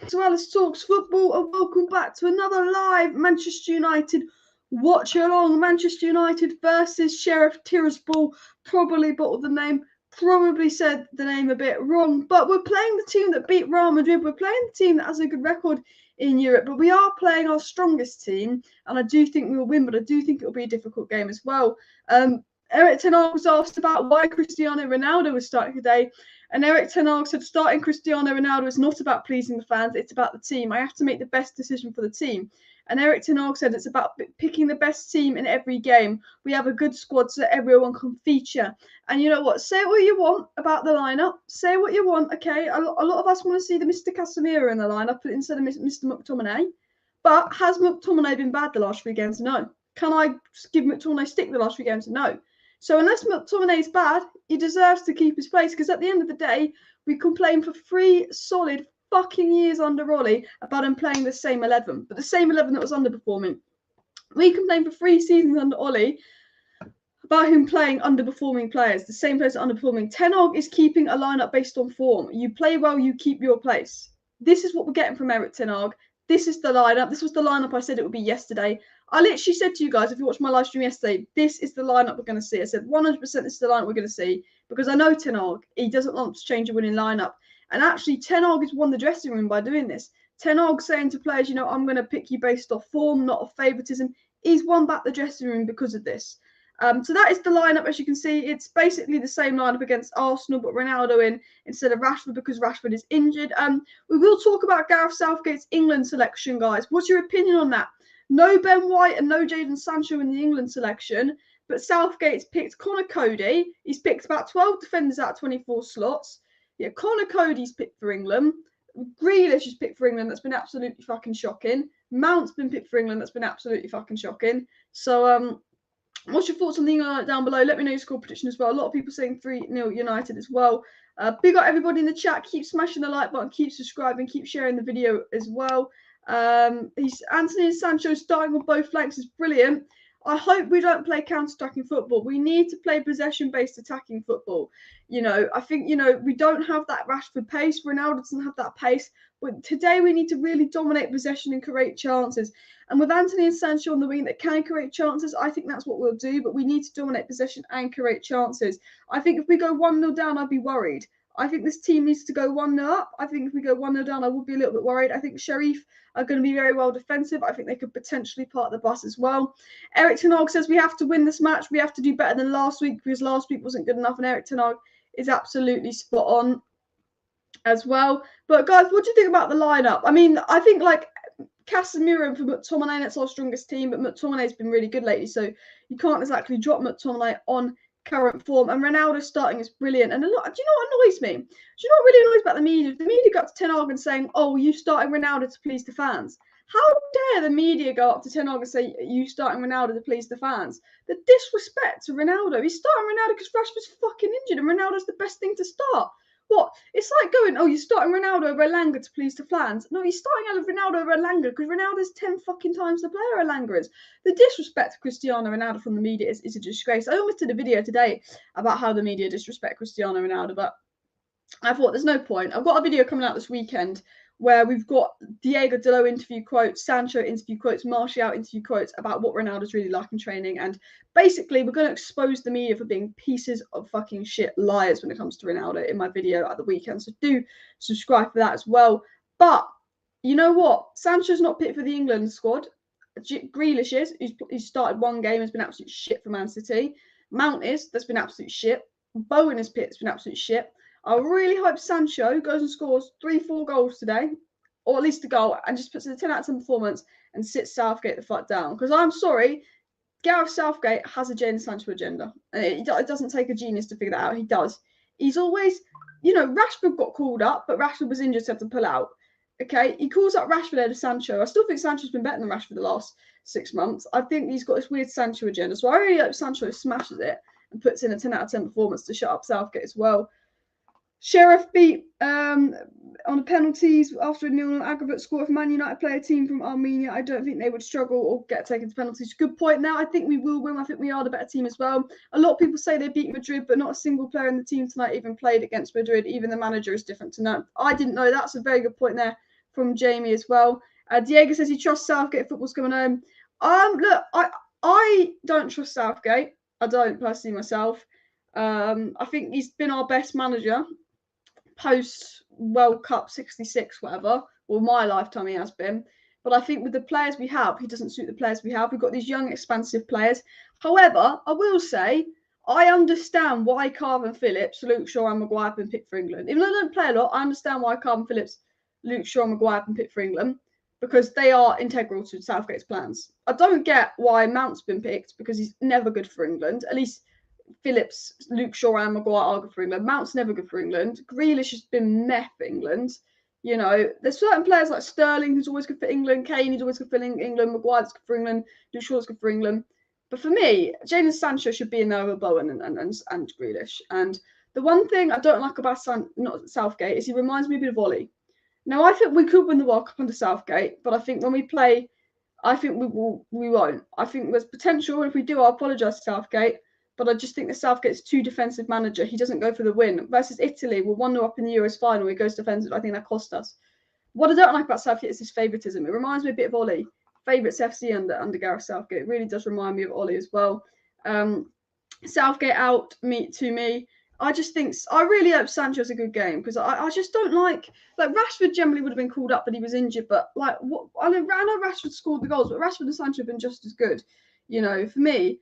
to Alice Talks Football and welcome back to another live Manchester United watch along. Manchester United versus Sheriff Tiraspol. Probably bottled the name, probably said the name a bit wrong, but we're playing the team that beat Real Madrid. We're playing the team that has a good record in Europe, but we are playing our strongest team, and I do think we will win, but I do think it will be a difficult game as well. Erik Ten Hag was asked about why Cristiano Ronaldo was starting today, and Erik Ten Hag said starting Cristiano Ronaldo is not about pleasing the fans, it's about the team. I have to make the best decision for the team. And Erik Ten Hag said it's about picking the best team in every game. We have a good squad so that everyone can feature. And you know what? Say what you want about the lineup. Say what you want, okay? A lot of us want to see the Mr. Casemiro in the lineup instead of Mr. McTominay. But has McTominay been bad the last 3 games? No. Can I give McTominay stick the last 3 games? No. So unless McTominay is bad, he deserves to keep his place, because at the end of the day, we complain for 3 solid fucking years under Ollie about him playing the same 11, but the same 11 that was underperforming. We complained for 3 seasons under Ollie about him playing underperforming players, the same players underperforming. Ten Hag is keeping a lineup based on form. You play well, you keep your place. This is what we're getting from Erik Ten Hag. This is the lineup. This was the lineup I said it would be yesterday. I literally said to you guys, if you watched my live stream yesterday, this is the lineup we're going to see. I said 100% this is the lineup we're going to see, because I know Ten Hag, he doesn't want to change a winning lineup. And actually, Ten Hag has won the dressing room by doing this. Ten Hag saying to players, you know, I'm going to pick you based off form, not off favouritism. He's won back the dressing room because of this. So that is the lineup, as you can see. It's basically the same lineup against Arsenal, but Ronaldo in instead of Rashford because Rashford is injured. We will talk about Gareth Southgate's England selection, guys. What's your opinion on that? No Ben White and no Jadon Sancho in the England selection, but Southgate's picked Connor Cody. He's picked about 12 defenders out of 24 slots. Yeah, Connor Cody's picked for England. Grealish is picked for England. That's been absolutely fucking shocking. Mount's been picked for England. That's been absolutely fucking shocking. So, what's your thoughts on the England down below? Let me know your score prediction as well. A lot of people saying 3-0 United as well. Big up everybody in the chat. Keep smashing the like button. Keep subscribing. Keep sharing the video as well. Anthony and Sancho starting on both flanks is brilliant. I hope we don't play counter-attacking football. We need to play possession-based attacking football. You know, I think, you know, we don't have that Rashford pace. Ronaldo doesn't have that pace. But today we need to really dominate possession and create chances. And with Anthony and Sancho on the wing that can create chances, I think that's what we'll do. But we need to dominate possession and create chances. I think if we go 1-0 down, I'd be worried. I think this team needs to go 1-0 up. I think if we go 1-0 down, I would be a little bit worried. I think Sheriff are going to be very well defensive. I think they could potentially park the bus as well. Erik Ten Hag says we have to win this match. We have to do better than last week because last week wasn't good enough. And Erik Ten Hag is absolutely spot on as well. But guys, what do you think about the lineup? I mean, I think like Casemiro for McTominay, that's our strongest team, but McTominay's been really good lately, so you can't exactly drop McTominay on current form. And Ronaldo starting is brilliant. And do you know what annoys me? Do you know what really annoys about the media? The media got to Ten Hag and saying, "Oh, you starting Ronaldo to please the fans." How dare the media go up to Ten Hag and say, "You starting Ronaldo to please the fans"? The disrespect to Ronaldo. He's starting Ronaldo because Rashford's fucking injured, and Ronaldo's the best thing to start. What? It's like going, "Oh, you're starting Ronaldo over Elanga to please the fans." No, he's starting Ronaldo over Elanga because Ronaldo's 10 fucking times the player Elanga is. The disrespect to Cristiano Ronaldo from the media is a disgrace. I almost did a video today about how the media disrespect Cristiano Ronaldo, but I thought there's no point. I've got a video coming out this weekend where we've got Diego Dalot interview quotes, Sancho interview quotes, Martial interview quotes about what Ronaldo's really like in training. And basically, we're going to expose the media for being pieces of fucking shit liars when it comes to Ronaldo in my video at the weekend. So do subscribe for that as well. But you know what? Sancho's not picked for the England squad. Grealish is. He's started 1 game, has been absolute shit for Man City. Mount is. That's been absolute shit. Bowen is picked. It's been absolute shit. I really hope Sancho goes and scores 3-4 goals today, or at least a goal, and just puts in a 10 out of 10 performance and sits Southgate the fuck down. Because I'm sorry, Gareth Southgate has a Jadon Sancho agenda. And it doesn't take a genius to figure that out. He does. He's always, you know, Rashford got called up, but Rashford was injured, so had to pull out. Okay, he calls up Rashford ahead of Sancho. I still think Sancho's been better than Rashford the last 6 months. I think he's got this weird Sancho agenda. So I really hope Sancho smashes it and puts in a 10 out of 10 performance to shut up Southgate as well. Sheriff beat on the penalties after a 0-0 aggregate score. If Man United play a team from Armenia, I don't think they would struggle or get taken to penalties. Good point now. I think we will win. I think we are the better team as well. A lot of people say they beat Madrid, but not a single player in the team tonight even played against Madrid. Even the manager is different to know. I didn't know. That's a very good point there from Jamie as well. Diego says he trusts Southgate. Football's coming home. Look, I don't trust Southgate. I don't personally myself. I think he's been our best manager post World Cup 66, whatever. Well, my lifetime he has been. But I think with the players we have, he doesn't suit the players we have. We've got these young, expansive players. However, I will say, I understand why Calvin Phillips, Luke Shaw and Maguire have been picked for England. Even though they don't play a lot, I understand why Calvin Phillips, Luke Shaw and Maguire have been picked for England, because they are integral to Southgate's plans. I don't get why Mount's been picked, because he's never good for England. At least Phillips, Luke Shaw and Maguire are good for England. Mount's never good for England. Grealish has been meh for England. You know, there's certain players like Sterling who's always good for England, Kane who's always good for England, Maguire's good for England, Luke Shaw's good for England. But for me, Jadon Sancho should be in there with Bowen and Grealish. And the one thing I don't like about Southgate is he reminds me a bit of Ollie. Now, I think we could win the World Cup under Southgate, but I think when we play, I think we won't. I think there's potential, and if we do, I apologise to Southgate. But I just think that Southgate's too defensive manager. He doesn't go for the win. Versus Italy, we're 1-0 up in the Euros final. He goes defensive. I think that cost us. What I don't like about Southgate is his favouritism. It reminds me a bit of Ollie. Favourites FC under Gareth Southgate. It really does remind me of Ollie as well. Southgate out to me. I just think, I really hope Sancho's a good game, because I just don't like Rashford generally would have been called up, but he was injured. But I know Rashford scored the goals, but Rashford and Sancho have been just as good. You know, for me,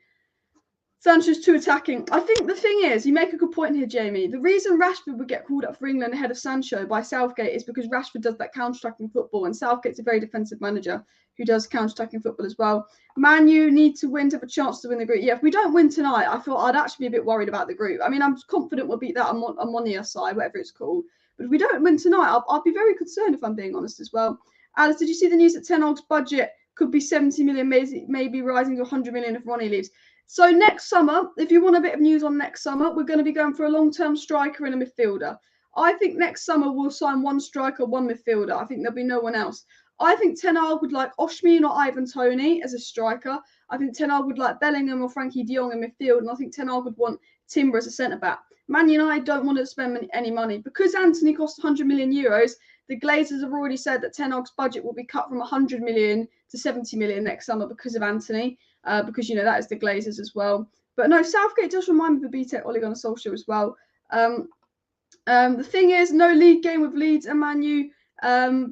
Sancho's too attacking. I think the thing is, you make a good point here, Jamie. The reason Rashford would get called up for England ahead of Sancho by Southgate is because Rashford does that counter-attacking football, and Southgate's a very defensive manager who does counter-attacking football as well. Man U need to win to have a chance to win the group. Yeah, if we don't win tonight, I thought I'd actually be a bit worried about the group. I mean, I'm confident we'll beat that Ammonia side, whatever it's called. But if we don't win tonight, I'll be very concerned, if I'm being honest as well. Alice, did you see the news that Ten Hag's budget could be 70 million, maybe rising to 100 million if Ronnie leaves? So next summer, if you want a bit of news on next summer, we're going to be going for a long-term striker and a midfielder. I think next summer we'll sign one striker, one midfielder. I think there'll be no one else. I think Ten Hag would like Osimhen or Ivan Toney as a striker. I think Ten Hag would like Bellingham or Frankie de Jong in midfield. And I think Ten Hag would want Timber as a centre-back. Man United don't want to spend any money. Because Antony costs 100 million euros, the Glazers have already said that Ten Hag's budget will be cut from 100 million to 70 million next summer because of Antony. Because, you know, that is the Glazers as well. But no, Southgate does remind me of the BTEC Ole Gunnar Solskjaer as well. The thing is, no league game with Leeds and Man U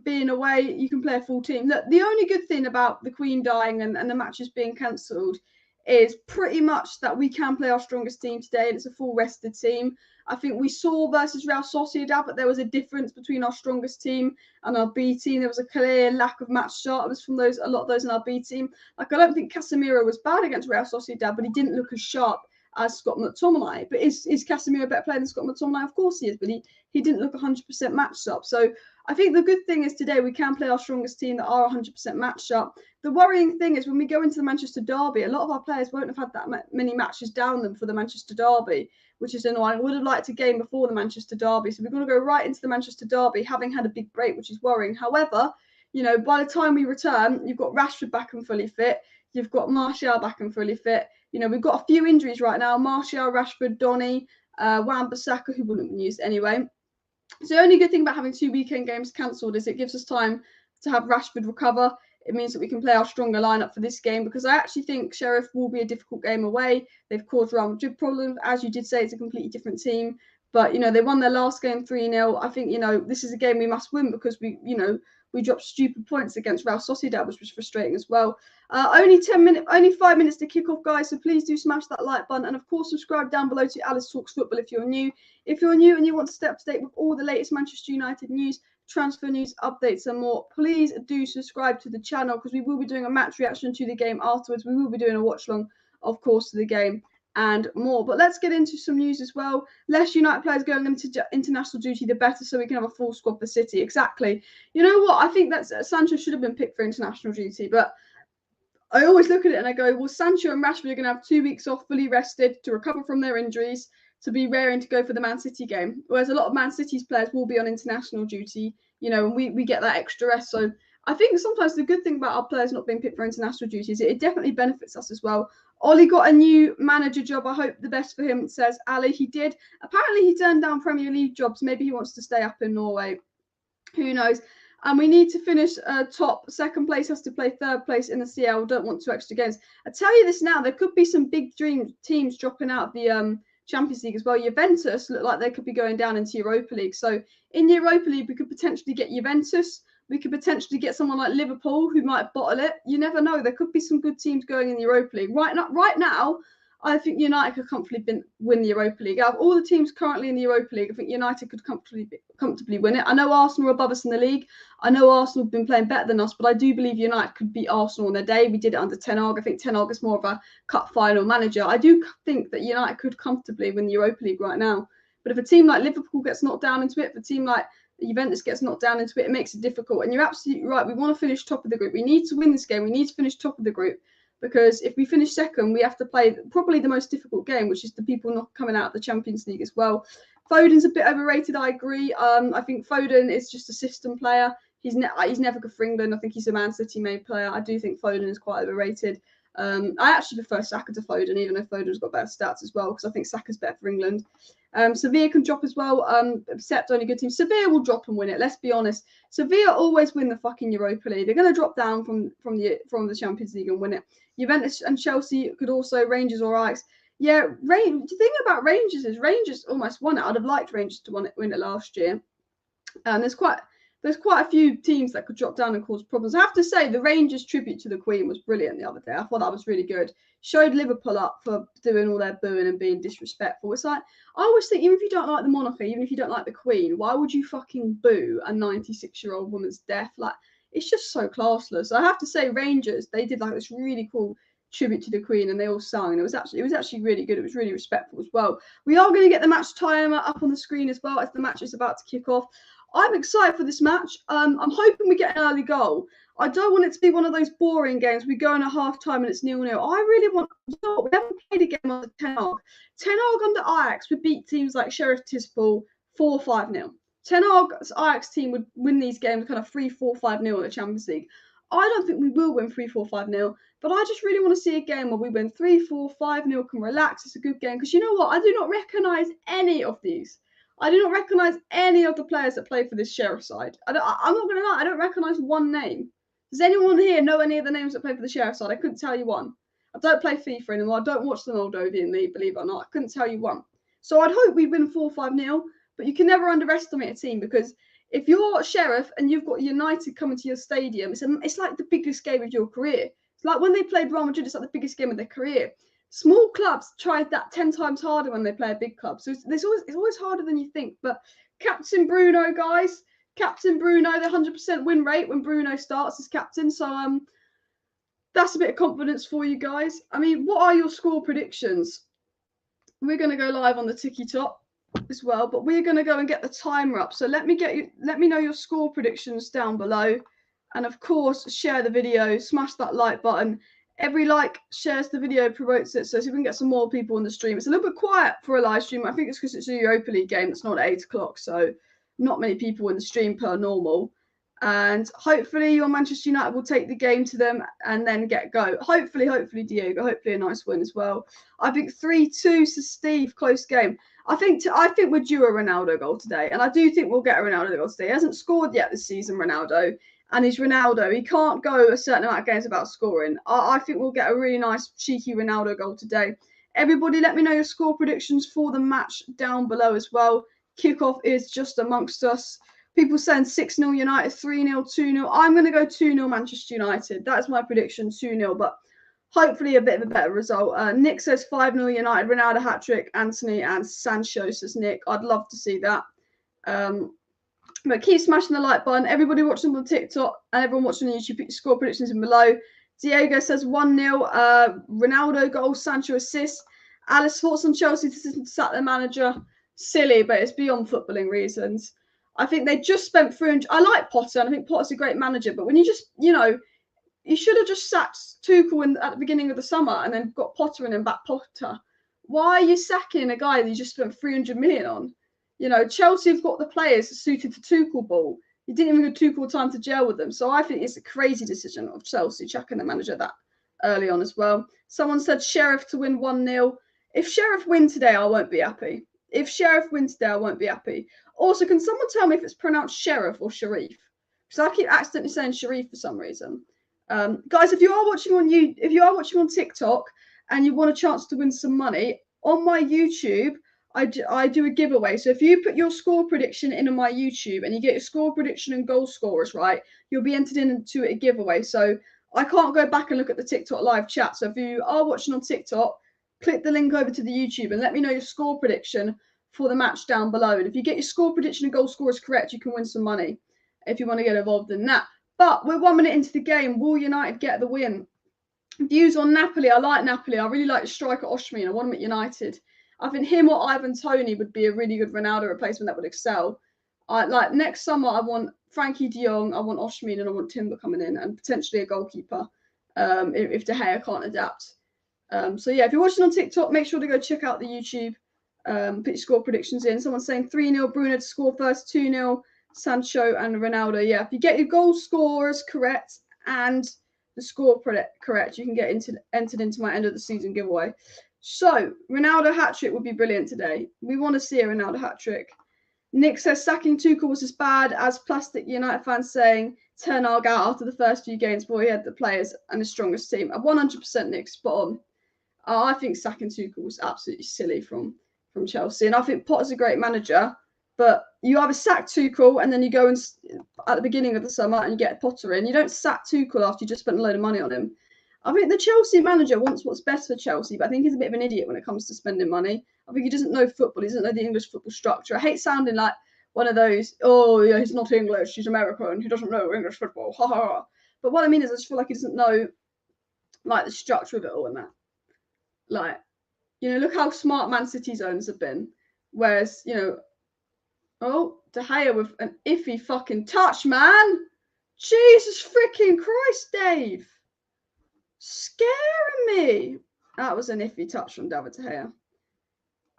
being away, you can play a full team. Look, the only good thing about the Queen dying and the matches being cancelled is pretty much that we can play our strongest team today, and it's a full rested team. I think we saw versus Real Sociedad, but there was a difference between our strongest team and our B team. There was a clear lack of match sharpness from a lot of those in our B team. Like, I don't think Casemiro was bad against Real Sociedad, but he didn't look as sharp as Scott McTominay. But is Casemiro a better player than Scott McTominay? Of course he is, but he didn't look 100% match sharp. So I think the good thing is today we can play our strongest team that are 100% match sharp. The worrying thing is when we go into the Manchester derby, a lot of our players won't have had that many matches down them for the Manchester derby, which is annoying. I would have liked a game before the Manchester derby. So we're going to go right into the Manchester derby, having had a big break, which is worrying. However, you know, by the time we return, you've got Rashford back and fully fit. You've got Martial back and fully fit. You know, we've got a few injuries right now. Martial, Rashford, Donny, Wan-Bissaka, who wouldn't have been used anyway. So the only good thing about having 2 weekend games cancelled is it gives us time to have Rashford recover. It means that we can play our stronger lineup for this game, because I actually think Sheriff will be a difficult game away. They've caused Real Madrid problems. As you did say, it's a completely different team. But, you know, they won their last game 3-0. I think, you know, this is a game we must win because we dropped stupid points against Real Sociedad, which was frustrating as well. Only 5 minutes to kick off, guys. So please do smash that like button. And of course, subscribe down below to Alice Talks Football if you're new. If you're new and you want to stay up to date with all the latest Manchester United news, transfer news, updates and more, please do subscribe to the channel, because we will be doing a match reaction to the game afterwards. We will be doing a watch long, of course, to the game and more. But let's get into some news as well. Less United players going into international duty, the better, so we can have a full squad for City. Exactly. You know what? I think that Sancho should have been picked for international duty, but I always look at it and I go, well, Sancho and Rashford are going to have 2 weeks off, fully rested, to recover from their injuries, to be raring to go for the Man City game. Whereas a lot of Man City's players will be on international duty, you know, and we get that extra rest. So I think sometimes the good thing about our players not being picked for international duty is it definitely benefits us as well. Ollie got a new manager job. I hope the best for him, says Ali. He did. Apparently he turned down Premier League jobs. Maybe he wants to stay up in Norway. Who knows? And we need to finish top. Second place has to play third place in the CL. Don't want 2 extra games. I tell you this now, there could be some big dream teams dropping out of the Champions League as well. Juventus look like they could be going down into Europa League. So in the Europa League, we could potentially get Juventus. We could potentially get someone like Liverpool who might bottle it. You never know. There could be some good teams going in the Europa League. Right now, I think United could comfortably win the Europa League. Out of all the teams currently in the Europa League, I think United could comfortably win it. I know Arsenal are above us in the league. I know Arsenal have been playing better than us, but I do believe United could beat Arsenal on their day. We did it under Ten Hag. I think Ten Hag is more of a cup final manager. I do think that United could comfortably win the Europa League right now. But if a team like Liverpool gets knocked down into it, if a team like Juventus gets knocked down into it, it makes it difficult. And you're absolutely right. We want to finish top of the group. We need to win this game. We need to finish top of the group. Because if we finish second, we have to play probably the most difficult game, which is the people not coming out of the Champions League as well. Foden's a bit overrated, I agree. I think Foden is just a system player. He's never good for England. I think he's a Man City made player. I do think Foden is quite overrated. I actually prefer Saka to Foden, even though Foden's got better stats as well, because I think Saka's better for England. Sevilla can drop as well, except only good teams. Sevilla will drop and win it, let's be honest. Sevilla always win the fucking Europa League. They're going to drop down from the Champions League and win it. Juventus and Chelsea could also, Rangers or Ajax. Yeah, the thing about Rangers is Rangers almost won it. I'd have liked Rangers to win it last year. There's quite a few teams that could drop down and cause problems. I have to say, the Rangers tribute to the Queen was brilliant the other day. I thought that was really good. Showed Liverpool up for doing all their booing and being disrespectful. It's like, I always think, even if you don't like the monarchy, even if you don't like the Queen, why would you fucking boo a 96-year-old woman's death? Like, it's just so classless. I have to say, Rangers, they did like this really cool tribute to the Queen, and they all sang, and it was actually really good. It was really respectful as well. We are going to get the match timer up on the screen as well as the match is about to kick off. I'm excited for this match. I'm hoping we get an early goal. I don't want it to be one of those boring games. We go in at half time and it's 0-0. I really want, we haven't played a game under Ten Hag. Ten Hag under Ajax would beat teams like Sheriff Tiraspol 4-5-0. Ten Hag's Ajax team would win these games kind of 3-4-5-0 in the Champions League. I don't think we will win 3-4-5-0, but I just really want to see a game where we win 3-4-5-0, can relax. It's a good game. Because you know what? I do not recognise any of these. I do not recognise any of the players that play for this Sheriff side. I'm not going to lie, I don't recognise one name. Does anyone here know any of the names that play for the Sheriff side? I couldn't tell you one. I don't play FIFA anymore. I don't watch the Moldovan League, believe it or not. I couldn't tell you one. So I'd hope we win 4-5-0, but you can never underestimate a team, because if you're Sheriff and you've got United coming to your stadium, it's like the biggest game of your career. It's like when they played Real Madrid, it's like the biggest game of their career. Small clubs try that 10 times harder when they play a big club. So it's always harder than you think. But Captain Bruno, guys. Captain Bruno, the 100% win rate when Bruno starts as captain. So that's a bit of confidence for you guys. I mean, what are your score predictions? We're going to go live on the Tiki Top as well, but we're going to go and get the timer up. So let me know your score predictions down below. And of course, share the video, smash that like button. Every like shares the video, promotes it, so we can get some more people on the stream. It's a little bit quiet for a live stream. I think it's because it's a Europa League game that's not at 8 o'clock, so not many people in the stream per normal. And hopefully your Manchester United will take the game to them and then get go. Hopefully Diego, hopefully a nice win as well. I think 3-2 to Steve, close game. I think we're due a Ronaldo goal today, and I do think we'll get a Ronaldo goal today. He hasn't scored yet this season, Ronaldo. And he's Ronaldo. He can't go a certain amount of games without scoring. I think we'll get a really nice, cheeky Ronaldo goal today. Everybody, let me know your score predictions for the match down below as well. Kickoff is just amongst us. People saying 6-0 United, 3-0, 2-0. I'm going to go 2-0 Manchester United. That's my prediction, 2-0. But hopefully a bit of a better result. Nick says 5-0 United, Ronaldo hat-trick, Anthony and Sancho, says Nick. I'd love to see that. But keep smashing the like button. Everybody watching on TikTok and everyone watching on YouTube, put your score predictions in below. Diego says 1-0. Ronaldo goal, Sancho assist. Alice, thoughts on Chelsea to sack their manager? Silly, but it's beyond footballing reasons. I think they just spent 300. I like Potter, and I think Potter's a great manager. But when you just, you should have just sacked Tuchel at the beginning of the summer and then got Potter and then back Potter. Why are you sacking a guy that you just spent 300 million on? Chelsea have got the players suited to Tuchel ball. You didn't even give Tuchel time to gel with them. So I think it's a crazy decision of Chelsea chucking the manager that early on as well. Someone said Sheriff to win 1-0. If Sheriff win today, I won't be happy. If Sheriff wins today, I won't be happy. Also, can someone tell me if it's pronounced Sheriff or Sharif? because I keep accidentally saying Sharif for some reason. Guys, if you are watching on TikTok and you want a chance to win some money, on my YouTube, I do a giveaway. So if you put your score prediction in on my YouTube and you get your score prediction and goal scorers right, you'll be entered into a giveaway. So I can't go back and look at the TikTok live chat. So if you are watching on TikTok, click the link over to the YouTube and let me know your score prediction for the match down below. And if you get your score prediction and goal scorers correct, you can win some money if you want to get involved in that. But we're 1 minute into the game. Will United get the win? Views on Napoli. I like Napoli. I really like the striker Osimhen. I want him at United. I think him or Ivan Toney would be a really good Ronaldo replacement that would excel. Next summer, I want Frankie de Jong, I want Osimhen, and I want Timber coming in, and potentially a goalkeeper if De Gea can't adapt. So yeah, if you're watching on TikTok, make sure to go check out the YouTube. Put your score predictions in. Someone's saying 3-0 Bruno to score first, 2-0 Sancho and Ronaldo. Yeah, if you get your goal scorers correct and the score correct, you can get entered into my end of the season giveaway. So, Ronaldo hat-trick would be brilliant today. We want to see a Ronaldo hat-trick. Nick says sacking Tuchel was as bad as plastic United fans saying Ten Hag out after the first few games, but he had the players and the strongest team. 100% Nick, spot on. I think sacking Tuchel was absolutely silly from Chelsea. And I think Potter's a great manager, but you either sack Tuchel and then you go and at the beginning of the summer and you get Potter in. You don't sack Tuchel after you just spent a load of money on him. I think the Chelsea manager wants what's best for Chelsea, but I think he's a bit of an idiot when it comes to spending money. I think he doesn't know football. He doesn't know the English football structure. I hate sounding like one of those, oh, yeah, he's not English, he's American, he doesn't know English football, ha ha ha. But what I mean is I just feel like he doesn't know, like, the structure of it all and that. Like, you know, look how smart Man City's owners have been. Whereas, you know, oh, De Gea with an iffy fucking touch, man. Jesus freaking Christ, Dave. Scaring me. That was an iffy touch from David De Gea.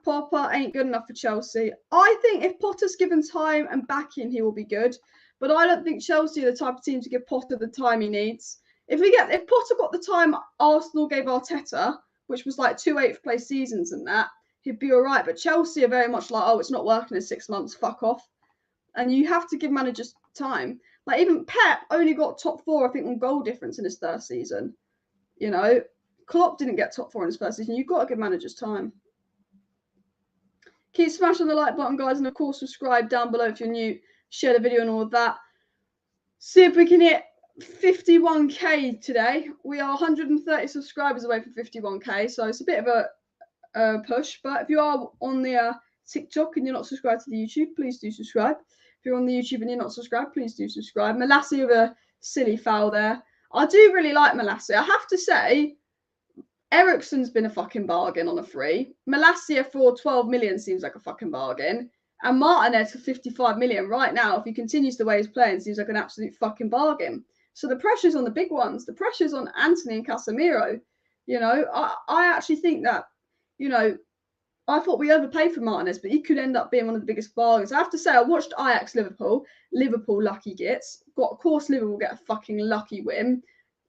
Popper ain't good enough for Chelsea. I think if Potter's given time and backing, he will be good. But I don't think Chelsea are the type of team to give Potter the time he needs. If Potter got the time Arsenal gave Arteta, which was like 2 8th place seasons and that, he'd be all right. But Chelsea are very much like, oh, it's not working in 6 months, fuck off. And you have to give managers time. Like, even Pep only got top 4, I think, on goal difference in his first season. You know, Klopp didn't get top 4 in his first season. You've got to give managers time. Keep smashing the like button, guys. And, of course, subscribe down below if you're new. Share the video and all of that. See if we can hit 51k today. We are 130 subscribers away from 51k. So it's a bit of a push. But if you are on the TikTok and you're not subscribed to the YouTube, please do subscribe. If you're on the YouTube and you're not subscribed, please do subscribe. Malassi with a silly foul there. I do really like Malassi. I have to say, Eriksen's been a fucking bargain on a free. Malassi for 12 million seems like a fucking bargain. And Martinez for 55 million right now, if he continues the way he's playing, seems like an absolute fucking bargain. So the pressure's on the big ones. The pressure's on Anthony and Casemiro. You know, I actually think that, you know, I thought we overpaid for Martinez, but he could end up being one of the biggest bargains. I have to say, I watched Ajax Liverpool. Liverpool lucky gets. Of course, Liverpool get a fucking lucky win.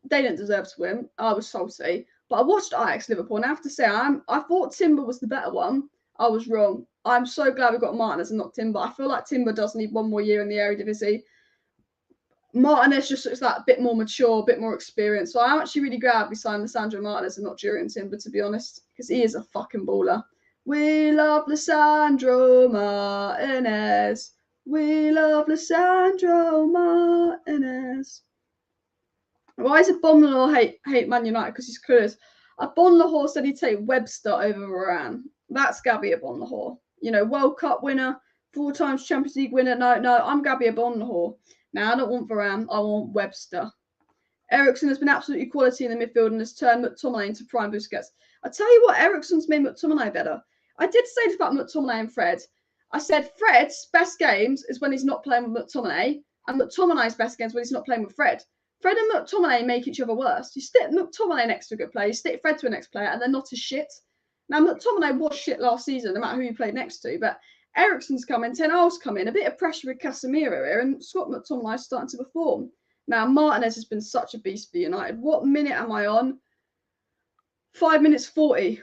They didn't deserve to win. I was salty. But I watched Ajax Liverpool, and I have to say, I thought Timber was the better one. I was wrong. I'm so glad we got Martinez and not Timber. I feel like Timber does need one more year in the Eredivisie. Martinez just looks like a bit more mature, a bit more experienced. So I'm actually really glad we signed Lisandro Martinez and not Jurriën Timber, to be honest, because he is a fucking baller. We love Lisandro Martinez. We love Lisandro Martinez. Why is Bonlaw hate Man United? Because he's clueless. Bonlaw said he'd take Webster over Varane. That's Gabby Bonlaw. You know, World Cup winner, 4 times Champions League winner. No, I'm Gabby Bonlaw. Now, I don't want Varane. I want Webster. Eriksen has been absolutely quality in the midfield and has turned McTominay into prime Busquets. I tell you what, Eriksen's made McTominay better. I did say this about McTominay and Fred. I said Fred's best games is when he's not playing with McTominay, and McTominay's best games when he's not playing with Fred. Fred and McTominay make each other worse. You stick McTominay next to a good player, you stick Fred to a next player, and they're not as shit. Now, McTominay was shit last season, no matter who you played next to, but Eriksen's come in, Ten Hag's come in, a bit of pressure with Casemiro here, and Scott McTominay's starting to perform. Now, Martinez has been such a beast for United. What minute am I on? 5 minutes 40.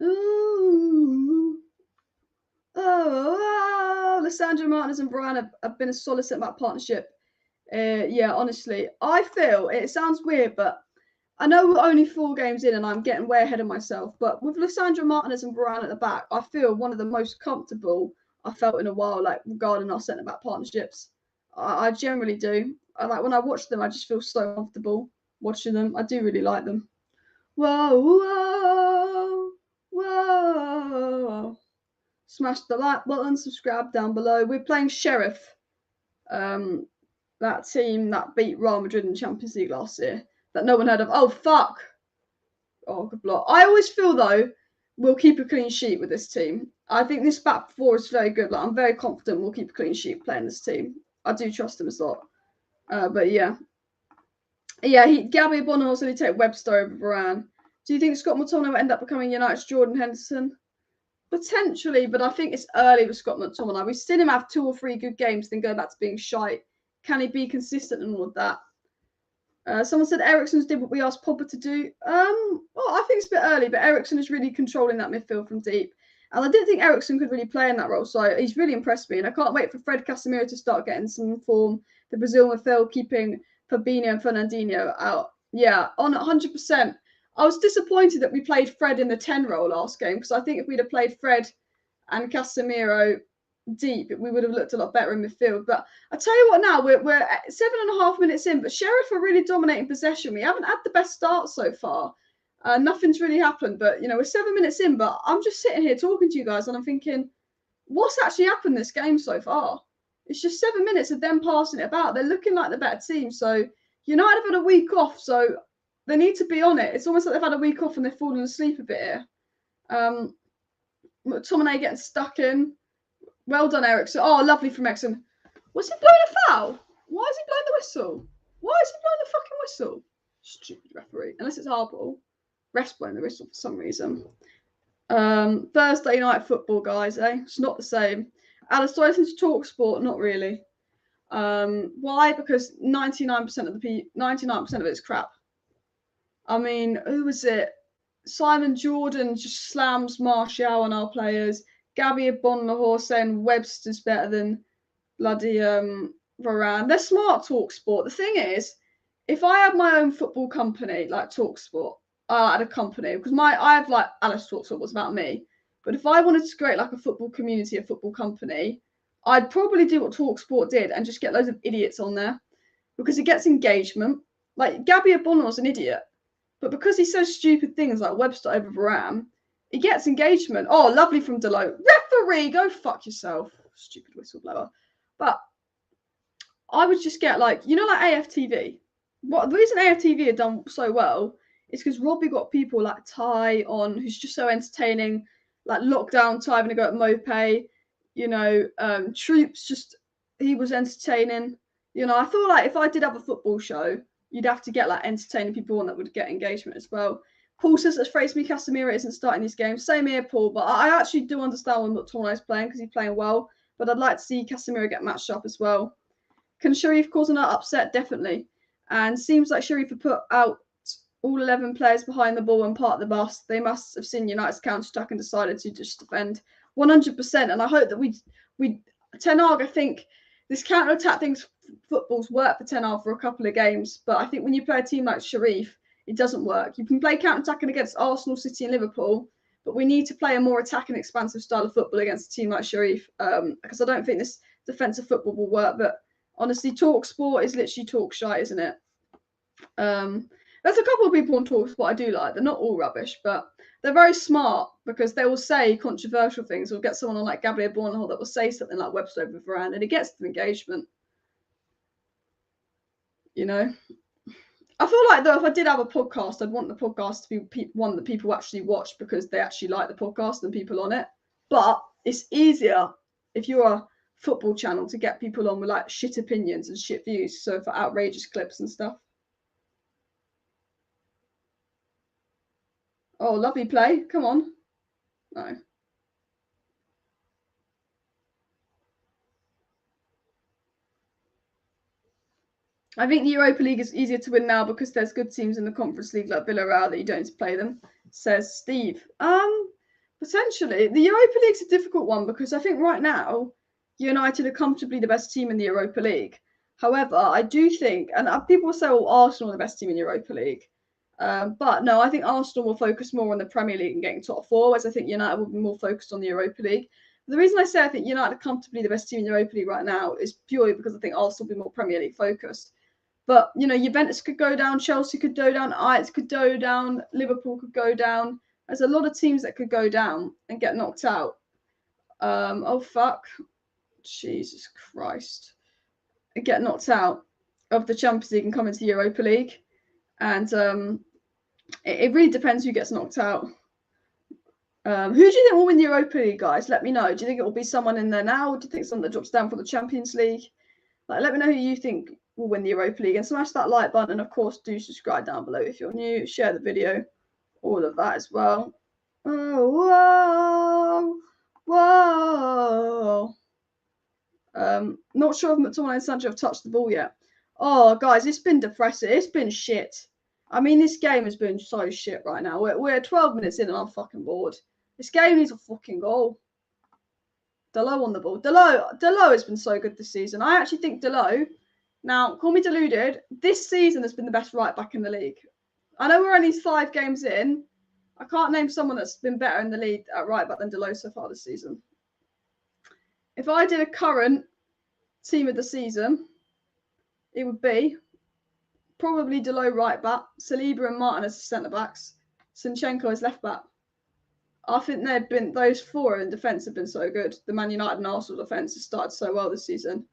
Ooh. Lissandro Martinez and Varane have been a solid centre-back partnership. Yeah, honestly, I feel it sounds weird, but I know we're only 4 games in and I'm getting way ahead of myself. But with Lissandro Martinez and Varane at the back, I feel one of the most comfortable I felt in a while, like regarding our centre-back partnerships. I generally do. When I watch them, I just feel so comfortable watching them. I do really like them. Whoa, whoa, whoa. Smash the like button, subscribe down below. We're playing Sheriff, that team that beat Real Madrid in the Champions League last year that no one heard of. Oh, fuck. Oh, good block. I always feel, though, we'll keep a clean sheet with this team. I think this back 4 is very good. Like, I'm very confident we'll keep a clean sheet playing this team. I do trust him a lot. But yeah. Yeah, Gabby Bonner said he'd take Webster over Varane. Do you think Scott McTominay will end up becoming United's Jordan Henderson? Potentially, but I think it's early with Scott McTominay. We've seen him have 2 or 3 good games, then go back to being shite. Can he be consistent and all of that? Someone said Eriksen's did what we asked Pogba to do. Well, I think it's a bit early, but Eriksen is really controlling that midfield from deep. And I didn't think Eriksen could really play in that role, so he's really impressed me. And I can't wait for Fred Casemiro to start getting some form. The Brazil midfield keeping Fabinho and Fernandinho out. Yeah, on 100%. I was disappointed that we played Fred in the 10 role last game, because I think if we'd have played Fred and Casemiro deep, we would have looked a lot better in midfield. But I tell you what, now we're 7.5 minutes in, but Sheriff are really dominating possession. We haven't had the best start so far. Nothing's really happened, but we're 7 minutes in. But I'm just sitting here talking to you guys, and I'm thinking, what's actually happened this game so far? It's just 7 minutes of them passing it about. They're looking like the better team. So United have had a week off, so they need to be on it. It's almost like they've had a week off and they've fallen asleep a bit here. McTominay getting stuck in. Well done, Eriksen. Oh, lovely from Eriksen. Was he blowing a foul? Why is he blowing the whistle? Why is he blowing the fucking whistle? Stupid referee. Unless it's hardball. Ref's blowing the whistle for some reason. Thursday night football, guys, eh? It's not the same. Alice, do I listen to Talk Sport? Not really. Why? Because 99% of it is crap. I mean, who was it? Simon Jordan just slams Martial on our players. Gabby Bonlahor saying Webster's better than bloody Varane. They're smart, Talk Sport. The thing is, if I had my own football company like Talk Sport, I had a company because I have like Alice Talk Sport was about me. But if I wanted to create like a football community, a football company, I'd probably do what Talk Sport did and just get loads of idiots on there because it gets engagement. Like Gabby Bonlahor's an idiot, but because he says stupid things like Webster over Varane, he gets engagement. Oh, lovely from Deloach. Referee, go fuck yourself. Stupid whistleblower. But I would just get like AFTV. The reason AFTV had done so well is because Robbie got people like Ty on, who's just so entertaining, like Lockdown Ty having a go at Mope, Troops, he was entertaining. I feel like if I did have a football show, you'd have to get like entertaining people on that would get engagement as well. Paul says that phrase me Casemiro isn't starting these games. Same here, Paul, but I actually do understand when McTominay's playing because he's playing well, but I'd like to see Casemiro get matched up as well. Can Sharif cause another upset? Definitely. And seems like Sharif have put out all 11 players behind the ball and part of the bus. They must have seen United's counter-attack and decided to just defend 100%. And I hope that we Ten Hag, I think this counter-attack thing's football's worked for Ten Hag for a couple of games, but I think when you play a team like Sharif, it doesn't work. You can play counter-attacking against Arsenal, City and Liverpool, but we need to play a more attacking, expansive style of football against a team like Sharif because I don't think this defensive football will work. But honestly, Talk Sport is literally talk shite, isn't it? There's a couple of people on Talk Sport I do like. They're not all rubbish, but they're very smart because they will say controversial things. We'll get someone on like Gabriel Bornhol that will say something like Webster over Varane and it gets them engagement. I feel like, though, if I did have a podcast, I'd want the podcast to be one that people actually watch because they actually like the podcast and people on it. But it's easier if you're a football channel to get people on with like shit opinions and shit views. So for outrageous clips and stuff. Oh, lovely play. Come on. No. I think the Europa League is easier to win now because there's good teams in the Conference League like Villarreal that you don't need to play them, says Steve. Potentially. The Europa League's a difficult one because I think right now, United are comfortably the best team in the Europa League. However, I do think, and people say, well, Arsenal are the best team in the Europa League. But no, I think Arsenal will focus more on the Premier League and getting top four, whereas I think United will be more focused on the Europa League. The reason I say I think United are comfortably the best team in the Europa League right now is purely because I think Arsenal will be more Premier League focused. But, you know, Juventus could go down, Chelsea could go down, Ajax could go down, Liverpool could go down. There's a lot of teams that could go down and get knocked out. Oh, fuck. Jesus Christ. Get knocked out of the Champions League and come into the Europa League. And it really depends who gets knocked out. Who do you think will win the Europa League, guys? Let me know. Do you think it will be someone in there now? Or do you think someone that drops down for the Champions League? Like, let me know who you think will win the Europa League. And smash that like button. And, of course, do subscribe down below if you're new. Share the video. All of that as well. Oh, whoa. Not sure if McTominay and Sancho have touched the ball yet. Oh, guys, it's been depressing. It's been shit. I mean, this game has been so shit right now. We're 12 minutes in and I'm fucking bored. This game needs a fucking goal. Dalot on the ball. Dalot has been so good this season. I actually think Dalot, now, call me deluded, this season has been the best right back in the league. I know we're only 5 games in. I can't name someone that's been better in the league at right back than Dalot so far this season. If I did a current team of the season, it would be probably Dalot right back, Saliba and Martinez as centre backs, Zinchenko as left back. I think those 4 in defence have been so good. The Man United and Arsenal defence has started so well this season.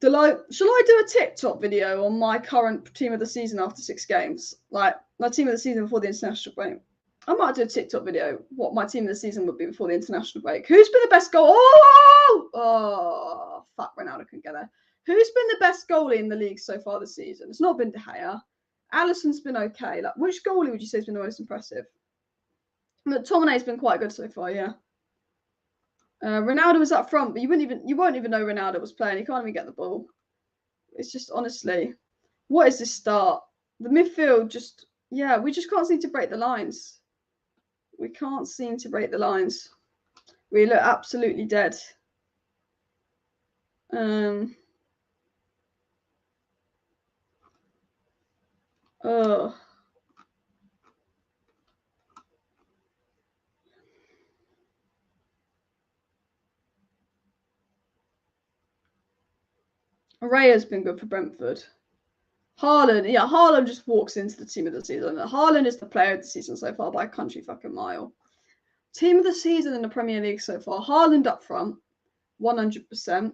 Dalot, shall I do a TikTok video on my current team of the season after 6 games? Like my team of the season before the international break. I might do a TikTok video what my team of the season would be before the international break. Who's been the best goal? Oh, fuck, Ronaldo couldn't get there. Who's been the best goalie in the league so far this season? It's not been De Gea. Alisson's been okay. Like, which goalie would you say has been the most impressive? McTominay's been quite good so far, yeah. Ronaldo was up front, but you won't even know Ronaldo was playing. He can't even get the ball. It's just, honestly, what is this start? The midfield just, yeah, we just can't seem to break the lines. We can't seem to break the lines. We look absolutely dead. Oh. Raya's been good for Brentford. Haaland, yeah, Haaland just walks into the team of the season. Haaland is the player of the season so far by a country fucking mile. Team of the season in the Premier League so far. Haaland up front, 100%.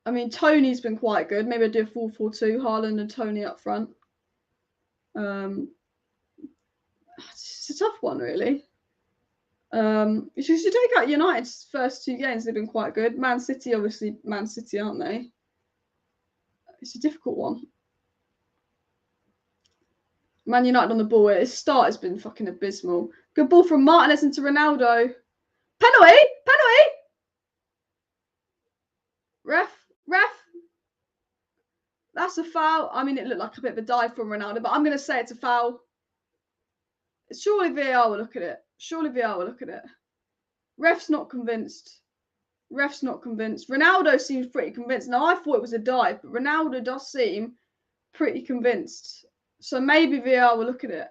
I mean, Tony's been quite good. Maybe I'd do a 4-4-2, Haaland and Tony up front. It's a tough one, really. If you take out United's first 2 games, they've been quite good. Man City, obviously, Man City, aren't they? It's a difficult one. Man United on the ball. His start has been fucking abysmal. Good ball from Martinez into Ronaldo. Penalty! Ref. That's a foul. I mean, it looked like a bit of a dive from Ronaldo, but I'm going to say it's a foul. Surely VAR will look at it. Ref's not convinced. Ronaldo seems pretty convinced. Now, I thought it was a dive, but Ronaldo does seem pretty convinced. So maybe VAR will look at it.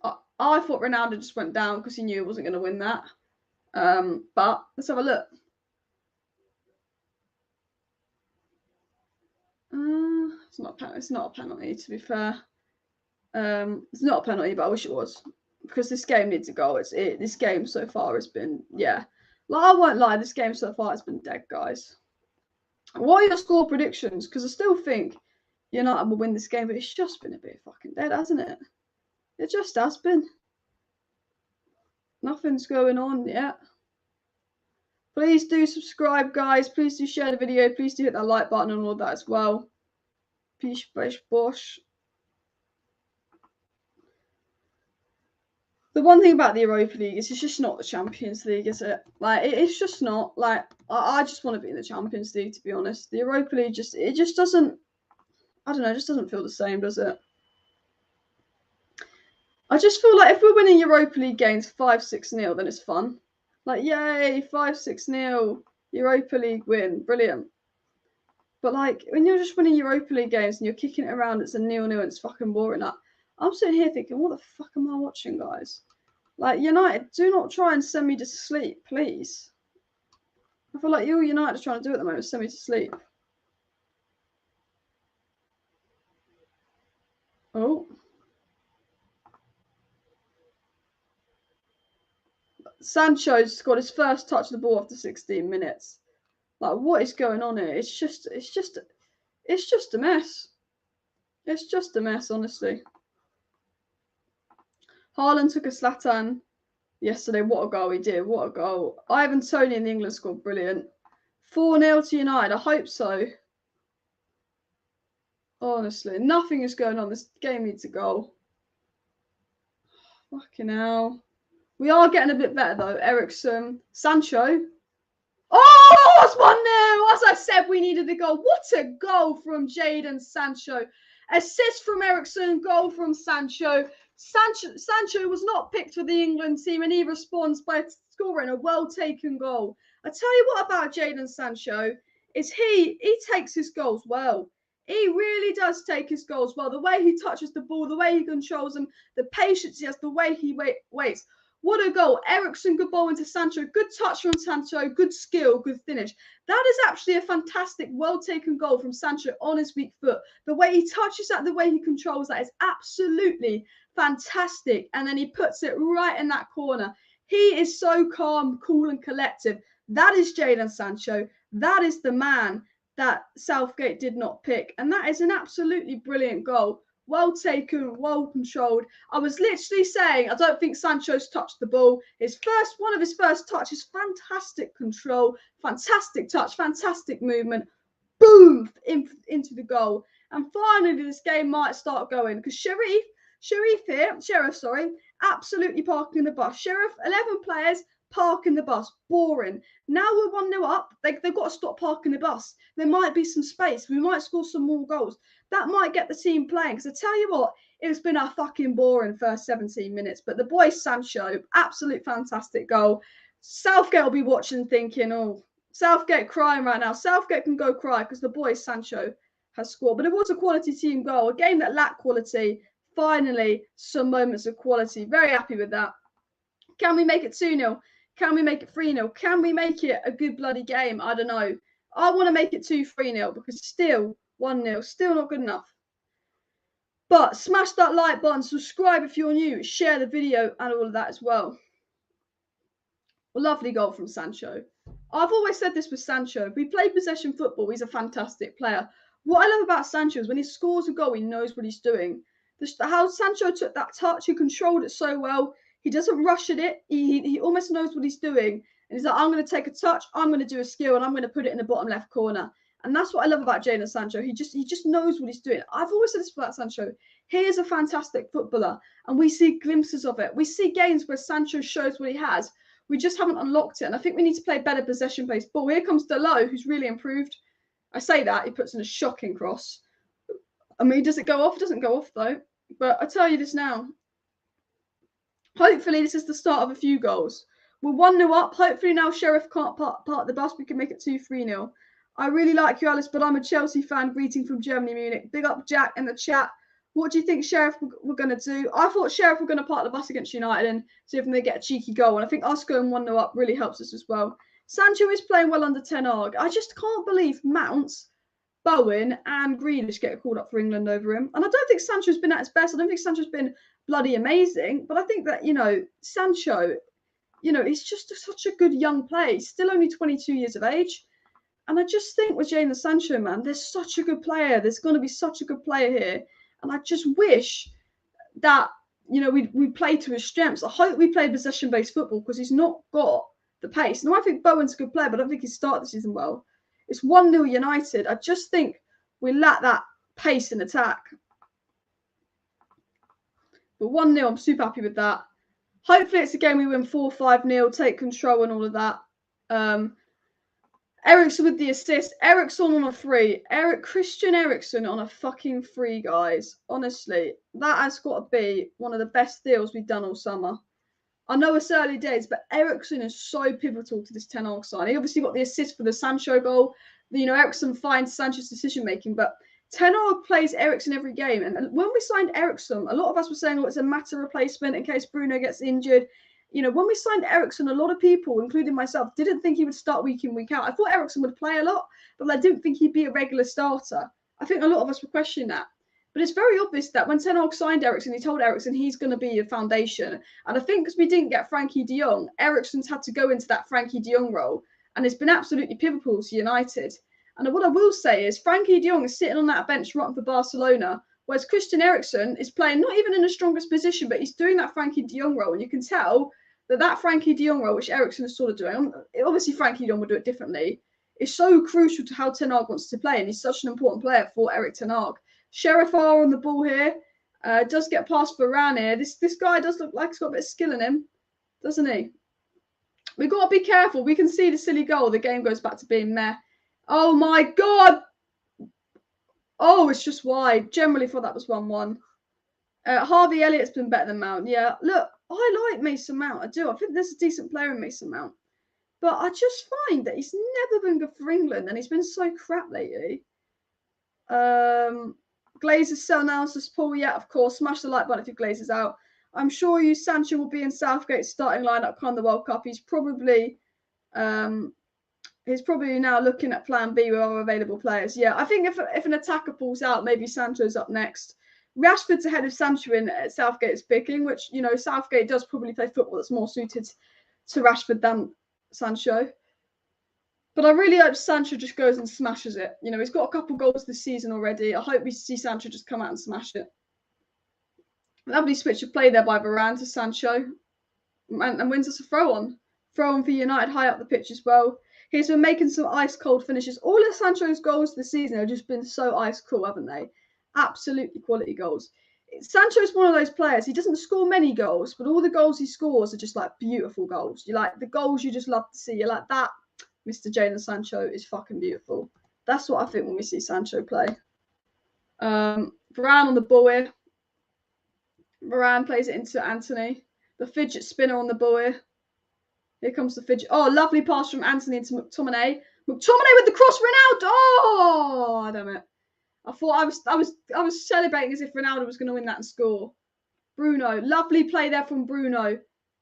I thought Ronaldo just went down because he knew he wasn't going to win that. But let's have a look. It's not a penalty, to be fair. It's not a penalty, but I wish it was, because this game needs a goal. This game so far has been, yeah. Like, I won't lie, this game so far has been dead, guys. What are your score predictions? Because I still think United will win this game, but it's just been a bit fucking dead, hasn't it? It just has been. Nothing's going on yet. Please do subscribe, guys. Please do share the video. Please do hit that like button and all that as well. Peace, bosh. The one thing about the Europa League is it's just not the Champions League, is it? Like, it's just not. Like, I just want to be in the Champions League, to be honest. The Europa League it just doesn't. I don't know, it just doesn't feel the same, does it? I just feel like if we're winning Europa League games 5-6-0, then it's fun. Like, yay, 5-6-0, Europa League win, brilliant. But like, when you're just winning Europa League games and you're kicking it around, it's a 0-0 and it's fucking boring. Like, I'm sitting here thinking, what the fuck am I watching, guys? Like, United, do not try and send me to sleep, please. I feel like you United are trying to do at the moment, send me to sleep. Oh. Sancho's got his first touch of the ball after 16 minutes. Like, what is going on here? It's just a mess. It's just a mess, honestly. Haaland took a Zlatan yesterday. What a goal he did. What a goal. Ivan Toney in the England squad, brilliant. 4-0 to United. I hope so. Honestly, nothing is going on. This game needs a goal. Fucking hell. We are getting a bit better, though. Eriksen. Sancho. Oh, it's 1-0. As I said, we needed a goal. What a goal from Jadon Sancho. Assist from Eriksen, goal from Sancho. Sancho was not picked for the England team, and he responds by scoring a well-taken goal. I tell you what about Jadon Sancho, is he takes his goals well. He really does take his goals well. The way he touches the ball, the way he controls them, the patience he has, the way he waits. What a goal. Eriksen, good ball into Sancho. Good touch from Sancho. Good skill, good finish. That is actually a fantastic, well-taken goal from Sancho on his weak foot. The way he touches that, the way he controls that is absolutely fantastic. And then he puts it right in that corner. He is so calm, cool, and collective. That is Jadon Sancho. That is the man that Southgate did not pick. And that is an absolutely brilliant goal. Well taken, well controlled. I was literally saying, I don't think Sancho's touched the ball. One of his first touches, fantastic control, fantastic touch, fantastic movement. Boom, into the goal. And finally, this game might start going because Sheriff, absolutely parking the bus. Sheriff, 11 players, parking the bus. Boring. Now we're 1-0 up. They've got to stop parking the bus. There might be some space. We might score some more goals. That might get the team playing. Because I tell you what, it's been a fucking boring first 17 minutes. But the boy Sancho, absolute fantastic goal. Southgate will be watching thinking, oh, Southgate crying right now. Southgate can go cry because the boy Sancho has scored. But it was a quality team goal. A game that lacked quality. Finally, some moments of quality. Very happy with that. Can we make it 2-0? Can we make it 3-0? Can we make it a good bloody game? I don't know. I want to make it 2-3-0 because still 1-0, still not good enough. But smash that like button, subscribe if you're new, share the video and all of that as well. A lovely goal from Sancho. I've always said this with Sancho. If we play possession football, he's a fantastic player. What I love about Sancho is when he scores a goal, he knows what he's doing. How Sancho took that touch, he controlled it so well. He doesn't rush at it. He almost knows what he's doing. And he's like, I'm going to take a touch, I'm going to do a skill, and I'm going to put it in the bottom left corner. And that's what I love about Jadon Sancho. He just knows what he's doing. I've always said this about Sancho. He is a fantastic footballer, and we see glimpses of it. We see games where Sancho shows what he has. We just haven't unlocked it, and I think we need to play better possession-based ball. Here comes Delo, who's really improved. I say that, he puts in a shocking cross. I mean, does it go off? It doesn't go off, though. But I tell you this now. Hopefully, this is the start of a few goals. We're 1-0 up. Hopefully, now Sheriff can't part the bus. We can make it 2-3-0. I really like you, Alice, but I'm a Chelsea fan. Greeting from Germany, Munich. Big up, Jack, in the chat. What do you think Sheriff were going to do? I thought Sheriff were going to park the bus against United and see if they get a cheeky goal. And I think us going 1-0 up really helps us as well. Sancho is playing well under Ten Hag. I just can't believe Mounts, Bowen and Grealish get called up for England over him. And I don't think Sancho's been at his best. I don't think Sancho's been bloody amazing. But I think that, Sancho, he's just such a good young player. He's still only 22 years of age. And I just think with Jadon Sancho, man, there's such a good player. There's going to be such a good player here. And I just wish that, we play to his strengths. I hope we play possession-based football because he's not got the pace. Now, I think Bowen's a good player, but I don't think he started the season well. It's 1-0 United. I just think we lack that pace in attack. But 1-0, I'm super happy with that. Hopefully it's a game we win 4-5-0, take control and all of that. Eriksen with the assist. Eriksen on a free. Christian Eriksen on a fucking free, guys. Honestly, that has got to be one of the best deals we've done all summer. I know it's early days, but Eriksen is so pivotal to this Ten Hag side. He obviously got the assist for the Sancho goal. You know, Eriksen finds Sancho's decision making, but Ten Hag plays Eriksen every game. And when we signed Eriksen, a lot of us were saying, oh, it's a Mata replacement in case Bruno gets injured. You know, when we signed Eriksen, a lot of people, including myself, didn't think he would start week in, week out. I thought Eriksen would play a lot, but I didn't think he'd be a regular starter. I think a lot of us were questioning that. But it's very obvious that when Ten Hag signed Eriksen, he told Eriksen he's going to be a foundation. And I think because we didn't get Frankie de Jong, Eriksen's had to go into that Frankie de Jong role. And it's been absolutely pivotal to United. And what I will say is Frankie de Jong is sitting on that bench right for Barcelona, whereas Christian Eriksen is playing not even in the strongest position, but he's doing that Frankie de Jong role. And you can tell that Frankie de Jong role, which Eriksen is sort of doing, obviously Frankie de Jong will do it differently, is so crucial to how Ten Hag wants to play. And he's such an important player for Erik Ten Hag. Sheriff R on the ball here. Does get past Varane here. This guy does look like he's got a bit of skill in him, doesn't he? We've got to be careful. We can see the silly goal. The game goes back to being meh. Oh, my God. Oh, it's just wide. Generally thought that was 1-1. Harvey Elliott's been better than Mount. Yeah, look, I like Mason Mount. I do. I think there's a decent player in Mason Mount. But I just find that he's never been good for England, and he's been so crap lately. Glazer's cell analysis, Paul. Yeah, of course. Smash the like button if your Glazer's out. I'm sure Sancho will be in Southgate's starting lineup come the World Cup. He's probably now looking at Plan B with other available players. Yeah, I think if an attacker pulls out, maybe Sancho's up next. Rashford's ahead of Sancho in Southgate's picking, which, you know, Southgate does probably play football that's more suited to Rashford than Sancho. But I really hope Sancho just goes and smashes it. You know, he's got a couple goals this season already. I hope we see Sancho just come out and smash it. Lovely switch of play there by Varane to Sancho. And wins us a throw-on. Throw-on for United high up the pitch as well. He's been making some ice-cold finishes. All of Sancho's goals this season have just been so ice-cool, haven't they? Absolutely quality goals. Sancho's one of those players. He doesn't score many goals, but all the goals he scores are just like beautiful goals. You like the goals you just love to see. You're like, that Mr. Jadon Sancho is fucking beautiful. That's what I think when we see Sancho play. Varane on the ball here. Varane plays it into Anthony. The fidget spinner on the ball here. Here comes the fidget. Oh, lovely pass from Anthony into McTominay. McTominay with the cross, Ronaldo. Oh, damn it. I thought I was celebrating as if Ronaldo was going to win that and score. Bruno, lovely play there from Bruno.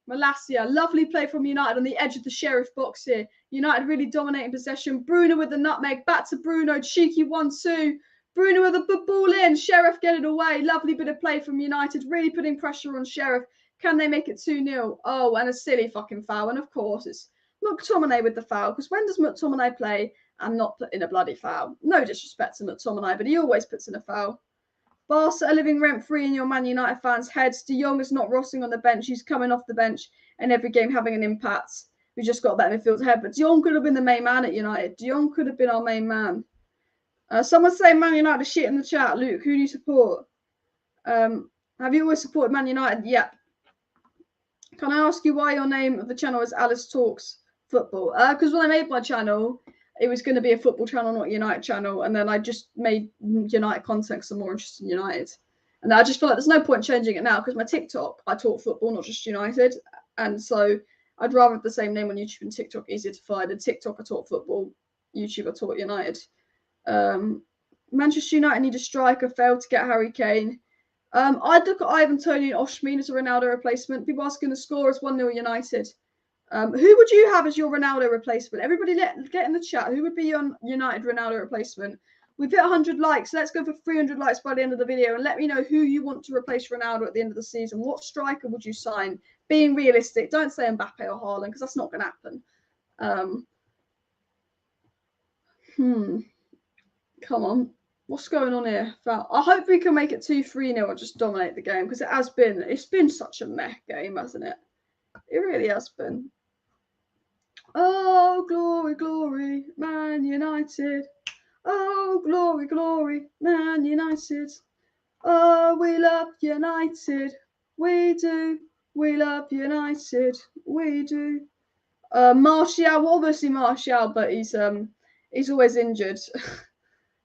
Malacia, lovely play from United on the edge of the Sheriff box here. United really dominating possession. Bruno with the nutmeg, back to Bruno, cheeky 1-2. Bruno with the ball in, Sheriff get it away. Lovely bit of play from United, really putting pressure on Sheriff. Can they make it 2-0? Oh, and a silly fucking foul. And of course, it's McTominay with the foul, because when does McTominay play and not put in a bloody foul? No disrespect to McTominay, but he always puts in a foul. Barca are living rent-free in your Man United fans' heads. De Jong is not rotting on the bench. He's coming off the bench and every game having an impact. We just got that midfield ahead. But De Jong could have been the main man at United. De Jong could have been our main man. Someone saying Man United shit in the chat. Luke, who do you support? Have you always supported Man United? Yep. Can I ask you why your name of the channel is Alice Talks Football? Because when I made my channel, it was going to be a football channel, not a United channel. And then I just made United content because I'm more interested in United. And I just feel like there's no point changing it now because my TikTok, I talk football, not just United. And so I'd rather have the same name on YouTube and TikTok, easier to find. And TikTok, I talk football. YouTube, I talk United. Manchester United need a striker, failed to get Harry Kane. I'd look at Ivan Toney and Osimhen as a Ronaldo replacement. People asking the score is 1-0 United. Who would you have as your Ronaldo replacement? Everybody get in the chat. Who would be your United Ronaldo replacement? We've hit 100 likes. Let's go for 300 likes by the end of the video and let me know who you want to replace Ronaldo at the end of the season. What striker would you sign? Being realistic. Don't say Mbappe or Haaland because that's not going to happen. Come on. What's going on here? I hope we can make it 2-3-0 and just dominate the game because it's been such a meh game, hasn't it? It really has been. Oh, glory, glory, Man United. Oh, glory, glory, Man United. Oh, we love United. We do. We love United. We do. Martial, well, obviously Martial, but he's always injured.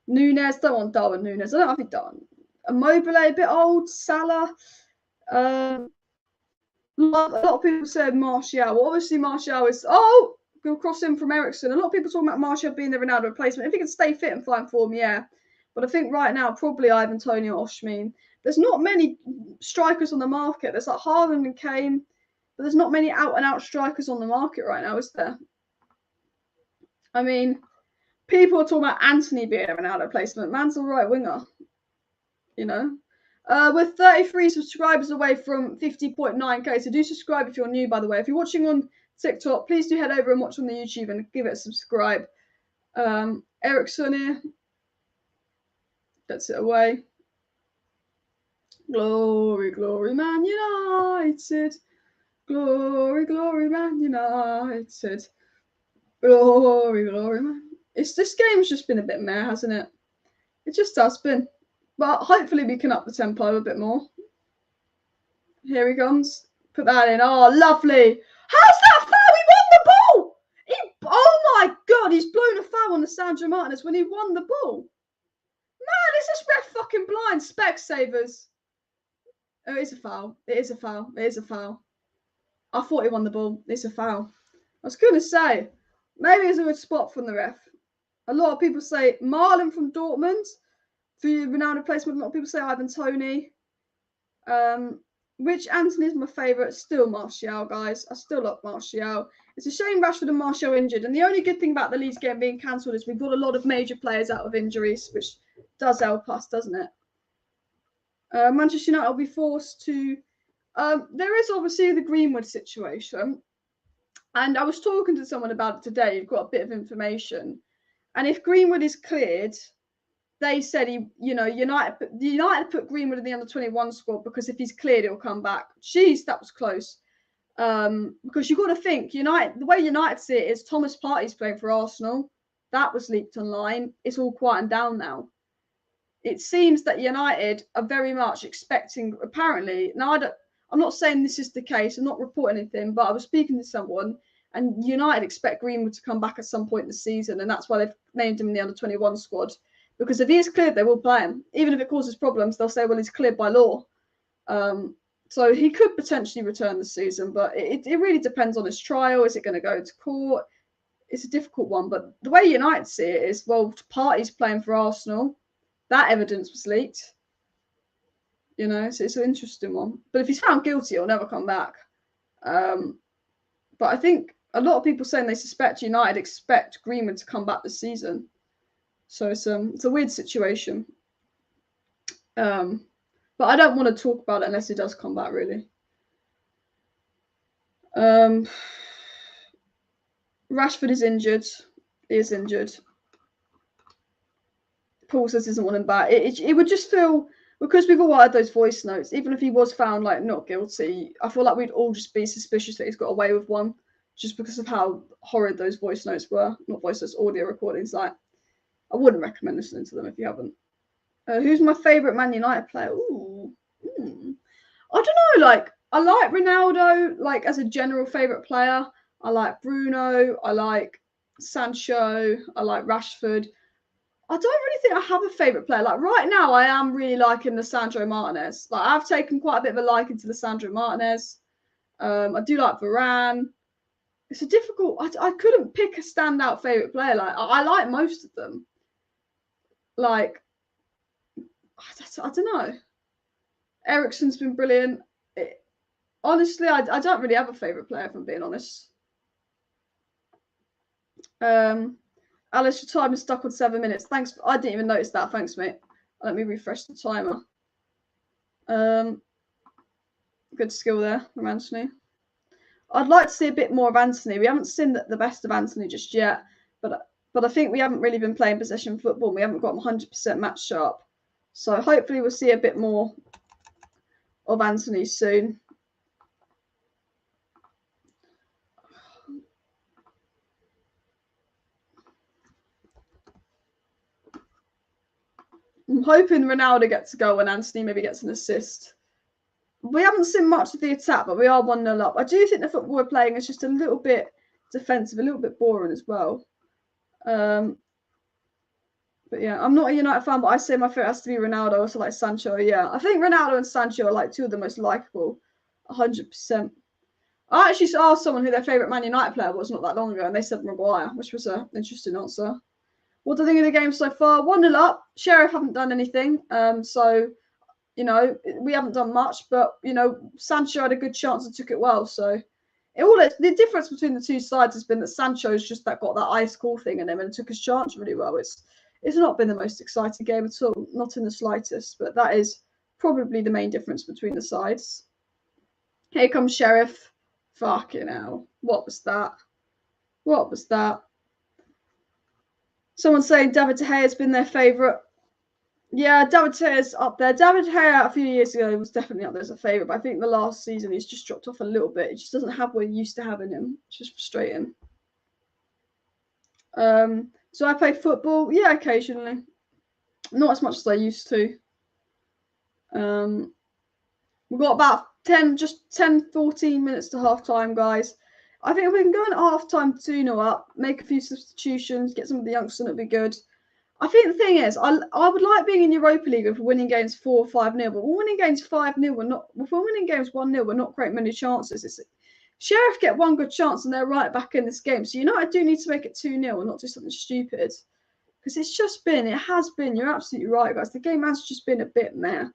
Nunes, don't want Darwin Nunes. I don't think Darwin. Immobile, a bit old. Salah. A lot of people said Martial. Well, obviously Martial is. Oh, we'll cross in from Eriksen. A lot of people talking about Martial being the Ronaldo replacement. If he can stay fit and fine form, yeah. But I think right now probably Ivan Toney or Osimhen. There's not many strikers on the market. There's like Haaland and Kane, but there's not many out-and-out strikers on the market right now, is there? I mean, people are talking about Antony being a Ronaldo replacement. Man's a right winger, you know. We're 33 subscribers away from 50.9k, so do subscribe if you're new, by the way. If you're watching on TikTok, please do head over and watch on the YouTube and give it a subscribe. Eriksen here. Gets it away. Glory, glory, Man United. Glory, glory, Man United. Glory, glory, man. This game's just been a bit meh, hasn't it? It just has been. But hopefully we can up the tempo a bit more. Here he comes. Put that in. Oh, lovely. How's that foul? He won the ball. Oh my God, he's blown a foul on the Sancho Martinez when he won the ball. Man, is this ref fucking blind? Specsavers. Oh, it's a foul. It is a foul. It is a foul. I thought he won the ball. It's a foul. I was going to say, maybe it's a good spot from the ref. A lot of people say Marlon from Dortmund for Ronaldo replacement. A lot of people say Ivan Toney. Which Antony is my favourite? Still Martial, guys. I still love Martial. It's a shame Rashford and Martial injured. And the only good thing about the Leeds game being cancelled is we've got a lot of major players out of injuries, which does help us, doesn't it? Manchester United will be forced to... there is obviously the Greenwood situation. And I was talking to someone about it today. You've got a bit of information. And if Greenwood is cleared, they said United put Greenwood in the under-21 squad because if he's cleared, he'll come back. Jeez, that was close. Because you've got to think, United, the way United see it is Thomas Partey's playing for Arsenal. That was leaked online. It's all quieting down now. It seems that United are very much expecting, apparently, now I'm not saying this is the case, I'm not reporting anything, but I was speaking to someone and United expect Greenwood to come back at some point this season, and that's why they've named him in the under-21 squad. Because if he is cleared, they will play him. Even if it causes problems, they'll say, well, he's cleared by law. So he could potentially return this season, but it really depends on his trial. Is it going to go to court? It's a difficult one, but the way United see it is, well, Partey's playing for Arsenal. That evidence was leaked. You know, so it's an interesting one. But if he's found guilty, he'll never come back. But I think a lot of people saying they suspect United expect Greenwood to come back this season. So it's a weird situation. But I don't want to talk about it unless he does come back, really. Rashford is injured. He is injured. Paul says he doesn't want him back. It would just feel, because we've all had those voice notes, even if he was found like not guilty, I feel like we'd all just be suspicious that he's got away with one, just because of how horrid those voice notes were. Not voice notes, audio recordings. Like, I wouldn't recommend listening to them if you haven't. Who's my favourite Man United player? I don't know. Like, I like Ronaldo, like as a general favourite player. I like Bruno. I like Sancho. I like Rashford. I don't really think I have a favourite player. Like right now, I am really liking the Sandro Martinez. Like I've taken quite a bit of a liking to the Sandro Martinez. I do like Varane. It's a difficult. I couldn't pick a standout favourite player. Like I like most of them. Like I don't know. Eriksen's been brilliant. Honestly, I don't really have a favourite player, if I'm being honest. Alice, your time is stuck on 7 minutes. Thanks. I didn't even notice that. Thanks, mate. Let me refresh the timer. Good skill there from Antony. I'd like to see a bit more of Antony. We haven't seen the best of Antony just yet, but I think we haven't really been playing possession football. We haven't got him 100% match sharp. So hopefully we'll see a bit more of Antony soon. I'm hoping Ronaldo gets a goal and Antony maybe gets an assist. We haven't seen much of the attack, but we are 1-0 up. I do think the football we're playing is just a little bit defensive, a little bit boring as well. But yeah, I'm not a United fan, but I say my favorite has to be Ronaldo. Also like Sancho. Yeah, I think Ronaldo and Sancho are like two of the most likable, 100%. I actually asked someone who their favourite Man United player was not that long ago, and they said Maguire, which was an interesting answer. What do I think of the game so far? 1-0 up. Sheriff haven't done anything. So, you know, we haven't done much, but, you know, Sancho had a good chance and took it well. So, the difference between the two sides has been that Sancho's just got that ice cool thing in him and took his chance really well. It's not been the most exciting game at all, not in the slightest, but that is probably the main difference between the sides. Here comes Sheriff. Fucking hell. What was that? What was that? Someone saying David De Gea has been their favourite. Yeah, David De Gea's up there. David De Gea a few years ago was definitely up there as a favourite, but I think the last season he's just dropped off a little bit. He just doesn't have what he used to have in him. It's just frustrating. So I play football. Yeah, occasionally. Not as much as I used to. We've got about 10, 14 minutes to half time, guys. I think if we can go in at half time 2-0 up, make a few substitutions, get some of the youngsters, it'll be good. I think the thing is, I would like being in Europa League if we're winning games 4 or 5-0, but we're winning games 5-0. If we're winning games 1-0, we're not creating many chances. Sheriff get one good chance and they're right back in this game. So United do need to make it 2-0 and not do something stupid. Because it has been, you're absolutely right, guys. The game has just been a bit meh.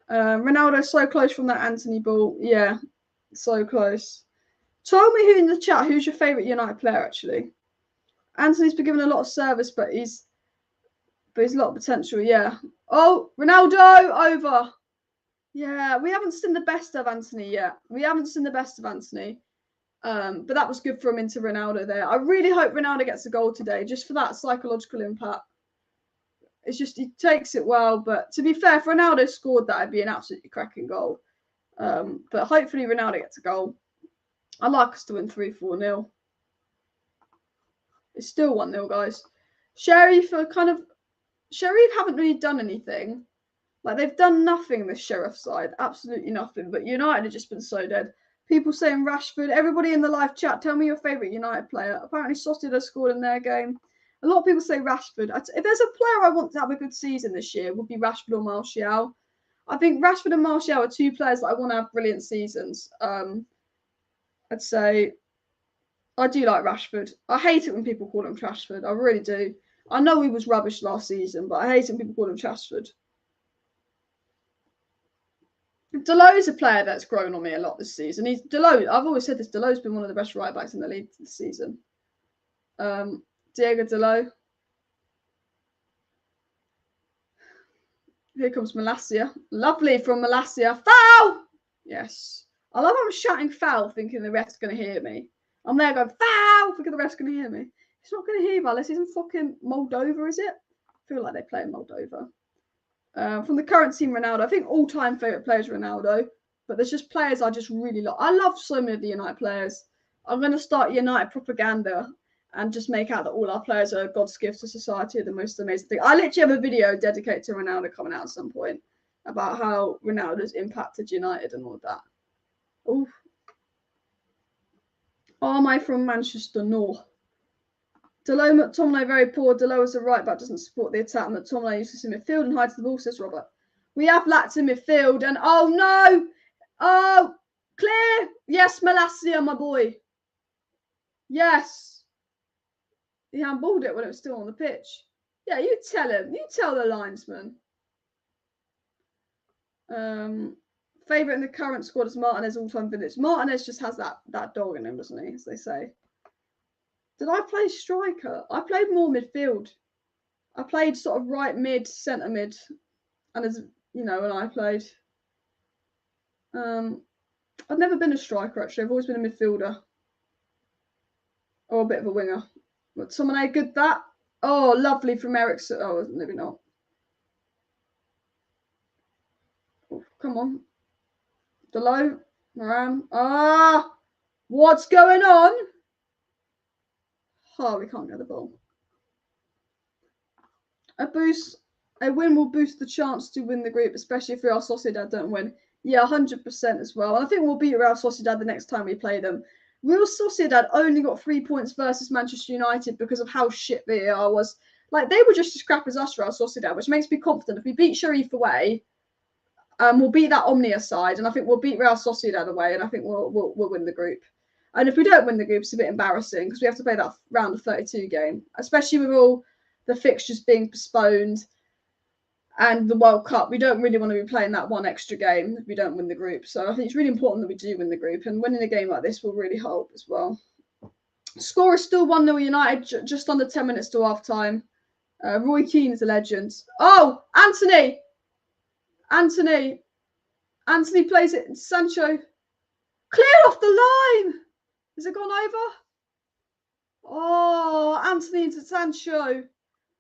Ronaldo so close from that Anthony ball. Yeah, so close. Tell me who in the chat, who's your favourite United player, actually? Anthony's been given a lot of service, but he's a lot of potential, yeah. Oh, Ronaldo, over. Yeah, we haven't seen the best of Anthony yet. But that was good for him into Ronaldo there. I really hope Ronaldo gets a goal today, just for that psychological impact. It's just, he takes it well, but to be fair, if Ronaldo scored that, it'd be an absolutely cracking goal. But hopefully Ronaldo gets a goal. I'd like us to win 3-4-0. It's still 1-0, guys. Sheriff haven't really done anything. Like, they've done nothing, this Sheriff side. Absolutely nothing. But United have just been so dead. People saying Rashford. Everybody in the live chat, tell me your favourite United player. Apparently Sociedad scored in their game. A lot of people say Rashford. If there's a player I want to have a good season this year, it would be Rashford or Martial. I think Rashford and Martial are two players that I want to have brilliant seasons. I'd say I do like Rashford. I hate it when people call him Trashford. I really do. I know he was rubbish last season, but I hate it when people call him Trashford. Delot is a player that's grown on me a lot this season. Delot. I've always said this. Delot's been one of the best right backs in the league this season. Diego Delot. Here comes Malacia. Lovely from Malacia. Foul! Yes. I love how I'm shouting foul, thinking the ref's going to hear me. I'm there going, foul! Thinking the ref's going to hear me. He's not going to hear me unless he's in fucking Moldova, is it? I feel like they play in Moldova. From the current team, Ronaldo. I think all-time favourite player is Ronaldo. But there's just players I just really love. I love so many of the United players. I'm going to start United propaganda and just make out that all our players are God's gift to society, the most amazing thing. I literally have a video dedicated to Ronaldo coming out at some point about how Ronaldo's impacted United and all of that. Oof. Am I from Manchester? No. Delot, McTominay, very poor. Delot as a right back doesn't support the attack. McTominay uses in midfield and hides the ball, says Robert. We have lacked in midfield and oh no! Oh, clear! Yes, Malacia, my boy. Yes. He handballed it when it was still on the pitch. Yeah, you tell him. You tell the linesman. Favourite in the current squad is Martinez all-time vintage. Martinez just has that dog in him, doesn't he, as they say. Did I play striker? I played more midfield. I played sort of right mid, centre mid. And as you know, when I played. I've never been a striker, actually. I've always been a midfielder. Or a bit of a winger. But someone had good that. Oh, lovely from Eriksen. Oh, maybe not. Oh, come on. Delot. Varane. Ah! What's going on? Oh, we can't get the ball. A win will boost the chance to win the group, especially if Real Sociedad don't win. Yeah, 100% as well. And I think we'll beat Real Sociedad the next time we play them. Real Sociedad only got 3 points versus Manchester United because of how shit VAR was. Like, they were just as crap as us, Real Sociedad, which makes me confident if we beat Sheriff away, we'll beat that Omnia side, and I think we'll beat Real Sociedad away, and I think we'll win the group. And if we don't win the group, it's a bit embarrassing because we have to play that round of 32 game, especially with all the fixtures being postponed and the World Cup. We don't really want to be playing that one extra game if we don't win the group. So I think it's really important that we do win the group, and winning a game like this will really help as well. Score is still 1-0 United, just under 10 minutes to half time. Roy Keane is a legend. Oh, Anthony plays it. Sancho. Clear off the line. Has it gone over? Oh, Anthony into Sancho.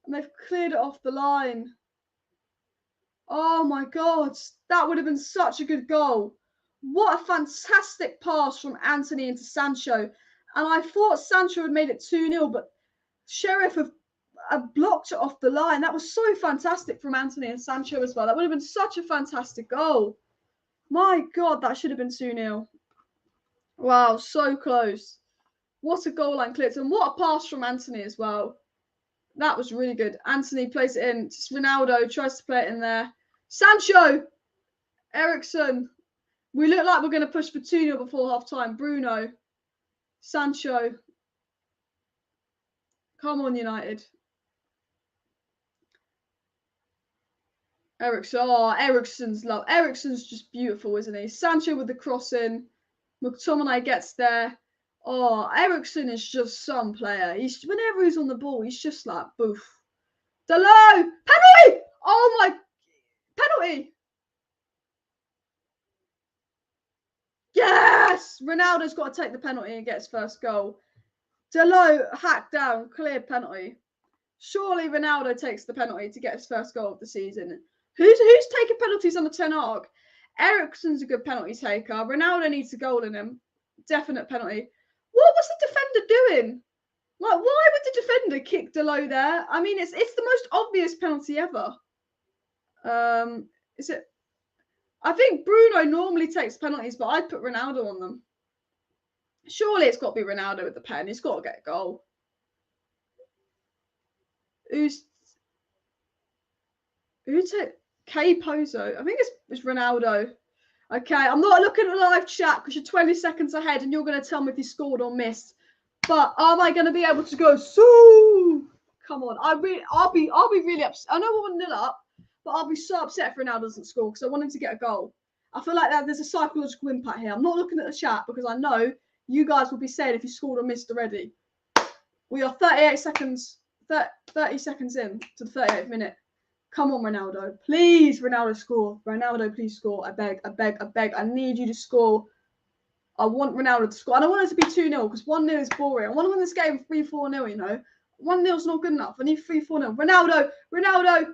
And they've cleared it off the line. Oh my God. That would have been such a good goal. What a fantastic pass from Anthony into Sancho. And I thought Sancho had made it 2-0, but Sheriff have blocked it off the line. That was so fantastic from Anthony and Sancho as well. That would have been such a fantastic goal. My God, that should have been 2-0. Wow, so close. What a goal line clearance. And what a pass from Anthony as well. That was really good. Anthony plays it in. Just Ronaldo tries to play it in there. Sancho! Eriksen. We look like we're going to push for 2-0 before half-time. Bruno. Sancho. Come on, United. Eriksen. Oh, Eriksen's love. Eriksen's just beautiful, isn't he? Sancho with the crossing. McTominay gets there. Oh, Eriksen is just some player. Whenever he's on the ball, he's just like, boof. Delo! Penalty! Oh my... Penalty! Yes! Ronaldo's got to take the penalty and get his first goal. Delo hacked down, clear penalty. Surely Ronaldo takes the penalty to get his first goal of the season. Who's taking penalties on the Ten Hag? Eriksen's a good penalty taker. Ronaldo needs a goal in him. Definite penalty. What was the defender doing? Like, why would the defender kick Delo there? I mean, it's the most obvious penalty ever. Is it? I think Bruno normally takes penalties, but I'd put Ronaldo on them. Surely it's got to be Ronaldo with the pen. He's got to get a goal. Who took Pozo? I think it's Ronaldo. Okay, I'm not looking at the live chat because you're 20 seconds ahead and you're going to tell me if he scored or missed. But am I going to be able to go, so? Come on. I'll be really upset. I know we're 1-0 up, but I'll be so upset if Ronaldo doesn't score because I want him to get a goal. I feel like there's a psychological impact here. I'm not looking at the chat because I know you guys will be saying if you scored or missed already. We are 30 seconds in to the 38th minute. Come on, Ronaldo. Please, Ronaldo, score. Ronaldo, please score. I beg. I need you to score. I want Ronaldo to score. I don't want it to be 2-0 because 1-0 is boring. I want to win this game 3-4-0, you know. 1-0 is not good enough. I need 3-4-0. Ronaldo.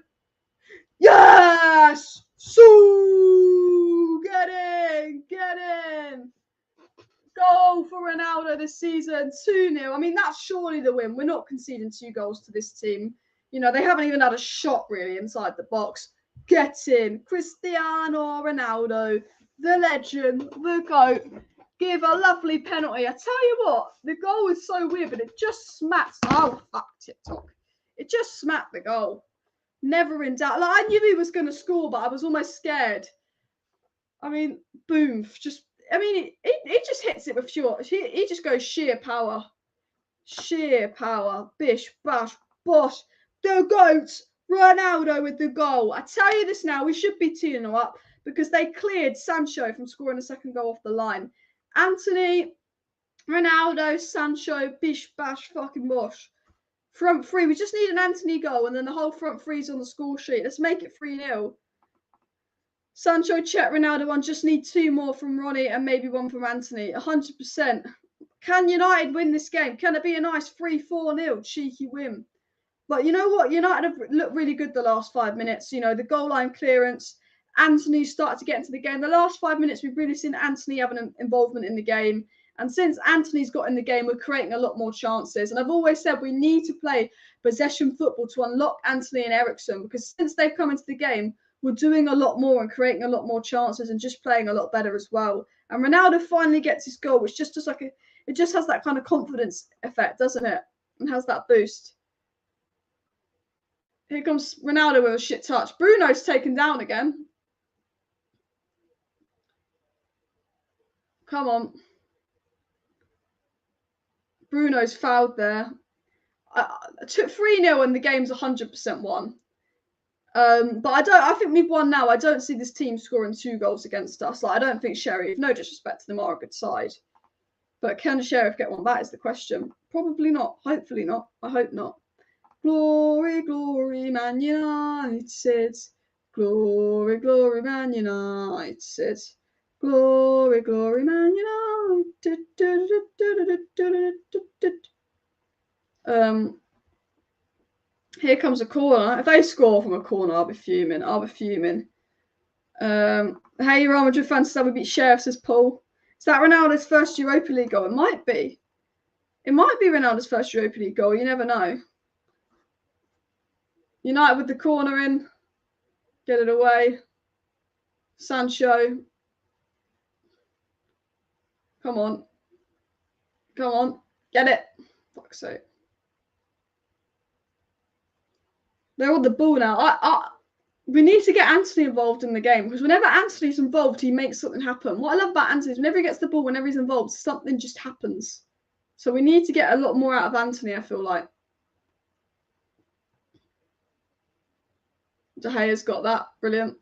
Yes! So get in. Goal for Ronaldo this season. 2-0. I mean, that's surely the win. We're not conceding 2 goals to this team. You know, they haven't even had a shot really inside the box. Get in. Cristiano Ronaldo, the legend, the GOAT. Give a lovely penalty. I tell you what, the goal is so weird, but it just smacked. Oh, fuck TikTok. It just smacked the goal. Never in doubt. Like, I knew he was going to score, but I was almost scared. I mean, boom. He just hits it with pure. He just goes sheer power. Bish, bash, bosh. The GOAT, Ronaldo with the goal. I tell you this now, we should be 2-0 up because they cleared Sancho from scoring a second goal off the line. Anthony, Ronaldo, Sancho, bish, bash, fucking bosh. Front three. We just need an Anthony goal and then the whole front three's on the score sheet. Let's make it 3-0. Sancho, Chet, Ronaldo one. Just need 2 more from Ronnie and maybe 1 from Anthony. 100%. Can United win this game? Can it be a nice 3-4-0 cheeky win? But you know what? United have looked really good the last 5 minutes. You know, the goal line clearance. Anthony started to get into the game. The last 5 minutes, we've really seen Anthony have an involvement in the game. And since Anthony's got in the game, we're creating a lot more chances. And I've always said we need to play possession football to unlock Anthony and Eriksen because since they've come into the game, we're doing a lot more and creating a lot more chances and just playing a lot better as well. And Ronaldo finally gets his goal, which just like It just has that kind of confidence effect, doesn't it? And has that boost. Here comes Ronaldo with a shit touch. Bruno's taken down again. Come on. Bruno's fouled there. I took 3-0 and the game's 100% won. But I think we've won now. I don't see this team scoring 2 goals against us. Like, I don't think Sheriff, no disrespect to them, are a good side. But can Sheriff get one? That is the question. Probably not. Hopefully not. I hope not. Glory, glory, Man United. Glory, glory, Man United. Glory, glory, Man United. Here comes a corner. If they score from a corner, I'll be fuming. Hey, Real Madrid fans, that we beat Sheriff, says Paul. Is that Ronaldo's first Europa League goal? It might be. It might be Ronaldo's first Europa League goal. You never know. United with the corner in. Get it away. Sancho. Come on. Come on. Get it. Fuck's sake. They're on the ball now. We need to get Anthony involved in the game, because whenever Anthony's involved, he makes something happen. What I love about Anthony is whenever he gets the ball, whenever he's involved, something just happens. So we need to get a lot more out of Anthony, I feel like. De Gea's got that. Brilliant.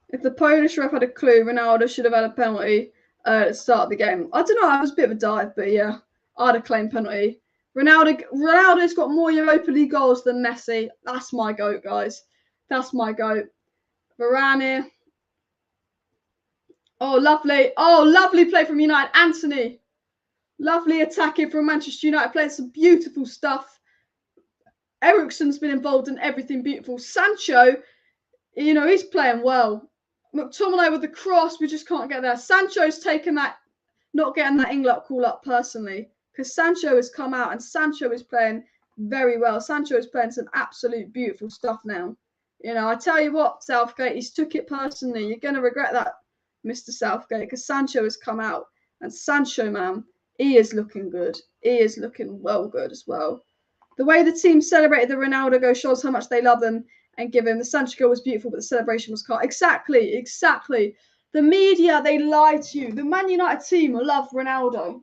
If the Polish ref had a clue, Ronaldo should have had a penalty at the start of the game. I don't know. That was a bit of a dive, but yeah, I'd have claimed penalty. Ronaldo's got more Europa League goals than Messi. That's my goat, guys. That's my goat. Varane. Oh, lovely. Oh, lovely play from United. Anthony. Lovely attacking from Manchester United. Playing some beautiful stuff. Eriksen's been involved in everything beautiful. Sancho, you know, he's playing well. McTominay with the cross, we just can't get there. Sancho's taken that, not getting that England call up personally, because Sancho has come out and Sancho is playing very well. Sancho is playing some absolute beautiful stuff now. You know, I tell you what, Southgate, he's took it personally. You're going to regret that, Mr. Southgate, because Sancho has come out. And Sancho, man, he is looking good. He is looking well good as well. The way the team celebrated the Ronaldo goal shows how much they love him and give him. The Sancho goal was beautiful, but the celebration was cut. Exactly. The media, they lie to you. The Man United team love Ronaldo.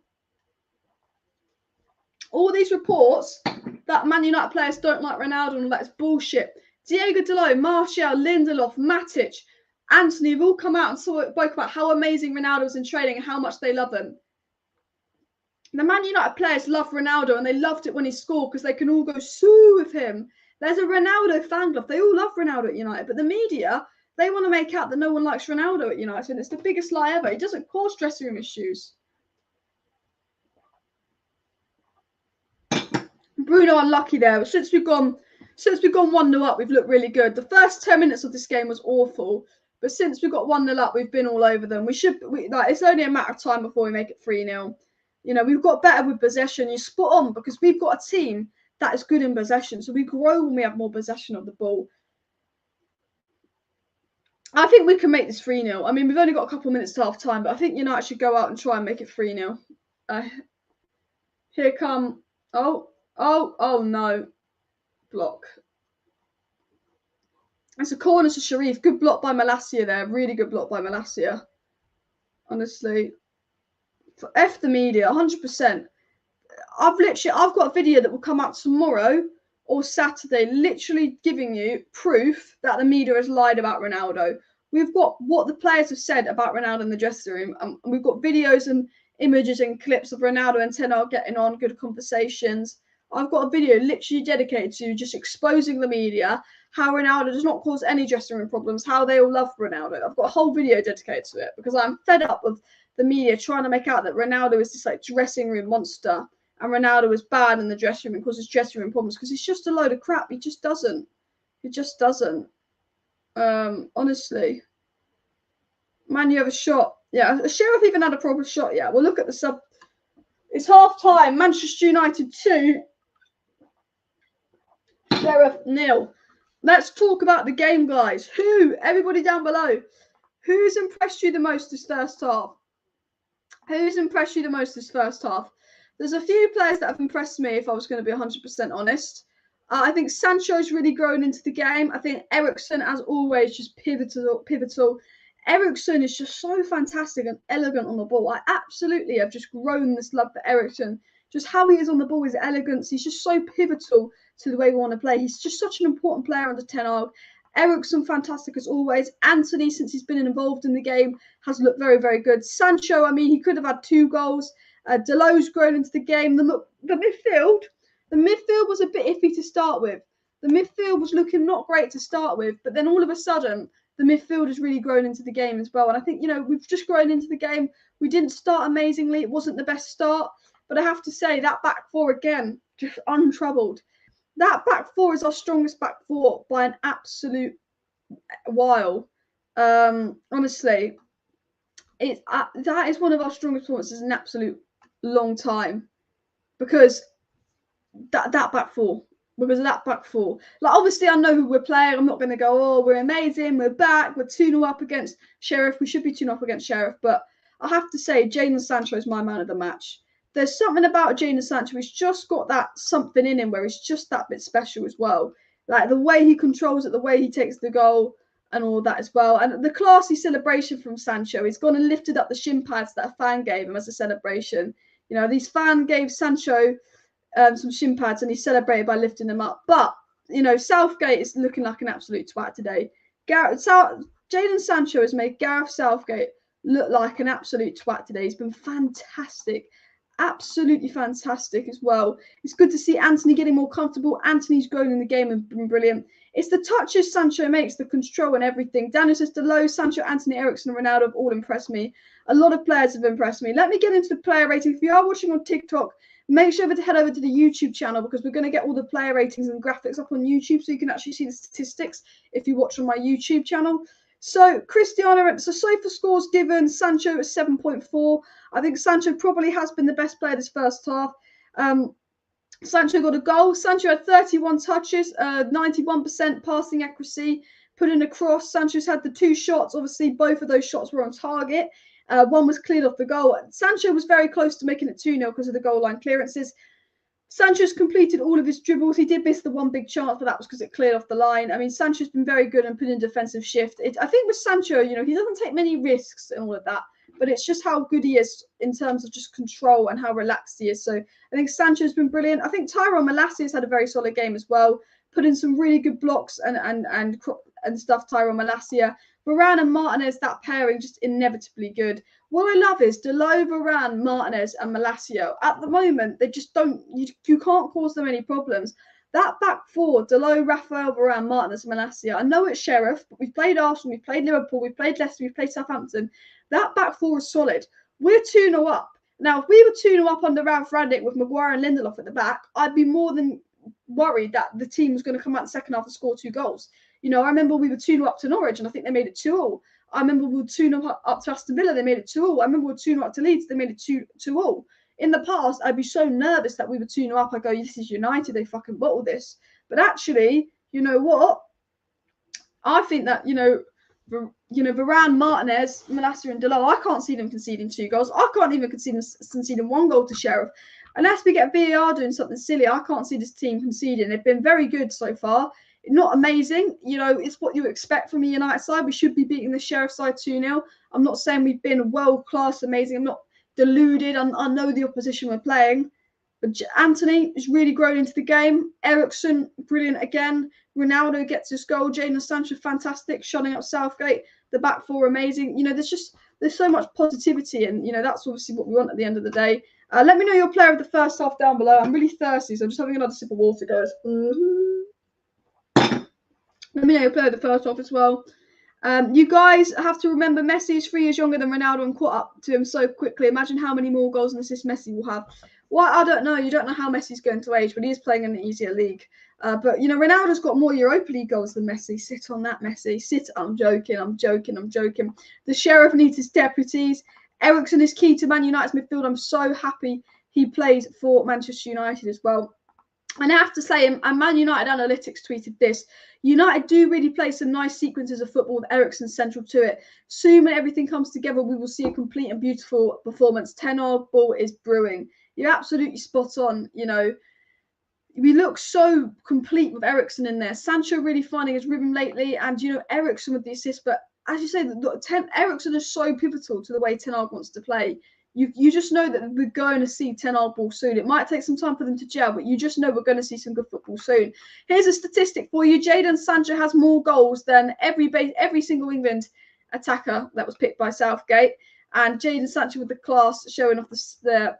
All these reports that Man United players don't like Ronaldo and all that is bullshit. Diego Dalot, Martial, Lindelof, Matic, Anthony have all come out and spoke about how amazing Ronaldo is in training and how much they love him. The Man United players love Ronaldo and they loved it when he scored because they can all go sue with him. There's a Ronaldo fan club. They all love Ronaldo at United, but the media, they want to make out that no one likes Ronaldo at United, and it's the biggest lie ever. He doesn't cause dressing room issues. Bruno unlucky there. Since we've gone 1-0 up, we've looked really good. The first 10 minutes of this game was awful, but since we got 1-0 up, we've been all over them. It's only a matter of time before we make it 3-0. You know, we've got better with possession. You spot on because we've got a team that is good in possession. So we grow when we have more possession of the ball. I think we can make this 3-0. I mean, we've only got a couple of minutes to half time, but I think United should go out and try and make it 3-0. Here come. Oh no. Block. It's a corner to Sharif. Good block by Malacia there. Really good block by Malacia. Honestly. F the media, 100%. I've got a video that will come out tomorrow or Saturday, literally giving you proof that the media has lied about Ronaldo. We've got what the players have said about Ronaldo in the dressing room. And we've got videos and images and clips of Ronaldo and Ten Hag getting on, good conversations. I've got a video literally dedicated to just exposing the media, how Ronaldo does not cause any dressing room problems, how they all love Ronaldo. I've got a whole video dedicated to it because I'm fed up with the media trying to make out that Ronaldo is this like dressing room monster and Ronaldo is bad in the dressing room and causes dressing room problems because he's just a load of crap. He just doesn't. Honestly. Man, you have a shot. Yeah, Sheriff even had a proper shot. Yeah, we'll look at the sub. It's half time. Manchester United 2. Sheriff 0. let's talk about the game, guys. Everybody down below, who's impressed you the most this first half? Who's impressed you the most this first half? There's a few players that have impressed me, if I was going to be 100% honest. I think Sancho's really grown into the game. I think Eriksen, as always, just pivotal. Eriksen is just so fantastic and elegant on the ball. I absolutely have just grown this love for Eriksen. Just how he is on the ball, his elegance. He's just so pivotal to the way we want to play. He's just such an important player under Ten Hag. Eriksen, fantastic as always. Anthony, since he's been involved in the game, has looked very, very good. Sancho, I mean, he could have had 2 goals. Delos's grown into the game. The midfield was a bit iffy to start with. The midfield was looking not great to start with, but then all of a sudden, the midfield has really grown into the game as well. And I think, we've just grown into the game. We didn't start amazingly. It wasn't the best start. But I have to say, that back four again, just untroubled. That back four is our strongest back four by an absolute while. Honestly, that is one of our strongest performances in an absolute long time, because that back four. Because of that back four. Like, obviously, I know who we're playing. I'm not going to go, oh, we're amazing, we're back, we're 2-0 up against Sheriff. We should be 2-0 up against Sheriff. But I have to say, Jadon Sancho is my man of the match. There's something about Jadon Sancho. He's just got that something in him where he's just that bit special as well. Like, the way he controls it, the way he takes the goal and all that as well. And the classy celebration from Sancho. He's gone and lifted up the shin pads that a fan gave him as a celebration. These fans gave Sancho some shin pads and he celebrated by lifting them up. But, Southgate is looking like an absolute twat today. Jadon Sancho has made Gareth Southgate look like an absolute twat today. He's been fantastic. Absolutely fantastic as well. It's good to see Anthony getting more comfortable. Anthony's grown in the game and been brilliant. It's the touches Sancho makes, the control and everything. Daniel says Delos's, Sancho, Anthony, Eriksen, and Ronaldo have all impressed me. A lot of players have impressed me. Let me get into the player rating. If you are watching on TikTok, make sure to head over to the YouTube channel, because we're going to get all the player ratings and graphics up on YouTube so you can actually see the statistics if you watch on my YouTube channel. So Cristiano, so for scores given, Sancho at 7.4. I think Sancho probably has been the best player this first half. Sancho got a goal. Sancho had 31 touches, 91% passing accuracy, put in a cross. Sancho's had the 2 shots. Obviously, both of those shots were on target. One was cleared off the goal. Sancho was very close to making it 2-0 because of the goal line clearances. Sancho's completed all of his dribbles. He did miss the one big chance, but that was because it cleared off the line. I mean, Sancho's been very good and put in defensive shift. I think with Sancho, he doesn't take many risks and all of that, but it's just how good he is in terms of just control and how relaxed he is. So I think Sancho's been brilliant. I think Tyrone Malacia's had a very solid game as well. Put in some really good blocks and stuff, Tyrone Malacia. Varane and Martinez, that pairing, just inevitably good. What I love is Delo, Varane, Martinez, and Malacia. At the moment, they just don't. You can't cause them any problems. That back four, Delo, Rafael, Varane, Martinez, and Malacia. I know it's Sheriff, but we've played Arsenal, we've played Liverpool, we've played Leicester, we've played Southampton. That back four is solid. We're 2-0 up. Now, if we were 2-0 up under Ralph Rangnick with Maguire and Lindelof at the back, I'd be more than worried that the team was going to come out in the second half and score 2 goals. I remember we were 2-0 up to Norwich and I think they made it 2-2. I remember we were 2-0 up to Aston Villa, they made it 2-2. I remember we were 2-0 up to Leeds, they made it 2-2. In the past, I'd be so nervous that we were 2-0 up. I go, this is United, they fucking bottled this. But actually, you know what? I think that, Varane, Martinez, Malacia and Delo, I can't see them conceding 2 goals. I can't even concede them conceding 1 goal to Sheriff. Unless we get VAR doing something silly, I can't see this team conceding. They've been very good so far. Not amazing. It's what you expect from a United side. We should be beating the Sheriff side 2-0. I'm not saying we've been world-class, amazing. I'm not deluded. I know the opposition we're playing. But Anthony has really grown into the game. Eriksen, brilliant again. Ronaldo gets his goal. Jadon Sancho, fantastic. Shutting up Southgate. The back four, amazing. There's so much positivity. And, that's obviously what we want at the end of the day. Let me know your player of the first half down below. I'm really thirsty, so I'm just having another sip of water, guys. Let me know your player of the first half as well. You guys have to remember Messi is 3 years younger than Ronaldo and caught up to him so quickly. Imagine how many more goals and assists Messi will have. Well, I don't know. You don't know how Messi's going to age, but he is playing in an easier league. But, Ronaldo's got more Europa League goals than Messi. Sit on that, Messi. Sit. I'm joking. The Sheriff needs his deputies. Eriksen is key to Man United's midfield. I'm so happy he plays for Manchester United as well. And I have to say, and Man United Analytics tweeted this, United do really play some nice sequences of football with Eriksen central to it. Soon when everything comes together, we will see a complete and beautiful performance. Ten Hag ball is brewing. You're absolutely spot on, you know. We look so complete with Eriksen in there. Sancho really finding his rhythm lately, and, you know, Eriksen with the assist. But as you say, Eriksen is so pivotal to the way Ten Hag wants to play. You just know that we're going to see Ten Hag ball soon. It might take some time for them to gel, but you just know we're going to see some good football soon. Here's a statistic for you. Jadon Sancho has more goals than every single England attacker that was picked by Southgate. And Jadon Sancho with the class showing off the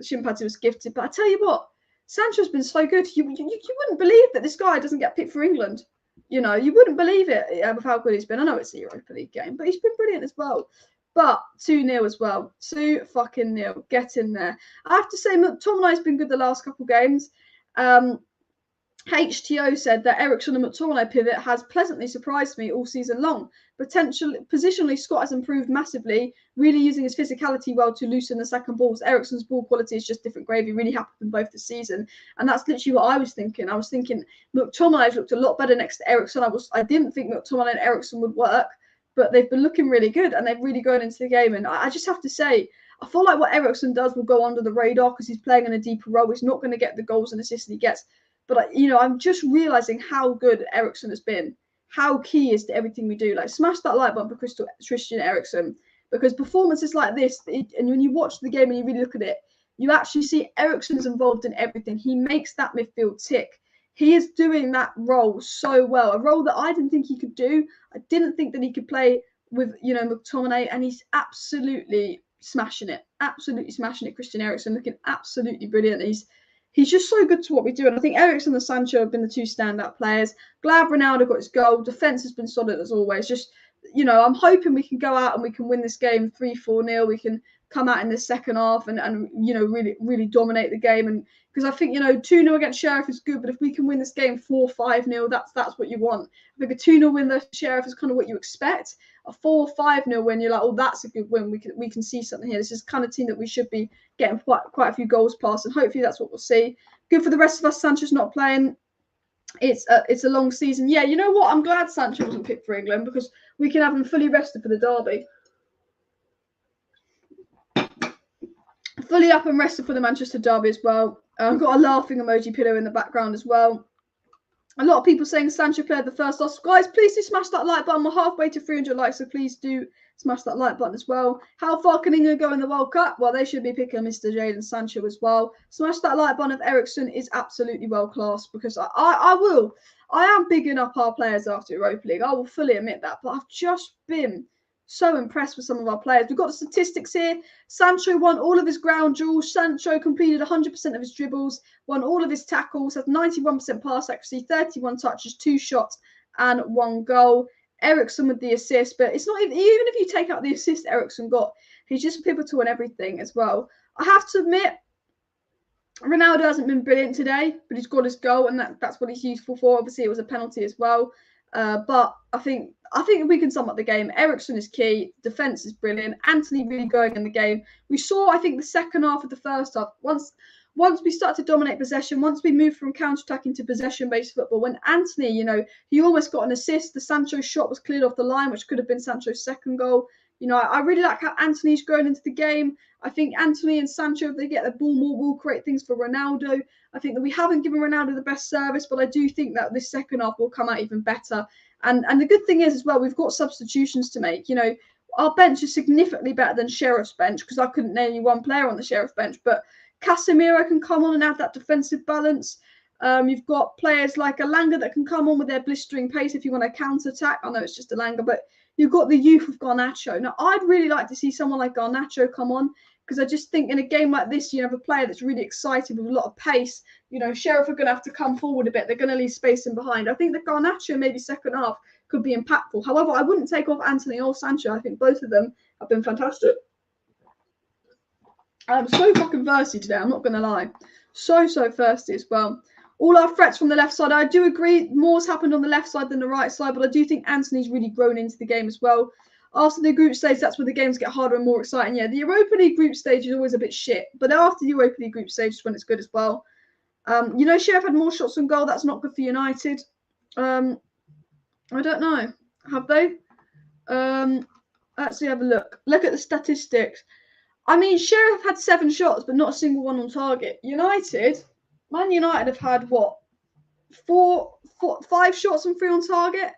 shin pads he was gifted. But I tell you what, Sancho's been so good. You wouldn't believe that this guy doesn't get picked for England. You know, you wouldn't believe it with how good he's been. I know it's a Europa League game, but he's been brilliant as well. But 2-0 as well. 2-0. Get in there. I have to say, McTominay's been good the last couple of games. HTO said that Eriksen and McTominay pivot has pleasantly surprised me all season long. Positionally, Scott has improved massively, really using his physicality well to loosen the second balls. Eriksen's ball quality is just different gravy, really happy with them both this season. And that's literally what I was thinking. I was thinking McTominay's looked a lot better next to Eriksen. I didn't think McTominay and Eriksen would work, but they've been looking really good and they've really gone into the game. And I just have to say, I feel like what Eriksen does will go under the radar because he's playing in a deeper role. He's not going to get the goals and assists he gets. But, you know, I'm just realising how good Eriksen has been, how key is to everything we do. Like, smash that like button for Christian Eriksen, because performances like this, and when you watch the game and you really look at it, you actually see Eriksen's involved in everything. He makes that midfield tick. He is doing that role so well, a role that I didn't think he could do. I didn't think that he could play with, you know, McTominay, and he's absolutely smashing it. Absolutely smashing it, Christian Eriksen, looking absolutely brilliant. He's just so good to what we do. And I think Eriksen and Sancho have been the two standout players. Glad Ronaldo got his goal. Defence has been solid as always. Just, you know, I'm hoping we can go out and we can win this game 3-4-0. We can come out in the second half and you know, really dominate the game. And because I think, you know, 2-0 against Sheriff is good, but if we can win this game 4-5-0, that's what you want. I think a 2-0 win versus Sheriff is kind of what you expect. A 4-5-0 win, you're like, oh, that's a good win. We can see something here. This is the kind of team that we should be getting quite a few goals past, and hopefully that's what we'll see. Good for the rest of us. Sancho's not playing. It's a long season. Yeah, you know what? I'm glad Sancho wasn't picked for England because we can have him fully rested for the derby. Fully up and rested for the Manchester derby as well. I've got a laughing emoji pillow in the background as well. A lot of people saying Sancho played the first half. Guys, please do smash that like button. We're halfway to 300 likes, so please do smash that like button as well. How far can England go in the World Cup? Well, they should be picking Mr. Jadon Sancho as well. Smash that like button if Eriksen is absolutely world class, because I will. I am bigging up our players after Europa League. I will fully admit that, but I've just been so impressed with some of our players. We've got the statistics here. Sancho won all of his ground duels. Sancho completed 100% of his dribbles, won all of his tackles, has 91% pass accuracy, 31 touches, 2 shots, and 1 goal. Eriksen with the assist, but it's not even if you take out the assist Eriksen got, he's just pivotal in everything as well. I have to admit, Ronaldo hasn't been brilliant today, but he's got his goal, and that's what he's useful for. Obviously, it was a penalty as well. But I think we can sum up the game. Eriksen is key. Defence is brilliant. Anthony really going in the game. We saw, I think, the second half of the first half. Once we start to dominate possession, once we move from counter-attacking to possession-based football, when Anthony, you know, he almost got an assist. The Sancho shot was cleared off the line, which could have been Sancho's second goal. You know, I really like how Anthony's grown into the game. I think Anthony and Sancho, if they get the ball more, will create things for Ronaldo. I think that we haven't given Ronaldo the best service, but I do think that this second half will come out even better. And the good thing is as well, we've got substitutions to make. You know, our bench is significantly better than Sheriff's bench, because I couldn't name you one player on the Sheriff bench, but Casemiro can come on and add that defensive balance. You've got players like Elanga that can come on with their blistering pace if you want to counter-attack. I know it's just Elanga, but you've got the youth of Garnacho. Now, I'd really like to see someone like Garnacho come on, because I just think in a game like this, you have a player that's really excited with a lot of pace. You know, Sheriff are going to have to come forward a bit. They're going to leave space in behind. I think that Garnacho, maybe second half, could be impactful. However, I wouldn't take off Anthony or Sancho. I think both of them have been fantastic. I'm so fucking thirsty today, I'm not going to lie. So thirsty as well. All our threats from the left side. I do agree more's happened on the left side than the right side, but I do think Anthony's really grown into the game as well. After the group stage, that's where the games get harder and more exciting. Yeah, the Europa League group stage is always a bit shit, but after the Europa League group stage is when it's good as well. You know, Sheriff had more shots on goal. That's not good for United. I don't know. Have they? Let's have a look. Look at the statistics. I mean, Sheriff had 7 shots, but not a single one on target. Man United have had what? 5 shots and 3 on target.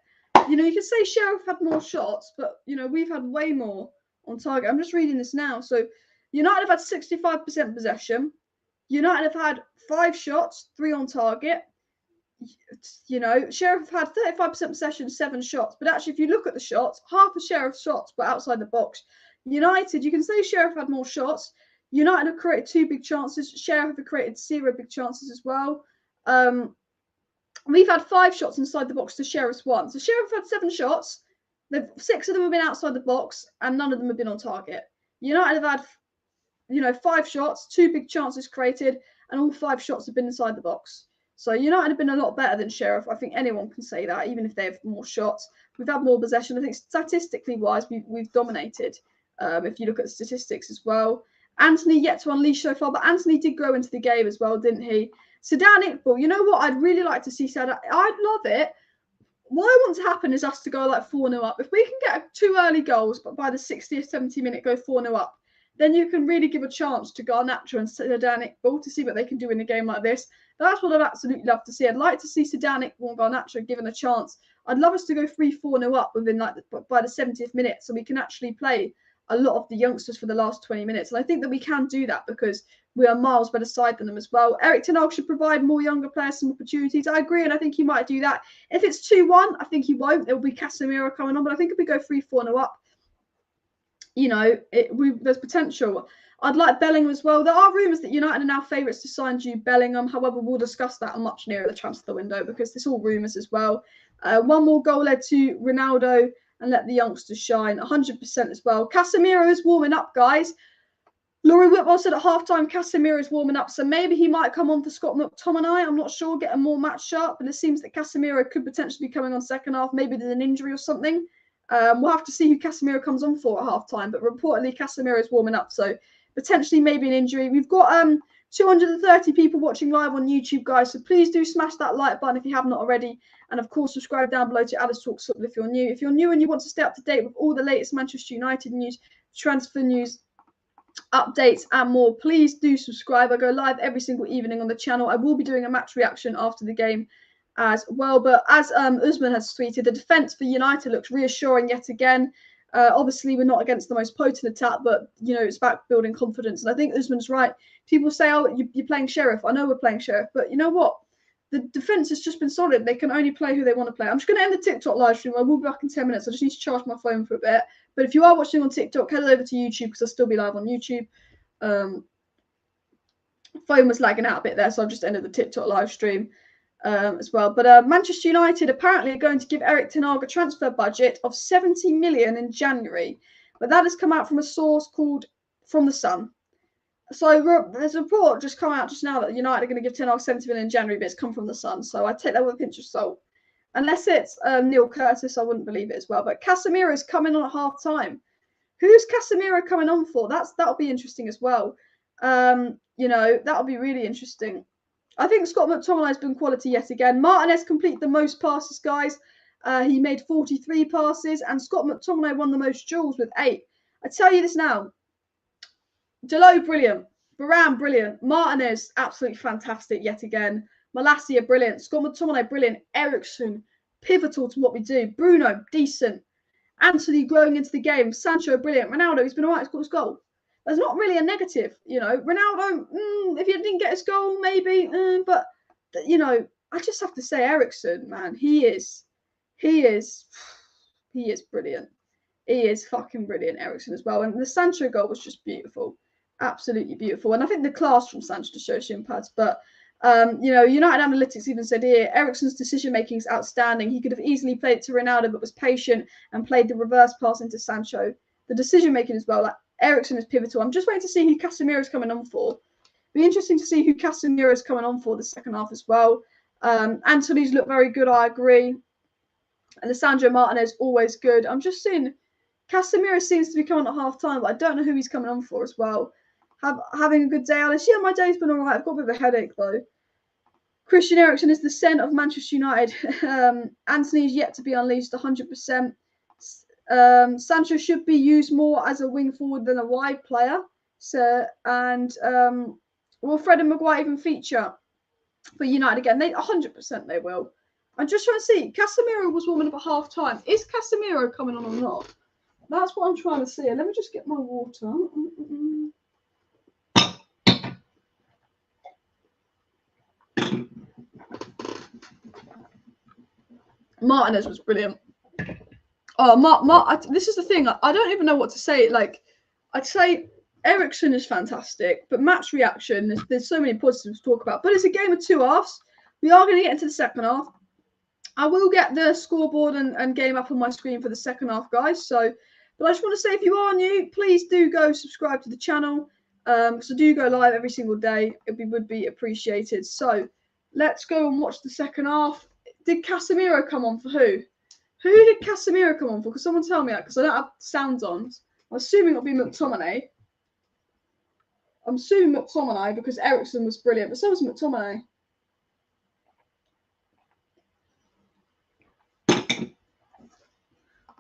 You know, you could say Sheriff had more shots, but you know, we've had way more on target. I'm just reading this now. So United have had 65% possession. United have had 5 shots, 3 on target. You know, Sheriff have had 35% possession, 7 shots. But actually, if you look at the shots, half of Sheriff's shots were outside the box. United, you can say Sheriff had more shots. United have created 2 big chances. Sheriff have created 0 big chances as well. We've had 5 shots inside the box to Sheriff's 1. So Sheriff had 7 shots. 6 of them have been outside the box, and none of them have been on target. United have had, you know, 5 shots, 2 big chances created, and all 5 shots have been inside the box. So United have been a lot better than Sheriff. I think anyone can say that, even if they have more shots. We've had more possession. I think statistically wise, we've dominated. If you look at the statistics as well. Anthony yet to unleash so far, but Anthony did grow into the game as well, didn't he? Sedan Iqbal, you know what? I'd really like to see Sedan. I'd love it. What I want to happen is us to go like 4-0 up. If we can get 2 early goals, but by the 60th, 70th minute go 4-0 up, then you can really give a chance to Garnacho and Sedan Iqbal to see what they can do in a game like this. That's what I'd absolutely love to see. I'd like to see Sedan Iqbal and Garnacho given a chance. I'd love us to go 3-4-0 up within by the 70th minute, so we can actually play a lot of the youngsters for the last 20 minutes. And I think that we can do that because we are miles better side than them as well. Erik Ten Hag should provide more younger players some opportunities. I agree, and I think he might do that. If it's 2-1, I think he won't. There will be Casemiro coming on, but I think if we go 3-4-0 up, you know, there's potential. I'd like Bellingham as well. There are rumours that United are now favourites to sign Jude Bellingham. However, we'll discuss that much nearer the transfer window because it's all rumours as well. 1 more goal led to Ronaldo and let the youngsters shine. 100% as well. Casemiro is warming up, guys. Laurie Whitwell said at halftime Casemiro is warming up, so maybe he might come on for Scott McTominay. I'm not sure, get a more matched up, but it seems that Casemiro could potentially be coming on second half. Maybe there's an injury or something. We'll have to see who Casemiro comes on for at halftime, but reportedly Casemiro is warming up, so potentially maybe an injury. We've got 230 people watching live on YouTube, guys, so please do smash that like button if you have not already, and of course subscribe down below to Alice Talks if you're new. If you're new and you want to stay up to date with all the latest Manchester United news, transfer news, updates and more, please do subscribe. I go live every single evening on the channel. I will be doing a match reaction after the game as well, but as Usman has tweeted, the defence for United looks reassuring yet again. Obviously we're not against the most potent attack, but you know, it's about building confidence, and I think Usman's right. People say, oh, you're playing Sheriff. I know we're playing Sheriff, but you know what, the defence has just been solid. They can only play who they want to play. I'm just going to end the TikTok live stream. I will be back in 10 minutes. I just need to charge my phone for a bit. But if you are watching on TikTok, head over to YouTube because I'll still be live on YouTube. Phone was lagging out a bit there, so I've just ended the TikTok live stream as well. But Manchester United apparently are going to give Erik Ten Hag a transfer budget of 70 million in January. But that has come out from a source called From the Sun. So there's a report just come out just now that United are going to give Ten Hag 70 million in January, but it's come from the Sun. So I take that with a pinch of salt. Unless it's Neil Curtis, I wouldn't believe it as well. But Casemiro is coming on at half time. Who's Casemiro coming on for? That'll be interesting as well. You know, that'll be really interesting. I think Scott McTominay has been quality yet again. Martinez completed the most passes, guys. He made 43 passes, and Scott McTominay won the most duels with 8. I tell you this now. Delot, brilliant. Varane, brilliant. Martinez, absolutely fantastic yet again. Malacia, brilliant. Scott McTominay, brilliant. Eriksen, pivotal to what we do. Bruno, decent. Anthony growing into the game. Sancho, brilliant. Ronaldo, he's been all right, he's got his goal. There's not really a negative, you know. Ronaldo, if he didn't get his goal, maybe. But, you know, I just have to say Eriksen, man, he is brilliant. He is fucking brilliant, Eriksen, as well. And the Sancho goal was just beautiful. Absolutely beautiful. And I think the class from Sancho to show shin pads. But, you know, United Analytics even said here, Eriksen's decision-making is outstanding. He could have easily played it to Ronaldo, but was patient and played the reverse pass into Sancho. The decision-making as well, like Eriksen is pivotal. I'm just waiting to see who Casemiro is coming on for. Be interesting to see who Casemiro is coming on for the second half as well. Anthony's looked very good, I agree. And the Sandro Martinez, always good. I'm just seeing Casemiro seems to be coming at half-time, but I don't know who he's coming on for as well. Having a good day, Alice? Yeah, my day's been all right. I've got a bit of a headache, though. Christian Eriksen is the centre of Manchester United. Anthony is yet to be unleashed 100%. Sancho should be used more as a wing forward than a wide player. So, and will Fred and Maguire even feature for United again? They 100% they will. I'm just trying to see. Casemiro was warming up at half time. Is Casemiro coming on or not? That's what I'm trying to see. Let me just get my water. Martinez was brilliant. Oh, this is the thing. I don't even know what to say. Like, I'd say Eriksen is fantastic, but match reaction, there's so many positives to talk about. But it's a game of two halves. We are going to get into the second half. I will get the scoreboard and game up on my screen for the second half, guys. So, but I just want to say, if you are new, please do go subscribe to the channel. Because I do go live every single day. It would be appreciated. So, let's go and watch the second half. Did Casemiro come on for who? Who did Casemiro come on for? Because someone tell me that, because I don't have sounds on. I'm assuming it'll be McTominay. I'm assuming McTominay because Eriksen was brilliant, but so was McTominay.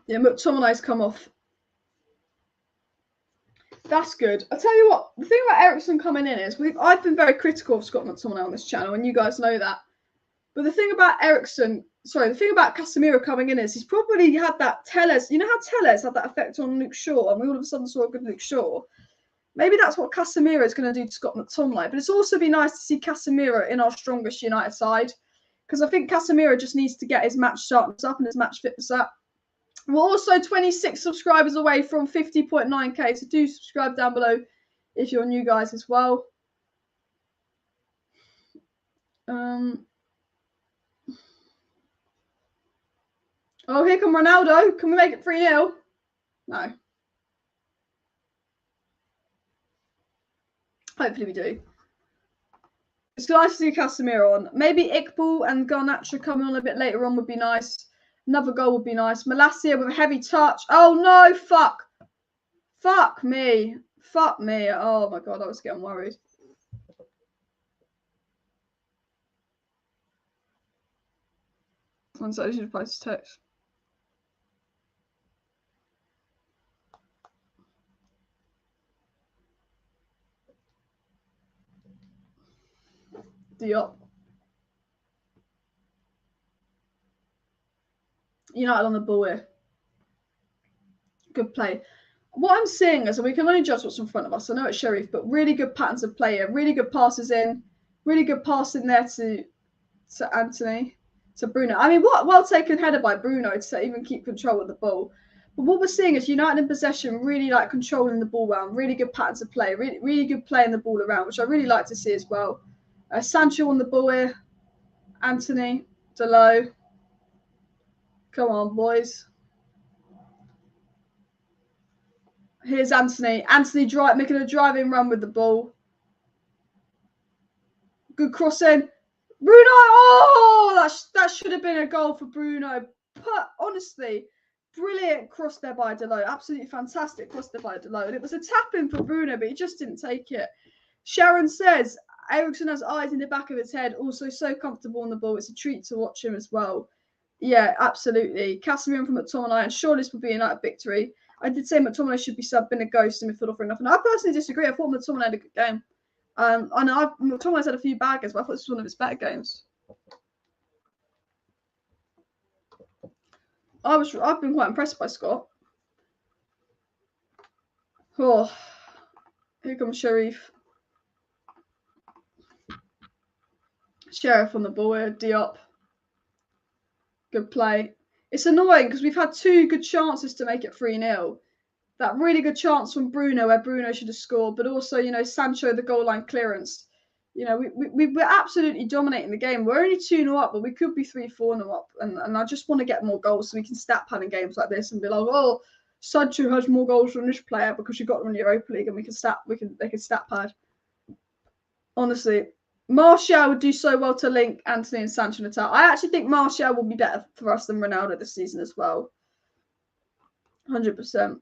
Yeah, McTominay's come off. That's good. I'll tell you what, the thing about Eriksen coming in is I've been very critical of Scott McTominay on this channel, and you guys know that. But the thing about the thing about Casemiro coming in is he's probably had that Telles. You know how Telles had that effect on Luke Shaw, and we all of a sudden saw a good Luke Shaw? Maybe that's what Casemiro is going to do to Scott McTominay. But it's also been nice to see Casemiro in our strongest United side, because I think Casemiro just needs to get his match sharpness up and his match fitness up. We're also 26 subscribers away from 50.9k, so do subscribe down below if you're new, guys, as well. Oh, here come Ronaldo. Can we make it 3-0? No. Hopefully we do. It's nice to see Casemiro on. Maybe Iqbal and Garnacho coming on a bit later on would be nice. Another goal would be nice. Malacia with a heavy touch. Oh, no. Fuck. Fuck me. Fuck me. Oh, my God. I was getting worried. One second. I should reply to text. Diop. United on the ball here. Good play. What I'm seeing is, and we can only judge what's in front of us. I know it's Sheriff, but really good patterns of play here. Really good passes in. Really good pass in there to Anthony, to Bruno. I mean, well taken header by Bruno to even keep control of the ball. But what we're seeing is United in possession, really like controlling the ball around. Really good patterns of play. Really good playing the ball around, which I really like to see as well. Sancho on the ball here. Anthony, Delo. Come on, boys. Here's Anthony. Anthony making a driving run with the ball. Good crossing. Bruno! Oh, that should have been a goal for Bruno. Honestly, brilliant cross there by Delo. Absolutely fantastic cross there by Delo. And it was a tap-in for Bruno, but he just didn't take it. Sharon says, Eriksen has eyes in the back of his head. Also so comfortable on the ball. It's a treat to watch him as well. Yeah, absolutely. Casemiro from McTominay, and sure this would be a United victory. I did say McTominay should be subbed in a ghost in midfield for enough. And I personally disagree. I thought McTominay had a good game. I know McTominay's had a few bad games, but I thought this was one of his better games. I've been quite impressed by Scott. Oh, here comes Sheriff. Sheriff on the ball here, Diop. Good play. It's annoying because we've had two good chances to make it 3-0. That really good chance from Bruno where Bruno should have scored, but also, you know, Sancho, the goal line clearance. You know, we're absolutely dominating the game. We're only 2-0 up, but we could be 3-4-0 up. And I just want to get more goals so we can stat pad in games like this and be like, oh, Sancho has more goals than this player because you got them in the Europa League and they can stat pad. Honestly, Martial would do so well to link Anthony and Sancho in attack. I actually think Martial will be better for us than Ronaldo this season as well. 100%.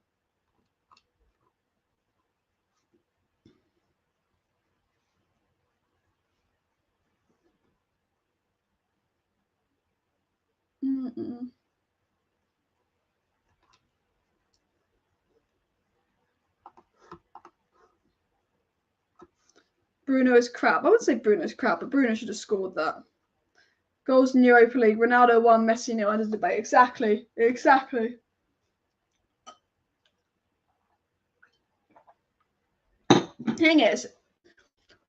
Bruno is crap. I would say Bruno's crap, but Bruno should have scored that. Goals in Europa League. Ronaldo 1, Messi 0. End of debate. Exactly. Thing is,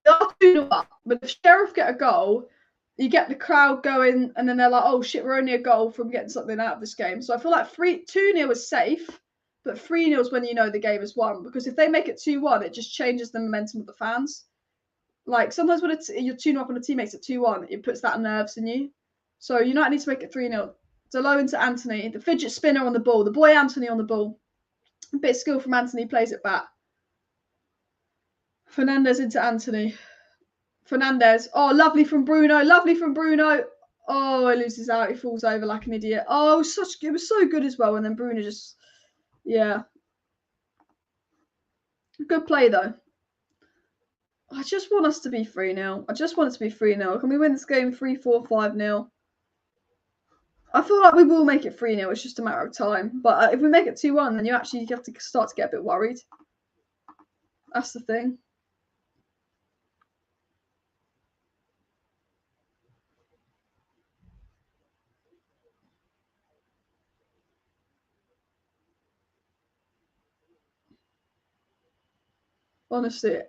they are 2-0 up, but if Sheriff get a goal, you get the crowd going, and then they're like, oh shit, we're only a goal from getting something out of this game. So I feel like 2-0 is safe, but 3-0 is when you know the game is won. Because if they make it 2-1, it just changes the momentum of the fans. Like, sometimes when you're 2-0 up and a team makes it 2-1, it puts that nerves in you. So United need to make it 3-0. Delo into Anthony, the fidget spinner on the ball, the boy Anthony on the ball. A bit of skill from Anthony, plays it back. Fernandez into Anthony. Fernandez. Oh, lovely from Bruno. Oh, he loses out. He falls over like an idiot. Oh, it was so good as well. And then Bruno just, yeah. Good play, though. I just want us to be 3-0. I just want it to be 3-0. Can we win this game 3-4, 5-0? I feel like we will make it 3-0. It's just a matter of time. But if we make it 2-1, then you have to start to get a bit worried. That's the thing. Honestly.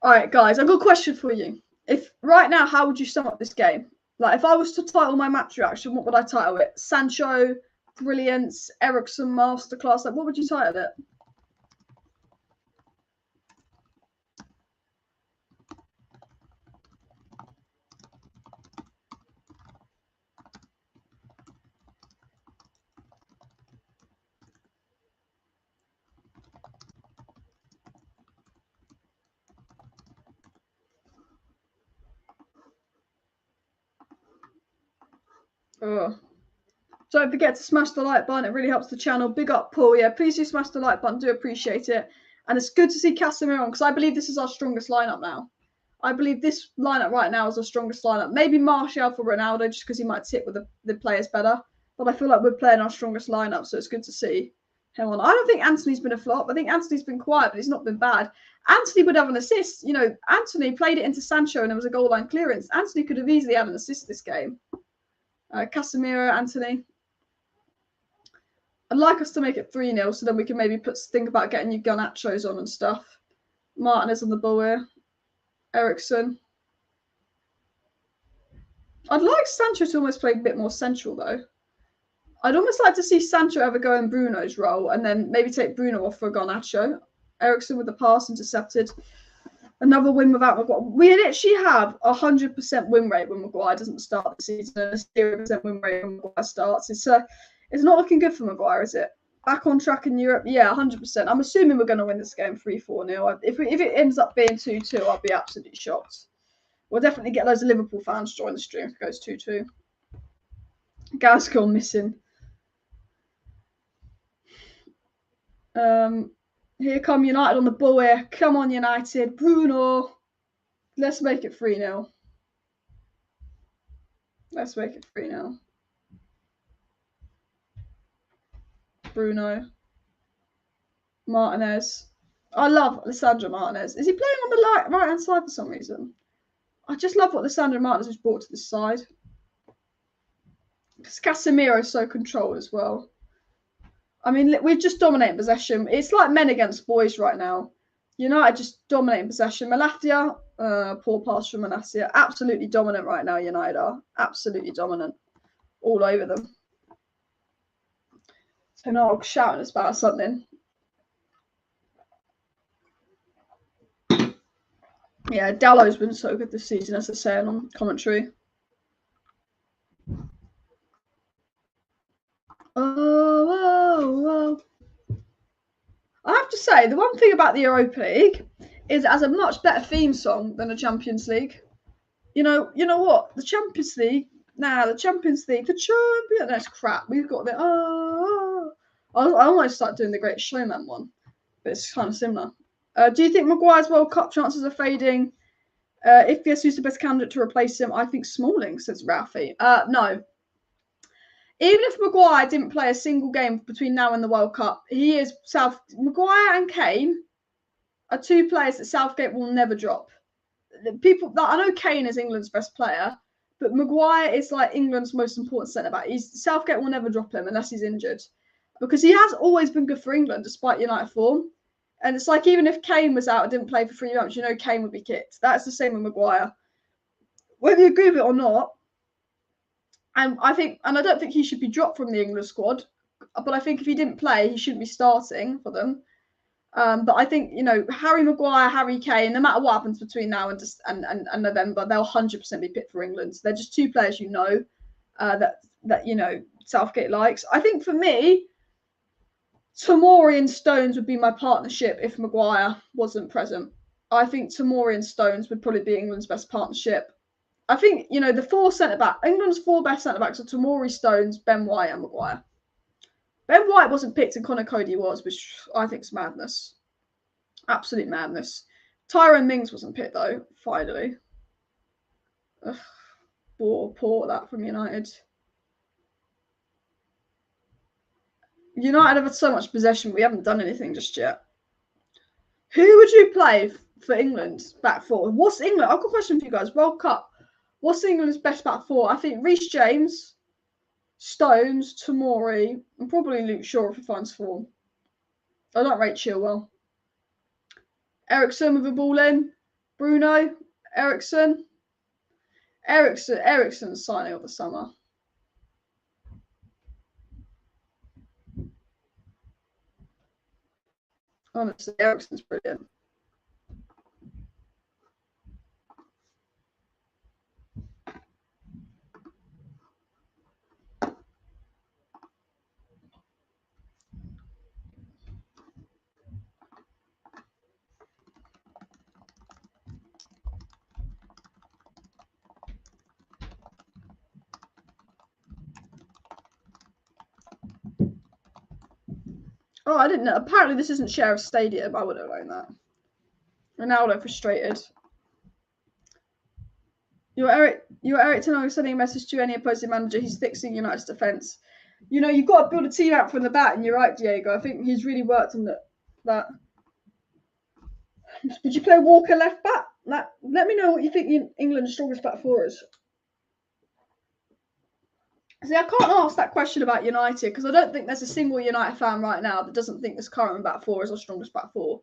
All right, guys, I've got a question for you. If right now, how would you sum up this game? Like, if I was to title my match reaction, what would I title it? Sancho, brilliance, Eriksen, masterclass. Like, what would you title it? Oh. Don't forget to smash the like button. It really helps the channel. Big up, Paul. Yeah, please do smash the like button. Do appreciate it. And it's good to see Casemiro on because I believe this is our strongest lineup now. I believe this lineup right now is our strongest lineup. Maybe Martial for Ronaldo just because he might sit with the players better. But I feel like we're playing our strongest lineup, so it's good to see him on. I don't think Anthony's been a flop. I think Anthony's been quiet, but he's not been bad. Anthony would have an assist. You know, Anthony played it into Sancho and there was a goal line clearance. Anthony could have easily had an assist this game. Casemiro, Anthony. I'd like us to make it 3-0 so then we can maybe think about getting you Garnachos on and stuff. Martinez on the ball here. Eriksen. I'd like Sancho to almost play a bit more central though. I'd almost like to see Sancho ever go in Bruno's role and then maybe take Bruno off for Garnacho. Eriksen with the pass intercepted. Another win without Maguire. We literally have 100% win rate when Maguire doesn't start the season and a 0% win rate when Maguire starts. It's not looking good for Maguire, is it? Back on track in Europe? Yeah, 100%. I'm assuming we're going to win this game 3-4-0. If it ends up being 2-2, I'll be absolutely shocked. We'll definitely get loads of Liverpool fans join the stream if it goes 2-2. Gaskell missing. Here come United on the ball here. Come on, United. Bruno. Let's make it 3-0. Let's make it 3-0. Bruno. Martinez. I love Lisandro Martinez. Is he playing on the right-hand side for some reason? I just love what Lisandro Martinez has brought to this side. Because Casemiro is so controlled as well. I mean, we're just dominating possession. It's like men against boys right now. United just dominating possession. Malacia, poor pass from Malacia. Absolutely dominant right now, United are. Absolutely dominant. All over them. So now shouting us about something. Yeah, Dallo's been so good this season, as I say on commentary. Oh. I have to say, the one thing about the Europa League is it has a much better theme song than the Champions League. You know what? The Champions League, the Champions League, the champion. That's crap. We've got the I almost start doing the Great Showman one, but it's kind of similar. Do you think Maguire's World Cup chances are fading? If yes, who's the best candidate to replace him? I think Smalling, says Ralphie. No. Even if Maguire didn't play a single game between now and the World Cup, Maguire and Kane are two players that Southgate will never drop. I know Kane is England's best player, but Maguire is like England's most important centre-back. Southgate will never drop him unless he's injured, because he has always been good for England despite United form. And it's like, even if Kane was out and didn't play for 3 months, Kane would be kicked. That's the same with Maguire. Whether you agree with it or not, and I don't think he should be dropped from the England squad, but I think if he didn't play, he shouldn't be starting for them. But I think, Harry Maguire, Harry Kane, no matter what happens between now and November, they'll 100% be fit for England. So they're just two players, that Southgate likes. I think for me, Tomori and Stones would be my partnership if Maguire wasn't present. I think Tomori and Stones would probably be England's best partnership. I think, the 4 centre-back, England's 4 best centre-backs are Tomori, Stones, Ben White and Maguire. Ben White wasn't picked and Connor Cody was, which I think is madness. Absolute madness. Tyrone Mings wasn't picked though, finally. Ugh, poor that from United. United have had so much possession, we haven't done anything just yet. Who would you play for England back 4? What's England? I've got a question for you guys. World Cup. What's England's best back 4? I think Reece James, Stones, Tomori, and probably Luke Shaw if he finds form. I don't rate Chilwell. Eriksen with a ball in. Bruno, Eriksen's signing of the summer. Honestly, Eriksen's brilliant. Oh, I didn't know. Apparently, this isn't Sheriff Stadium. I would have known that. Ronaldo frustrated. You're Erik Ten Hag sending a message to any opposing manager. He's fixing United's defence. You've got to build a team out from the back, and you're right, Diego. I think he's really worked on that. Would you play Walker left back? Let me know what you think England's strongest back 4 is. See, I can't ask that question about United because I don't think there's a single United fan right now that doesn't think this current back 4 is our strongest back 4.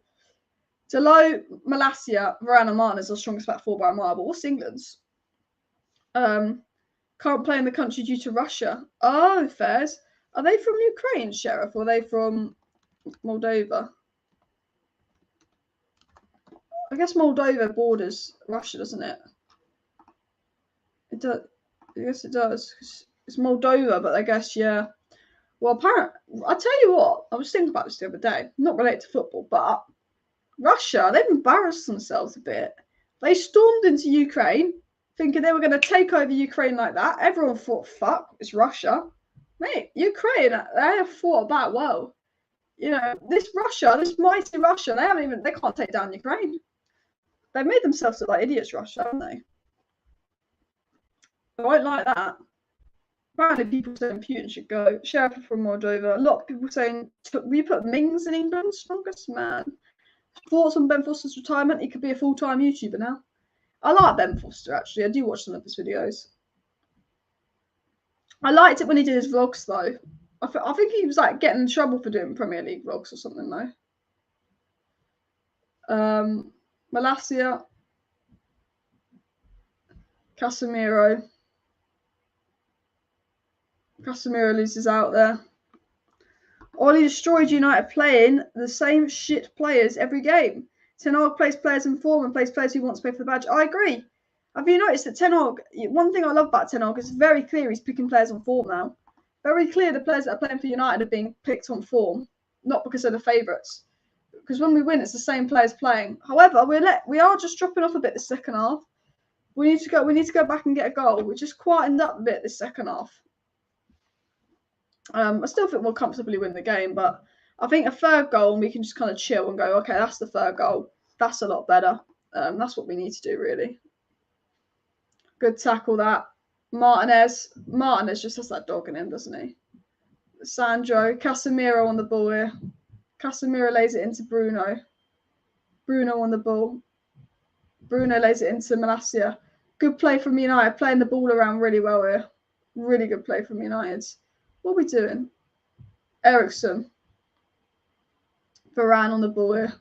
Dalot, Malacia, Varane and Martinez are our strongest back 4 by a mile. But what's England's? Can't play in the country due to Russia. Oh, fairs. Are they from Ukraine, Sheriff, or are they from Moldova? I guess Moldova borders Russia, doesn't it? It does. I guess it does. It's Moldova, but I guess, yeah. Well, apparently, I'll tell you what, I was thinking about this the other day, not related to football, but Russia, they've embarrassed themselves a bit. They stormed into Ukraine, thinking they were going to take over Ukraine like that. Everyone thought, fuck, it's Russia. Mate, Ukraine, they have fought about well. This Russia, this mighty Russia, they can't take down Ukraine. They've made themselves look like idiots, Russia, haven't they? I won't like that. Apparently, people saying Putin should go. Sheriff from Moldova. A lot of people saying, we put Mings in England? Strongest man. Thoughts on Ben Foster's retirement? He could be a full-time YouTuber now. I like Ben Foster, actually. I do watch some of his videos. I liked it when he did his vlogs, though. I think he was like getting in trouble for doing Premier League vlogs or something, though. Malacia. Casemiro loses out there. Ollie destroyed United playing the same shit players every game. Ten Hag plays players in form and plays players who want to play for the badge. I agree. Have you noticed that Ten Hag, one thing I love about Ten Hag is very clear he's picking players on form now. Very clear the players that are playing for United are being picked on form, not because they're the favourites. Because when we win, it's the same players playing. However, we are just dropping off a bit this second half. We need to go back and get a goal. We just quietened up a bit this second half. I still think we'll comfortably win the game, but I think a third goal and we can just kind of chill and go, okay, that's the third goal. That's a lot better. That's what we need to do, really. Good tackle, that. Martinez just has that dog in him, doesn't he? Sandro, Casemiro on the ball here. Casemiro lays it into Bruno. Bruno on the ball. Bruno lays it into Malacia. Good play from United, playing the ball around really well here. Really good play from United. What are we doing? Eriksen. Varane on the ball here.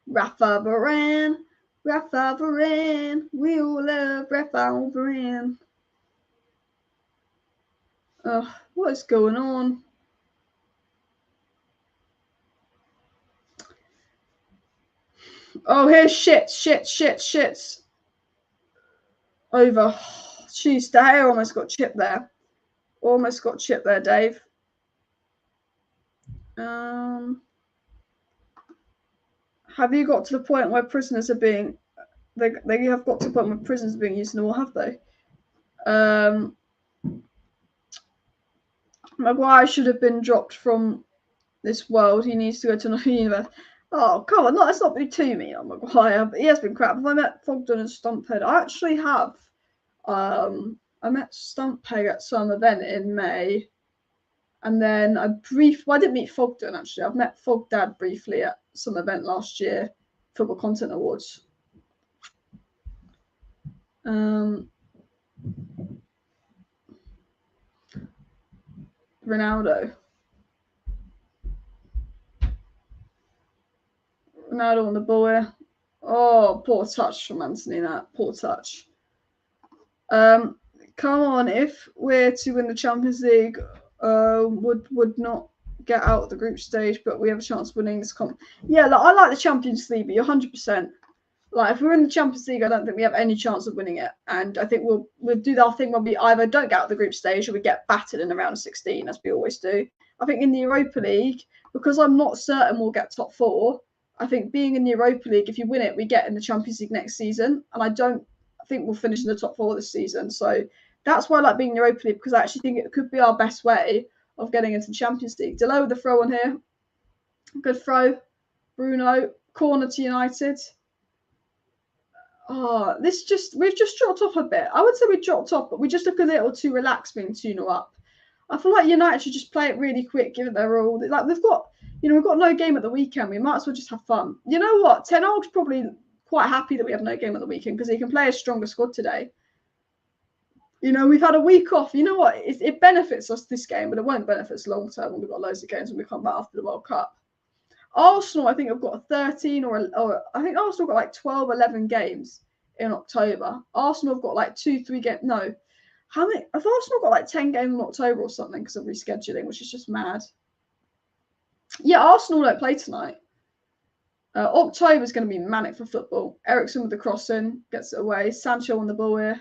Rafa Varane. We all love Rafa Varane. What is going on? Oh, here's shits. Over. Jeez, the hair almost got chipped there. Dave. Have you got to the point where prisoners are being... They have got to the point where prisoners are being used in the war, have they? Maguire should have been dropped from this world. He needs to go to another universe. Oh, come on. Let's not be too mean on Maguire. But he has been crap. Have I met Fogden and Stumphead? I actually have. I met Stumphead at some event in May. And then I didn't meet Fogden, actually. I've met Fogdad briefly at some event last year. Football Content Awards. Ronaldo on the ball here. Oh, poor touch from Anthony, that. Poor touch. Come on, if we're to win the Champions League, would not get out of the group stage, but we have a chance of winning this comp. Yeah, I like the Champions League, but you're 100%. If we're in the Champions League, I don't think we have any chance of winning it. And I think we'll do that thing where we either don't get out of the group stage or we get battered in the round of 16, as we always do. I think in the Europa League, because I'm not certain we'll get top 4, I think being in the Europa League, if you win it, we get in the Champions League next season. And I think we'll finish in the top 4 this season. So that's why I like being in the Europa League, because I actually think it could be our best way of getting into the Champions League. Delo with the throw on here. Good throw. Bruno. Corner to United. Oh, we've just dropped off a bit. I would say we dropped off, but we just look a little too relaxed being 2-0 up. I feel like United should just play it really quick, give it their all. We've got no game at the weekend. We might as well just have fun. You know what? Ten Hag's probably quite happy that we have no game at the weekend because he can play a stronger squad today. We've had a week off. You know what? It benefits us this game, but it won't benefit us long term when we've got loads of games when we come back after the World Cup. Arsenal, I think, have got 13 or I think Arsenal got like 12, 11 games in October. Arsenal have got 2-3 games. No. How many? Have Arsenal got 10 games in October or something because of rescheduling, which is just mad. Yeah, Arsenal don't play tonight. October is going to be manic for football. Eriksen with the crossing, gets it away. Sancho on the ball here.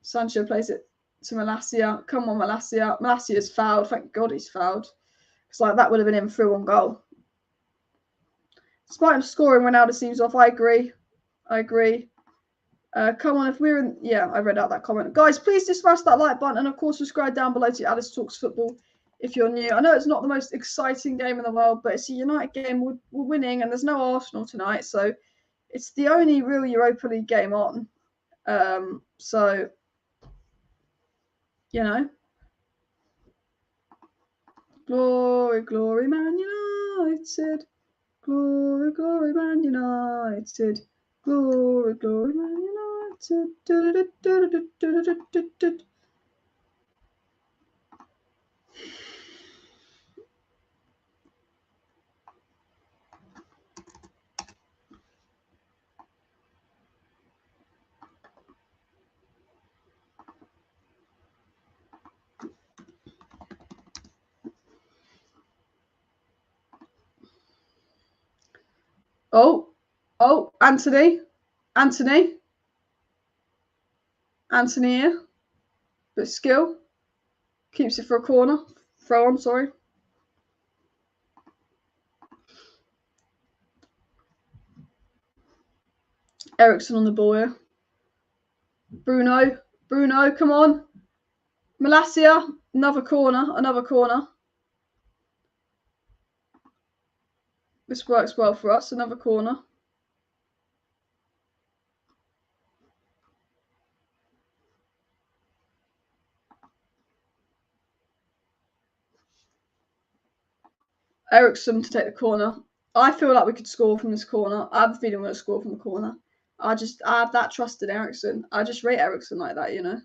Sancho plays it to Malacia. Come on, Malacia. Malacia's fouled. Thank God he's fouled. Because that would have been him through on goal. Despite him scoring, Ronaldo seems off. I agree. Come on, if we're in... Yeah, I read out that comment. Guys, please just smash that like button. And, of course, subscribe down below to Alice Talks Football if you're new. I know it's not the most exciting game in the world, but it's a United game. We're winning, and there's no Arsenal tonight. So it's the only real Europa League game on. So, Glory, glory, Man United. Glory, glory, Man United. Glory, glory, Man United. Oh, Anthony here. Bit of skill. Keeps it for a corner. Throw on, sorry. Eriksen on the ball here. Bruno, come on. Malacia, another corner. This works well for us, another corner. Eriksen to take the corner. I feel like we could score from this corner. I have a feeling we're going to score from the corner. I have that trust in Eriksen. I just rate Eriksen like that, you know.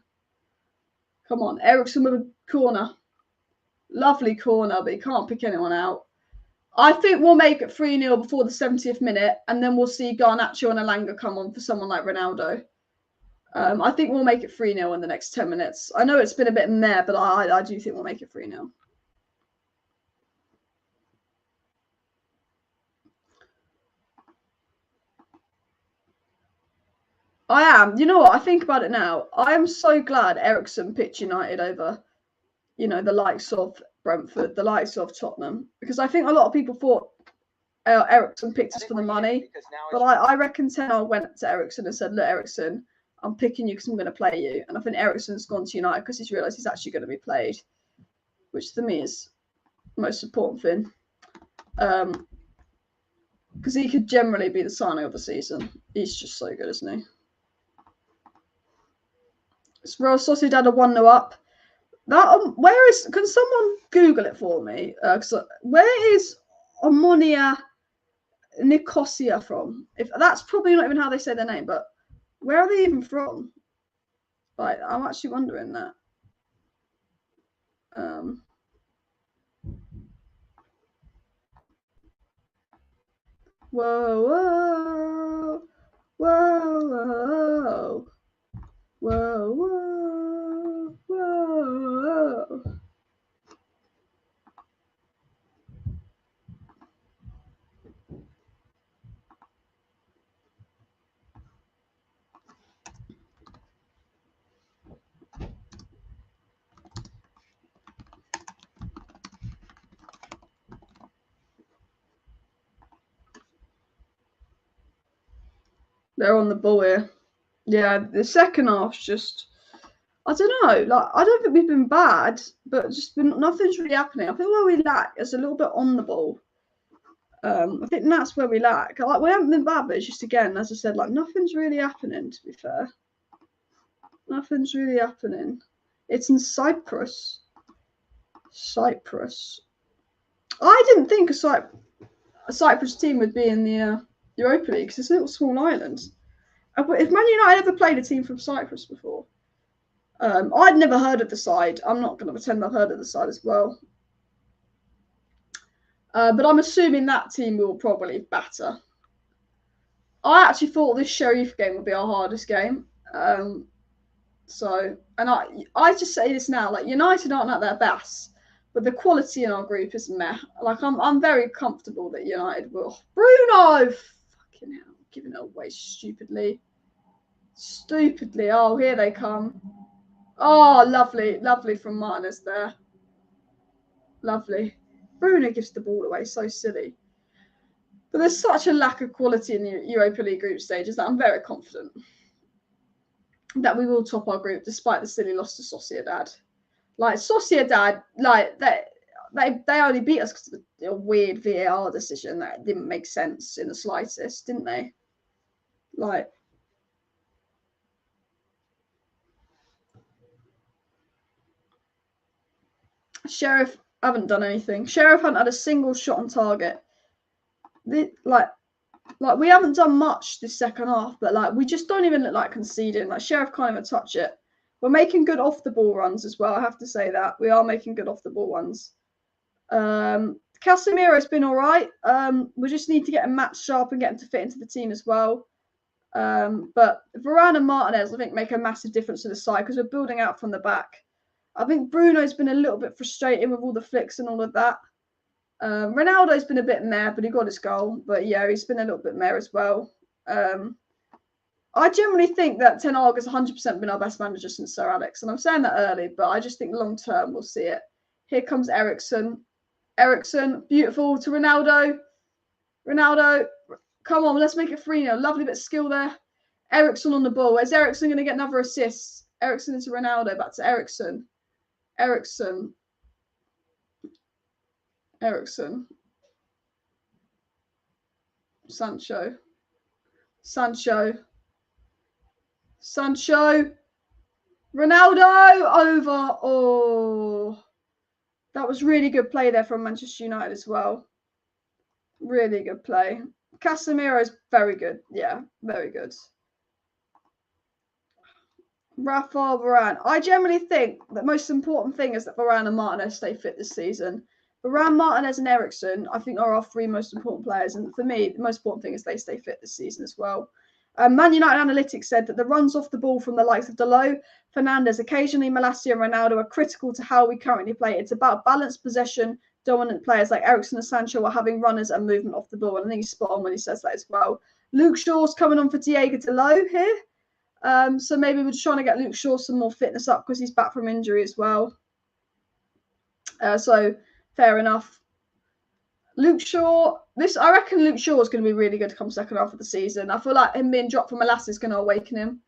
Come on, Eriksen with a corner. Lovely corner, but he can't pick anyone out. I think we'll make it 3-0 before the 70th minute, and then we'll see Garnacho and Elanga come on for someone like Ronaldo. I think we'll make it 3-0 in the next 10 minutes. I know it's been a bit meh, but I do think we'll make it 3-0. I am. You know what? I think about it now. I am so glad Eriksen picked United over, you know, the likes of Brentford, the likes of Tottenham, because I think a lot of people thought Eriksen picked us for the money, but I reckon Ten Hag went to Eriksen and said, "Look, Eriksen, I'm picking you because I'm going to play you." And I think Eriksen's gone to United because he's realised he's actually going to be played, which to me is the most important thing. Because he could generally be the signing of the season. He's just so good, isn't he? Real Sociedad are 1-0 up. That where is? Can someone Google it for me? Where is Omonia Nicosia from? If that's probably not even how they say their name, but where are they even from? Like, I'm actually wondering that. Whoa, whoa, whoa, whoa, whoa, whoa. They're on the ball here. Yeah, the second half's just, I don't know. Like, I don't think we've been bad, but just nothing's really happening. I think where we lack is a little bit on the ball. I think that's where we lack. Like, we haven't been bad, but it's just, again, as I said, like, nothing's really happening. To be fair, nothing's really happening. It's in Cyprus. Cyprus. I didn't think a Cyprus team would be in the Europa League because it's a little small island. If Man United ever played a team from Cyprus before, I'd never heard of the side. I'm not going to pretend I've heard of the side as well. But I'm assuming that team will probably batter. I actually thought this Sheriff game would be our hardest game. And I just say this now, like, United aren't at their best, but the quality in our group is meh. Like, I'm very comfortable that United will. Bruno! Fucking hell, giving it away stupidly. Stupidly. Oh, here they come. Oh, lovely. Lovely from Martinez there. Lovely. Bruno gives the ball away. So silly. But there's such a lack of quality in the Europa League group stages that I'm very confident that we will top our group despite the silly loss to Sociedad. Like, Sociedad, like, they only beat us because of a weird VAR decision that didn't make sense in the slightest, didn't they? Like, Sheriff haven't done anything. Sheriff haven't had a single shot on target. Like we haven't done much this second half, but like we just don't even look like conceding. Like, Sheriff can't even touch it. We're making good off the ball runs as well. I have to say that we are making good off the ball runs. Casemiro's been all right. We just need to get him match sharp and get him to fit into the team as well. But Varane and Martinez, I think, make a massive difference to the side because we're building out from the back. I think Bruno's been a little bit frustrating with all the flicks and all of that. Ronaldo's been a bit meh, but he got his goal. But yeah, he's been a little bit meh as well. I generally think that Ten Hag has 100% been our best manager since Sir Alex. And I'm saying that early, but I just think long term we'll see it. Here comes Eriksen. Eriksen, beautiful to Ronaldo. Ronaldo, come on, let's make it 3-0. Lovely bit of skill there. Eriksen on the ball. Is Eriksen going to get another assist? Eriksen into Ronaldo, back to Eriksen. Eriksen. Sancho. Ronaldo over. Oh, that was really good play there from Manchester United as well. Really good play. Casemiro is very good. Yeah, very good. Rafa Varane. I generally think the most important thing is that Varane and Martinez stay fit this season. Varane, Martinez, and Eriksen, I think, are our three most important players. And for me, the most important thing is they stay fit this season as well. Man United Analytics said that the runs off the ball from the likes of Dalot, Fernandes, occasionally Malacia and Ronaldo are critical to how we currently play. It's about balanced possession. Dominant players like Eriksen and Sancho are having runners and movement off the ball. And I think he's spot on when he says that as well. Luke Shaw's coming on for Diego Dalot here. So maybe we're just trying to get Luke Shaw some more fitness up because he's back from injury as well. So fair enough. Luke Shaw, I reckon Luke Shaw is going to be really good to come second half of the season. I feel like him being dropped from Molasses is going to awaken him.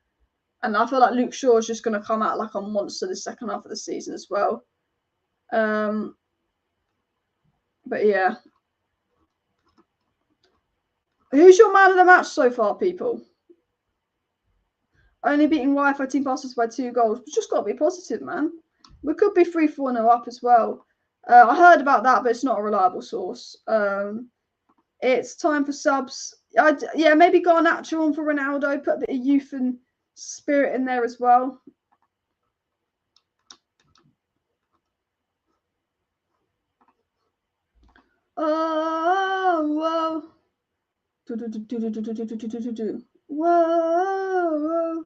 And I feel like Luke Shaw is just going to come out like a monster this second half of the season as well. But yeah. Who's your man of the match so far, people? Only beating Wi-Fi team passes by 2 goals. We've just got to be positive, man. We could be 3-4-0 up as well. I heard about that, but it's not a reliable source. It's time for subs. Yeah, maybe Garnacho on for Ronaldo. Put a bit of youth and spirit in there as well. Oh, whoa. Whoa.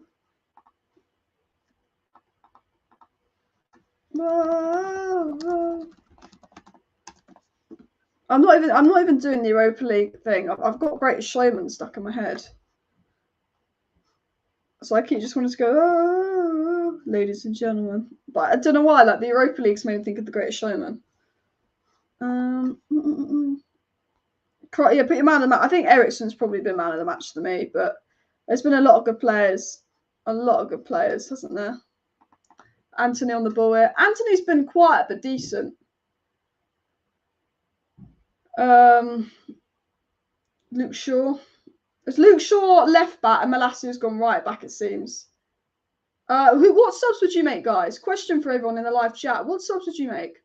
Whoa. I'm not even doing the Europa League thing. I've got Greatest Showman stuck in my head. So I keep just wanting to go, oh, ladies and gentlemen. But I don't know why, like the Europa League's made me think of the Greatest Showman. Yeah, put your man of the match. I think Eriksen's probably been man of the match to me, but there's been a lot of good players. A lot of good players, hasn't there? Anthony on the ball here. Anthony's been quiet but decent. Luke Shaw. It's Luke Shaw left back and Malacia's gone right back, it seems. What subs would you make, guys? Question for everyone in the live chat. What subs would you make?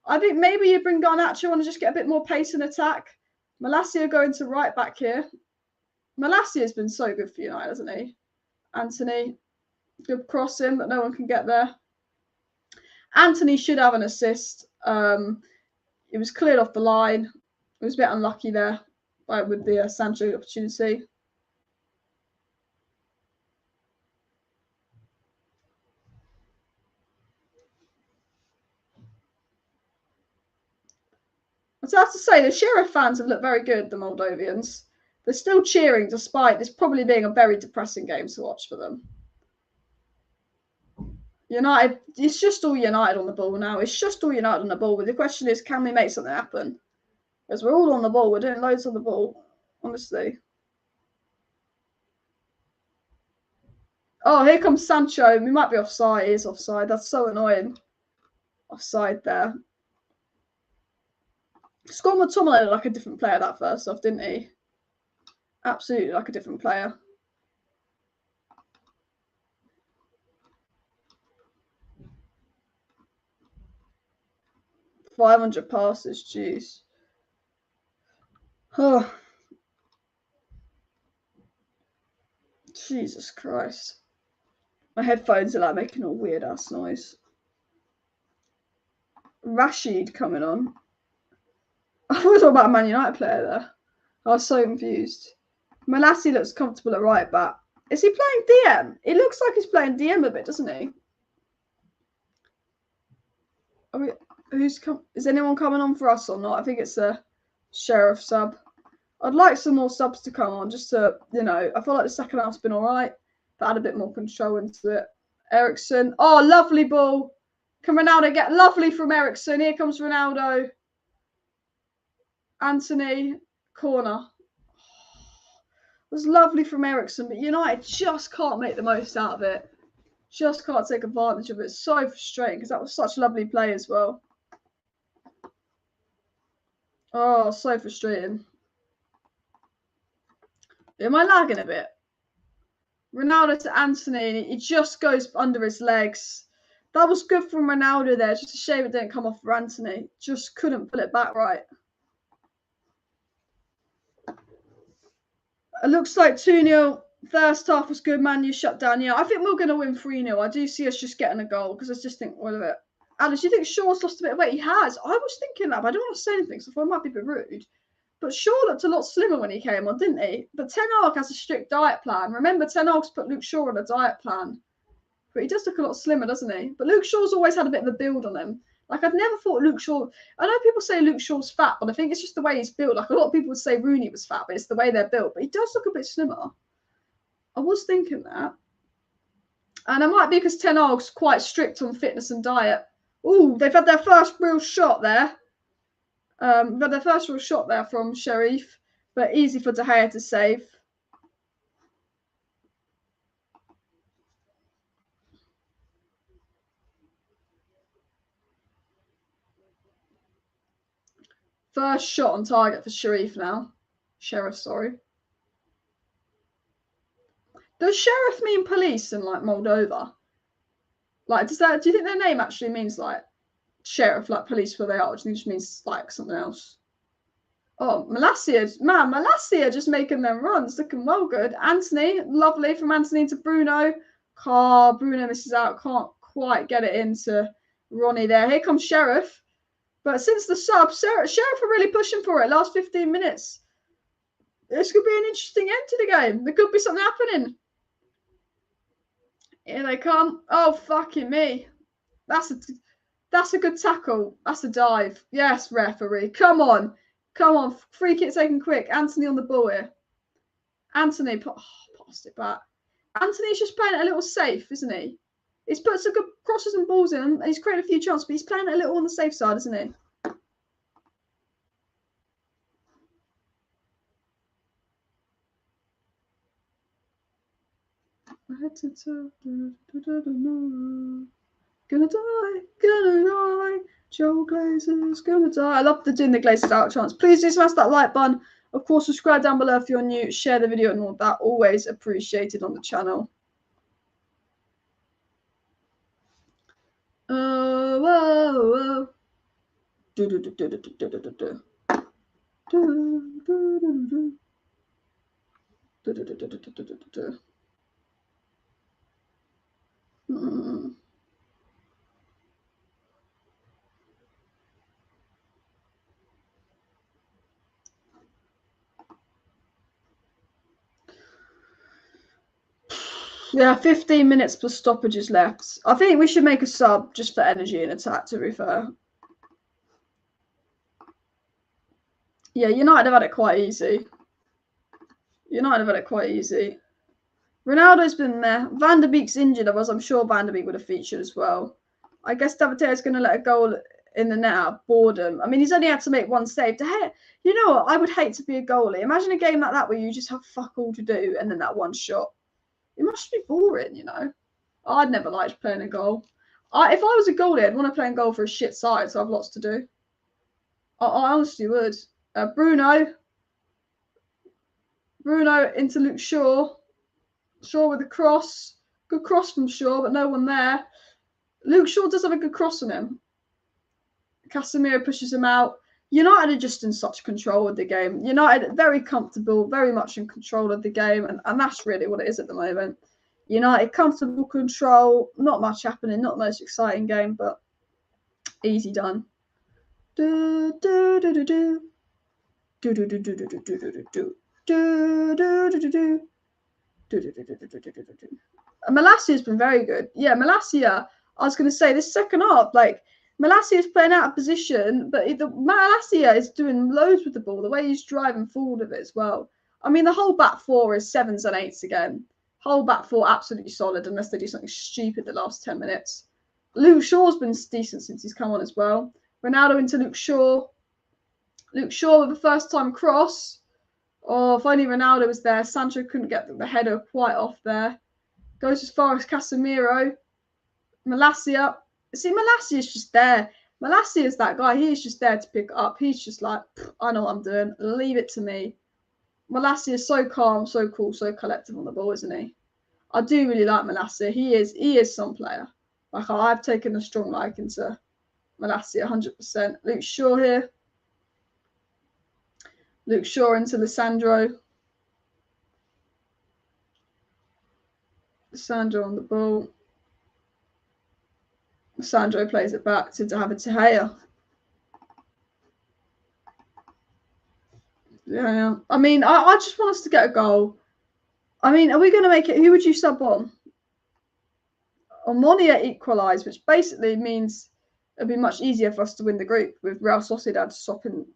I think maybe you bring Garnacho on and just get a bit more pace and attack. Malacia going to right back here. Malacia's been so good for United, hasn't he? Anthony, good crossing, but no one can get there. Anthony should have an assist. It was cleared off the line. It was a bit unlucky there with the Sancho opportunity. I have to say, the Sheriff fans have looked very good, the Moldovians. They're still cheering despite this probably being a very depressing game to watch for them. United, it's just all United on the ball now. It's just all United on the ball. But the question is, can we make something happen? Because we're all on the ball. We're doing loads on the ball, honestly. Oh, here comes Sancho. We might be offside. He is offside. That's so annoying. Offside there. Scott McTominay looked like a different player that first off, didn't he? Absolutely like a different player. $500 passes, jeez. Oh. Jesus Christ. My headphones are like making a weird ass noise. Rashid coming on. I was talking about a Man United player there. I was so confused. Malassi looks comfortable at right back. Is he playing DM? It looks like he's playing DM a bit, doesn't he? Is anyone coming on for us or not? I think it's a Sheriff sub. I'd like some more subs to come on just to, I feel like the second half's been all right. But add a bit more control into it. Eriksen. Oh, lovely ball. Can Ronaldo get lovely from Eriksen? Here comes Ronaldo. Anthony. Corner. It was lovely from Eriksen, but United just can't make the most out of it. Just can't take advantage of it. It's so frustrating because that was such a lovely play as well. Oh, so frustrating. Am I lagging a bit? Ronaldo to Anthony, and it just goes under his legs. That was good from Ronaldo there. Just a shame it didn't come off for Anthony. Just couldn't pull it back right. It looks like 2-0. First half was good. Man, you shut down. Yeah, I think we're going to win 3-0. I do see us just getting a goal because I just think, what of it? Alice, do you think Shaw's lost a bit of weight? He has. I was thinking that, but I don't want to say anything, so I thought it might be a bit rude. But Shaw looked a lot slimmer when he came on, didn't he? But Ten Hag has a strict diet plan. Remember, Ten Hag's put Luke Shaw on a diet plan. But he does look a lot slimmer, doesn't he? But Luke Shaw's always had a bit of a build on him. Like, I've never thought Luke Shaw... I know people say Luke Shaw's fat, but I think it's just the way he's built. Like, a lot of people would say Rooney was fat, but it's the way they're built. But he does look a bit slimmer. I was thinking that. And it might be because Ten Hag's quite strict on fitness and diet. Ooh, they've had their first real shot there. They've had their first real shot there from Sheriff, but easy for De Gea to save. First shot on target for Sheriff now. Sheriff, sorry. Does Sheriff mean police in like Moldova? Like, do you think their name actually means like sheriff, like police where they are, or do you think it just means like something else? Oh, Malacia just making them runs, looking well good. Anthony, lovely from Anthony to Bruno. Bruno misses out, can't quite get it into Ronnie there. Here comes Sheriff. But since the sub, Sheriff are really pushing for it. Last 15 minutes. This could be an interesting end to the game. There could be something happening. Here they come. Oh, fucking me. That's a good tackle. That's a dive. Yes, referee. Come on. Come on. Free kick taken quick. Anthony on the ball here. Anthony passed it back. Anthony's just playing it a little safe, isn't he? He's put some good crosses and balls in and he's created a few chances, but he's playing it a little on the safe side, isn't he? Gonna die. Joe Glazer's gonna die. I love doing the Glazers out chance. Please do smash that like button. Of course, subscribe down below if you're new. Share the video and all that. Always appreciated on the channel. Whoa. Yeah, 15 minutes plus stoppages left. I think we should make a sub just for energy and attack, to be fair. Yeah, United have had it quite easy. Ronaldo's been there. Van der Beek's injured, otherwise I'm sure Van der Beek would have featured as well. I guess David is going to let a goal in the net out of boredom. I mean, he's only had to make one save. You know what? I would hate to be a goalie. Imagine a game like that where you just have fuck all to do and then that one shot. It must be boring, you know. I'd never liked playing a goal. If I was a goalie, I'd want to play a goal for a shit side, so I've lots to do. I honestly would. Bruno into Luke Shaw. Shaw with a cross. Good cross from Shaw, but no one there. Luke Shaw does have a good cross on him. Casemiro pushes him out. United are just in such control of the game. United very comfortable, very much in control of the game, and that's really what it is at the moment. United comfortable control, not much happening, not the most exciting game, but easy done. Malacia has been very good. Yeah, Malacia, I was going to say this second half, like Malacia is playing out of position, but Malacia is doing loads with the ball. The way he's driving forward with it as well. I mean, the whole back four is 7s and 8s again. Whole back four absolutely solid, unless they do something stupid the last 10 minutes. Luke Shaw's been decent since he's come on as well. Ronaldo into Luke Shaw. Luke Shaw with a first-time cross. Oh, if only Ronaldo was there. Sancho couldn't get the header quite off there. Goes as far as Casemiro. Malacia. See, Malacia is just there. Malacia is that guy. He's just there to pick up. He's just like, I know what I'm doing. Leave it to me. Malacia is so calm, so cool, so collective on the ball, isn't he? I do really like Malacia. He is some player. Like, I've taken a strong liking to Malacia, 100%. Luke Shaw here. Luke Shaw into Lissandro. Sancho on the ball. Sancho plays it back to David De Gea. Yeah. I mean, I just want us to get a goal. I mean, are we going to make it? Who would you sub on? Omonia equalised, which basically means it'll be much easier for us to win the group with Real Sociedad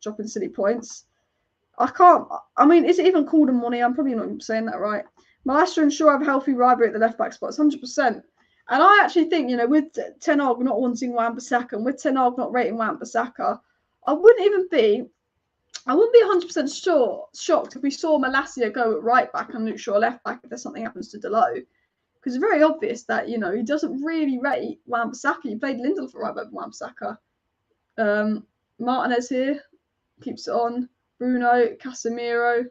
dropping silly points. I mean, is it even called Omonia? I'm probably not saying that right. Malastra and Shaw have a healthy rivalry at the left back spots, 100%. And I actually think, with Ten Hag not wanting Wan-Bissaka and with Ten Hag not rating Wan-Bissaka, I wouldn't be 100% shocked if we saw Malacia go at right back and Luke Shaw left back if there's something happens to Dalot. Because it's very obvious that, he doesn't really rate Wan-Bissaka. He played Lindelof for right back Wan-Bissaka. Martinez here keeps it on. Bruno, Casemiro,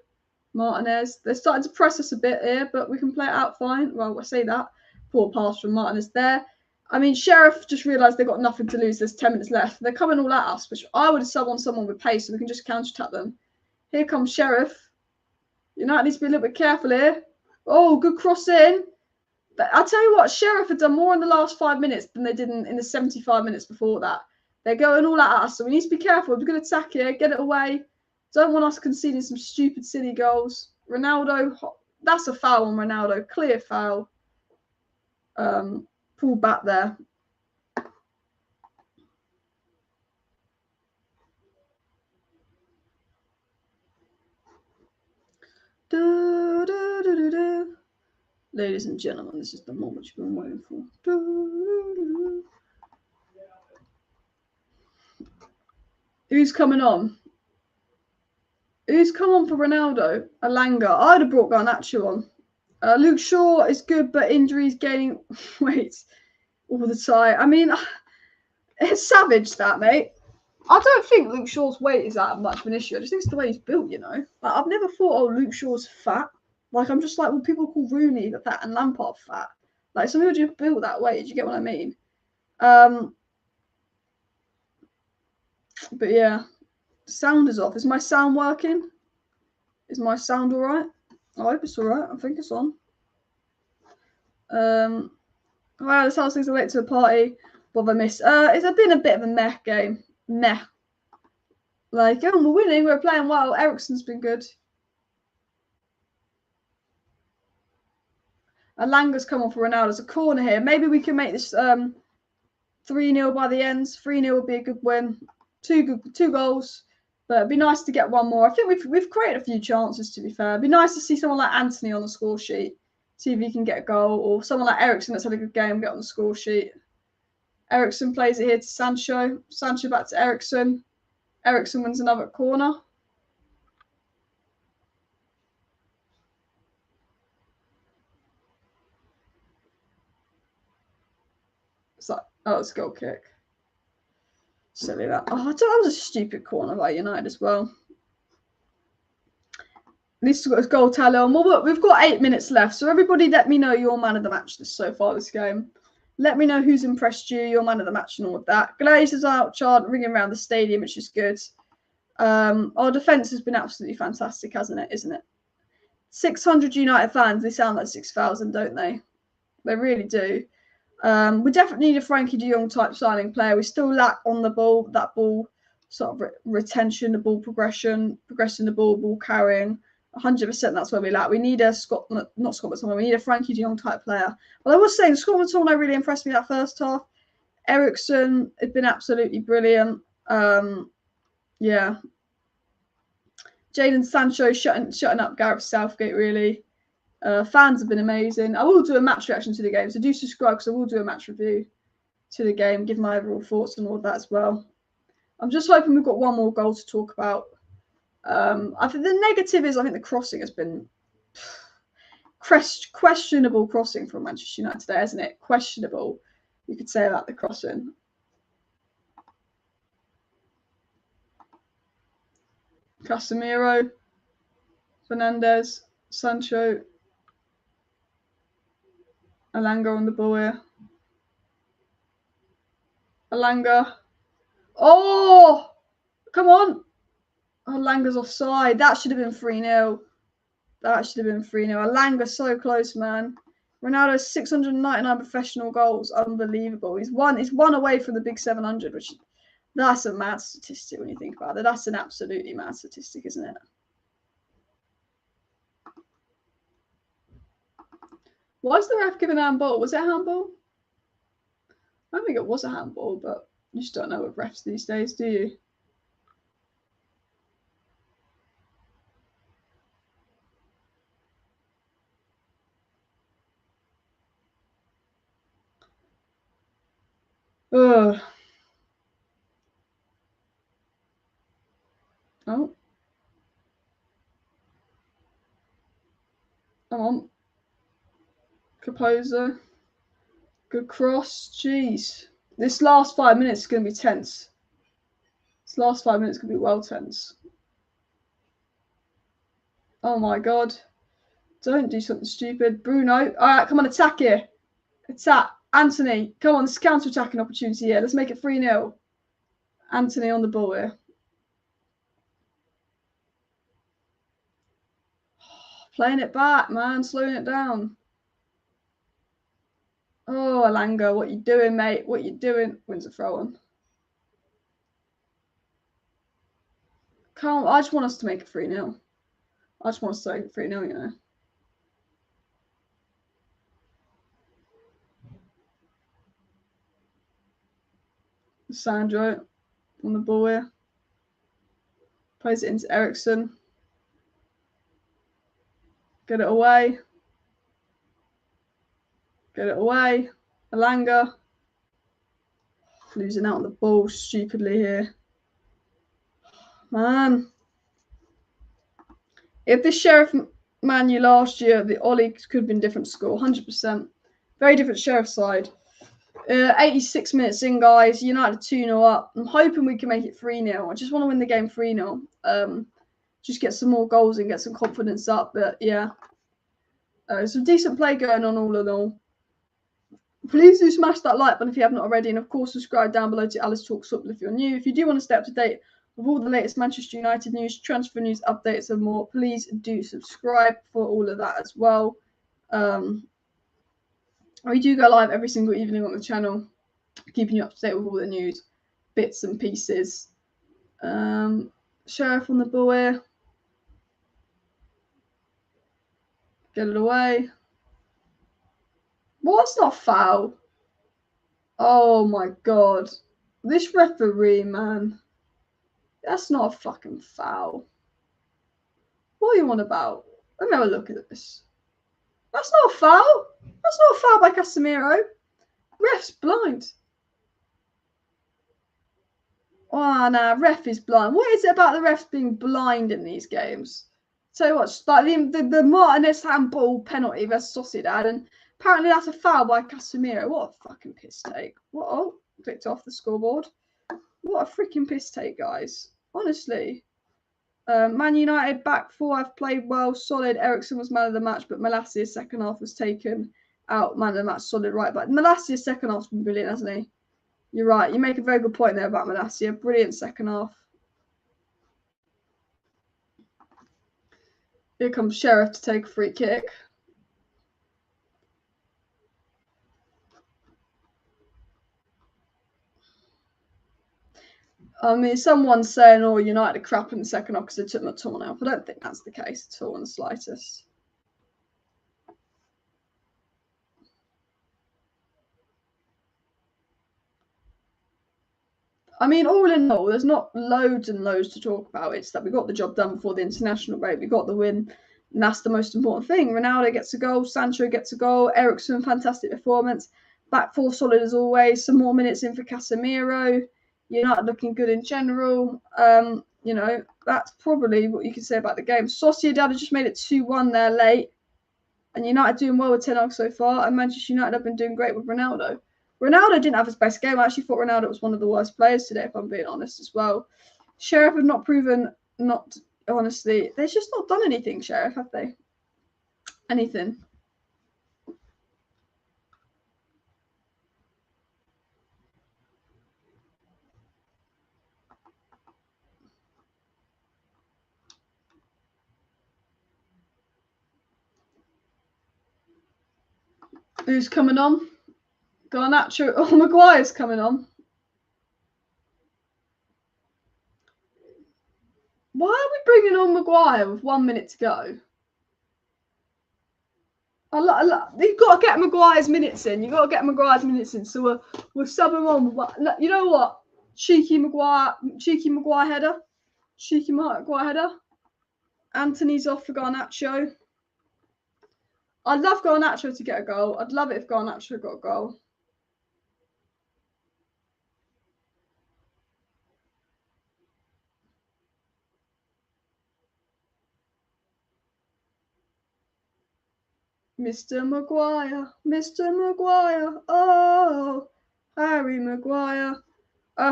Martinez. They're starting to press us a bit here, but we can play it out fine. Well, I say that. Poor pass from Martinez there. I mean, Sheriff just realised they've got nothing to lose. There's 10 minutes left. They're coming all at us, which I would have sub on someone with pace so we can just counter-attack them. Here comes Sheriff. United needs to be a little bit careful here. Oh, good cross in. But I'll tell you what, Sheriff had done more in the last 5 minutes than they did in the 75 minutes before that. They're going all at us, so we need to be careful. We're going to attack here, get it away. Don't want us conceding some stupid, silly goals. Ronaldo, that's a foul on Ronaldo. Clear foul. Pull back there. Ladies and gentlemen, this is the moment you've been waiting for. Who's coming on? Who's come on for Ronaldo? Alanga. I'd have brought Garnacho on. Luke Shaw is good, but injuries gaining weight all the time. I mean, it's savage that, mate. I don't think Luke Shaw's weight is that much of an issue. I just think it's the way he's built, Like, I've never thought, oh, Luke Shaw's fat. Like, I'm just like, well, people call Rooney fat and Lampard fat. Like, some people just built that way. Do you get what I mean? But yeah, sound is off. Is my sound working? Is my sound all right? I hope it's all right. I think it's on. Wow, this house things are late to a party. What have I missed? It's been a bit of a meh game. Meh. Like, oh, we're winning. We're playing well. Eriksen's been good. Alanga's come on for Ronaldo's a corner here. Maybe we can make this 3-0 by the end. 3-0 would be a good win. Two goals. But it'd be nice to get one more. I think we've created a few chances, to be fair. It'd be nice to see someone like Anthony on the score sheet. See if he can get a goal. Or someone like Eriksen that's had a good game get on the score sheet. Eriksen plays it here to Sancho. Sancho back to Eriksen. Eriksen wins another corner. It's like, oh, it's a goal kick. Silly that. Oh, that was a stupid corner by United as well. At least we've got a goal tally on. Well, we've got 8 minutes left. So everybody let me know your man of the match so far this game. Let me know who's impressed you, your man of the match and all of that. Glazers out chant ringing around the stadium, which is good. Our defence has been absolutely fantastic, hasn't it? Isn't it? 600 United fans, they sound like 6,000, don't they? They really do. We definitely need a Frankie de Jong type signing player. We still lack on the ball, that ball sort of retention, the ball progressing the ball carrying. 100% that's where we lack. We need a Scotland, not Scotland, someone. We need a Frankie de Jong type player. But I was saying, Scotland tournament really impressed me that first half. Eriksen has been absolutely brilliant. Yeah. Jadon Sancho shutting up Gareth Southgate, really. Fans have been amazing. I will do a match reaction to the game, so do subscribe because I will do a match review to the game, give my overall thoughts and all of that as well. I'm just hoping we've got one more goal to talk about. I think the negative is I think the crossing has been questionable crossing from Manchester United today, isn't it? Questionable, you could say about the crossing. Casemiro, Fernandez, Sancho, Alanga on the ball here. Alanga. Oh, come on. Alanga's offside. That should have been 3-0. That should have been 3-0. Alanga's so close, man. Ronaldo's 699 professional goals. Unbelievable. He's one away from the big 700, which that's a mad statistic when you think about it. That's an absolutely mad statistic, isn't it? Why is the ref giving a handball? Was it a handball? I don't think it was a handball, but you just don't know with refs these days, do you? Ugh. Oh. Come on. Composer. Good cross. Jeez. This last 5 minutes is going to be tense. This last 5 minutes could be well tense. Oh my god. Don't do something stupid. Bruno. Alright, come on, attack here. Attack. Anthony. Come on, this is counter-attacking opportunity here. Let's make it 3-0. Anthony on the ball here. Playing it back, man. Slowing it down. Oh, Alanga, what you doing, mate? What you doing? Wins a throw-on. I just want us to make it 3-0. I just want us to make it 3-0, you know. Sancho on the ball here. Plays it into Eriksen. Get it away. Get it away. Alanga. Losing out on the ball stupidly here. Man. If this Sheriff Man U last year, the Ollie could have been different score. 100%. Very different Sheriff side. 86 minutes in, guys. United 2-0 up. I'm hoping we can make it 3-0. I just want to win the game 3-0. Just get some more goals and get some confidence up. But yeah. Some decent play going on all in all. Please do smash that like button if you haven't already. And of course, subscribe down below to Alice Talks Football if you're new. If you do want to stay up to date with all the latest Manchester United news, transfer news, updates and more, please do subscribe for all of that as well. We do go live every single evening on the channel, keeping you up to date with all the news, bits and pieces. Sheriff on the ball here. Get it away. What's not foul? Oh my god. This referee, man. That's not a fucking foul. What are you on about? Let me have a look at this. That's not a foul. That's not a foul by Casemiro. Ref's blind. Oh, nah, ref is blind. What is it about the refs being blind in these games? So what's like the Martinez handball penalty versus Sociedad, and apparently that's a foul by Casemiro. What a fucking piss take. What? Oh, clicked off the scoreboard. What a freaking piss take, guys. Honestly. Man United back four have played well, solid. Eriksen was man of the match, but Malacia's second half was taken out. Man of the match, solid right back. Malacia's second half's been brilliant, hasn't he? You're right. You make a very good point there about Malacia. Brilliant second half. Here comes Sheriff to take a free kick. I mean, someone's saying, oh, United are crap in the second half because they took McTominay off. I don't think that's the case at all in the slightest. I mean, all in all, there's not loads and loads to talk about. It's that we got the job done before the international break. We got the win, and that's the most important thing. Ronaldo gets a goal. Sancho gets a goal. Eriksen, fantastic performance. Back four solid as always. Some more minutes in for Casemiro. United looking good in general. You know, that's probably what you can say about the game. Sociedad just made it 2-1 there late. And United doing well with Ten Hag so far. And Manchester United have been doing great with Ronaldo. Ronaldo didn't have his best game. I actually thought Ronaldo was one of the worst players today, if I'm being honest as well. Sheriff have not proven, not honestly, they've just not done anything, Sheriff, have they? Anything. Who's coming on? Garnacho. Oh, Maguire's coming on. Why are we bringing on Maguire with 1 minute to go? You've got to get Maguire's minutes in. You've got to get Maguire's minutes in. So we're subbing on. You know what? Cheeky Maguire header. Cheeky Maguire header. Anthony's off for Garnacho. I'd love Garnacho to get a goal. I'd love it if Garnacho got a goal. Mr. Maguire, oh, Harry Maguire.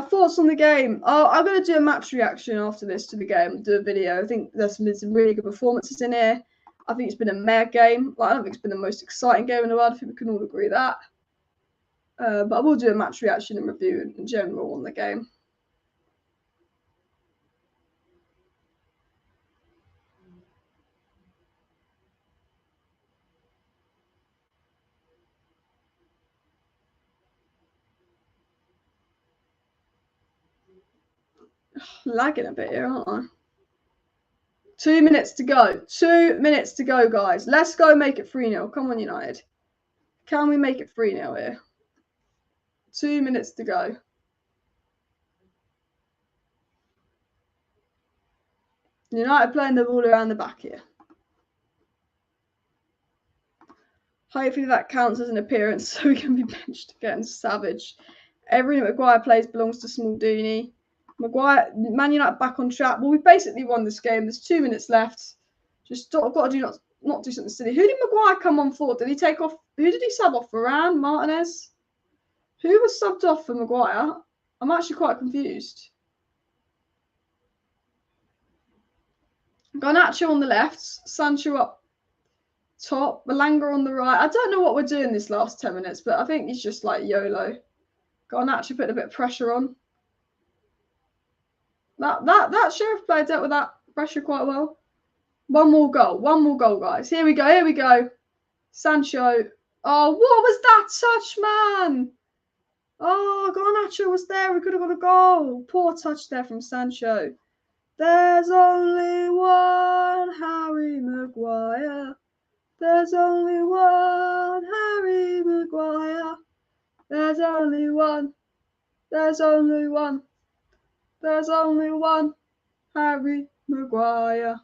Thoughts on the game? I'm going to do a match reaction after this to the game, do a video. I think there's been some really good performances in here. I think it's been a mega game. I don't think it's been the most exciting game in the world. I think we can all agree that. But I will do a match reaction and review in general on the game. Lagging a bit here, aren't I? 2 minutes to go. 2 minutes to go, guys. Let's go make it 3-0. Come on, United. Can we make it 3-0 here? 2 minutes to go. United playing the ball around the back here. Hopefully that counts as an appearance so we can be benched again. Savage. Everything Maguire plays belongs to Smaldini. Maguire, Man United back on track. Well, we basically won this game. There's 2 minutes left. Just got to not do something silly. Who did Maguire come on for? Did he take off? Who did he sub off? Varane, Martinez? Who was subbed off for Maguire? I'm actually quite confused. Garnacho on the left, Sancho up top, Malanga on the right. I don't know what we're doing this last 10 minutes, but I think he's just like YOLO. Garnacho putting a bit of pressure on. That Sheriff player dealt with that pressure quite well. One more goal, guys. Here we go. Sancho. Oh, what was that touch, man? Oh, Garnacho was there. We could have got a goal. Poor touch there from Sancho. There's only one Harry Maguire. There's only one Harry Maguire. There's only one. There's only one. There's only one Harry Maguire.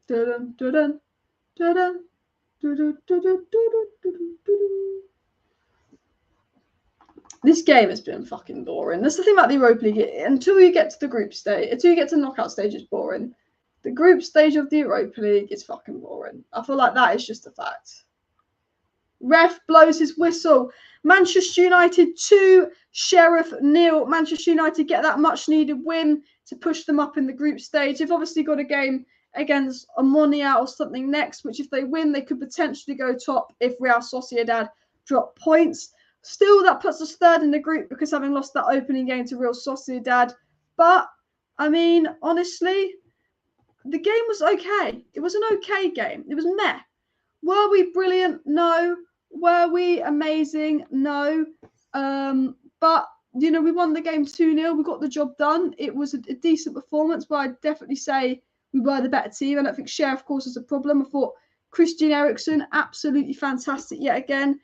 Dun dun dun dun dun dun. This game has been fucking boring. That's the thing about the Europa League. Until you get to the group stage, until you get to the knockout stage, it's boring. The group stage of the Europa League is fucking boring. I feel like that is just a fact. Ref blows his whistle. Manchester United 2, Sheriff 0. Manchester United get that much needed win to push them up in the group stage. They've obviously got a game against Omonia or something next, which if they win, they could potentially go top if Real Sociedad drop points. Still, that puts us third in the group because having lost that opening game to Real Sociedad. But, I mean, honestly, the game was okay. It was an okay game. It was meh. Were we brilliant? No. Were we amazing? No. But, you know, we won the game 2-0. We got the job done. It was a decent performance, but I'd definitely say we were the better team. I don't think Sheriff, of course, is a problem. I thought Christian Eriksen, absolutely fantastic yet again.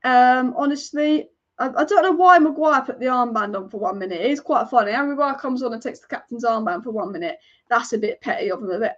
Honestly, I don't know why Maguire put the armband on for 1 minute. It is quite funny. Harry Maguire comes on and takes the captain's armband for 1 minute. That's a bit petty of him, a bit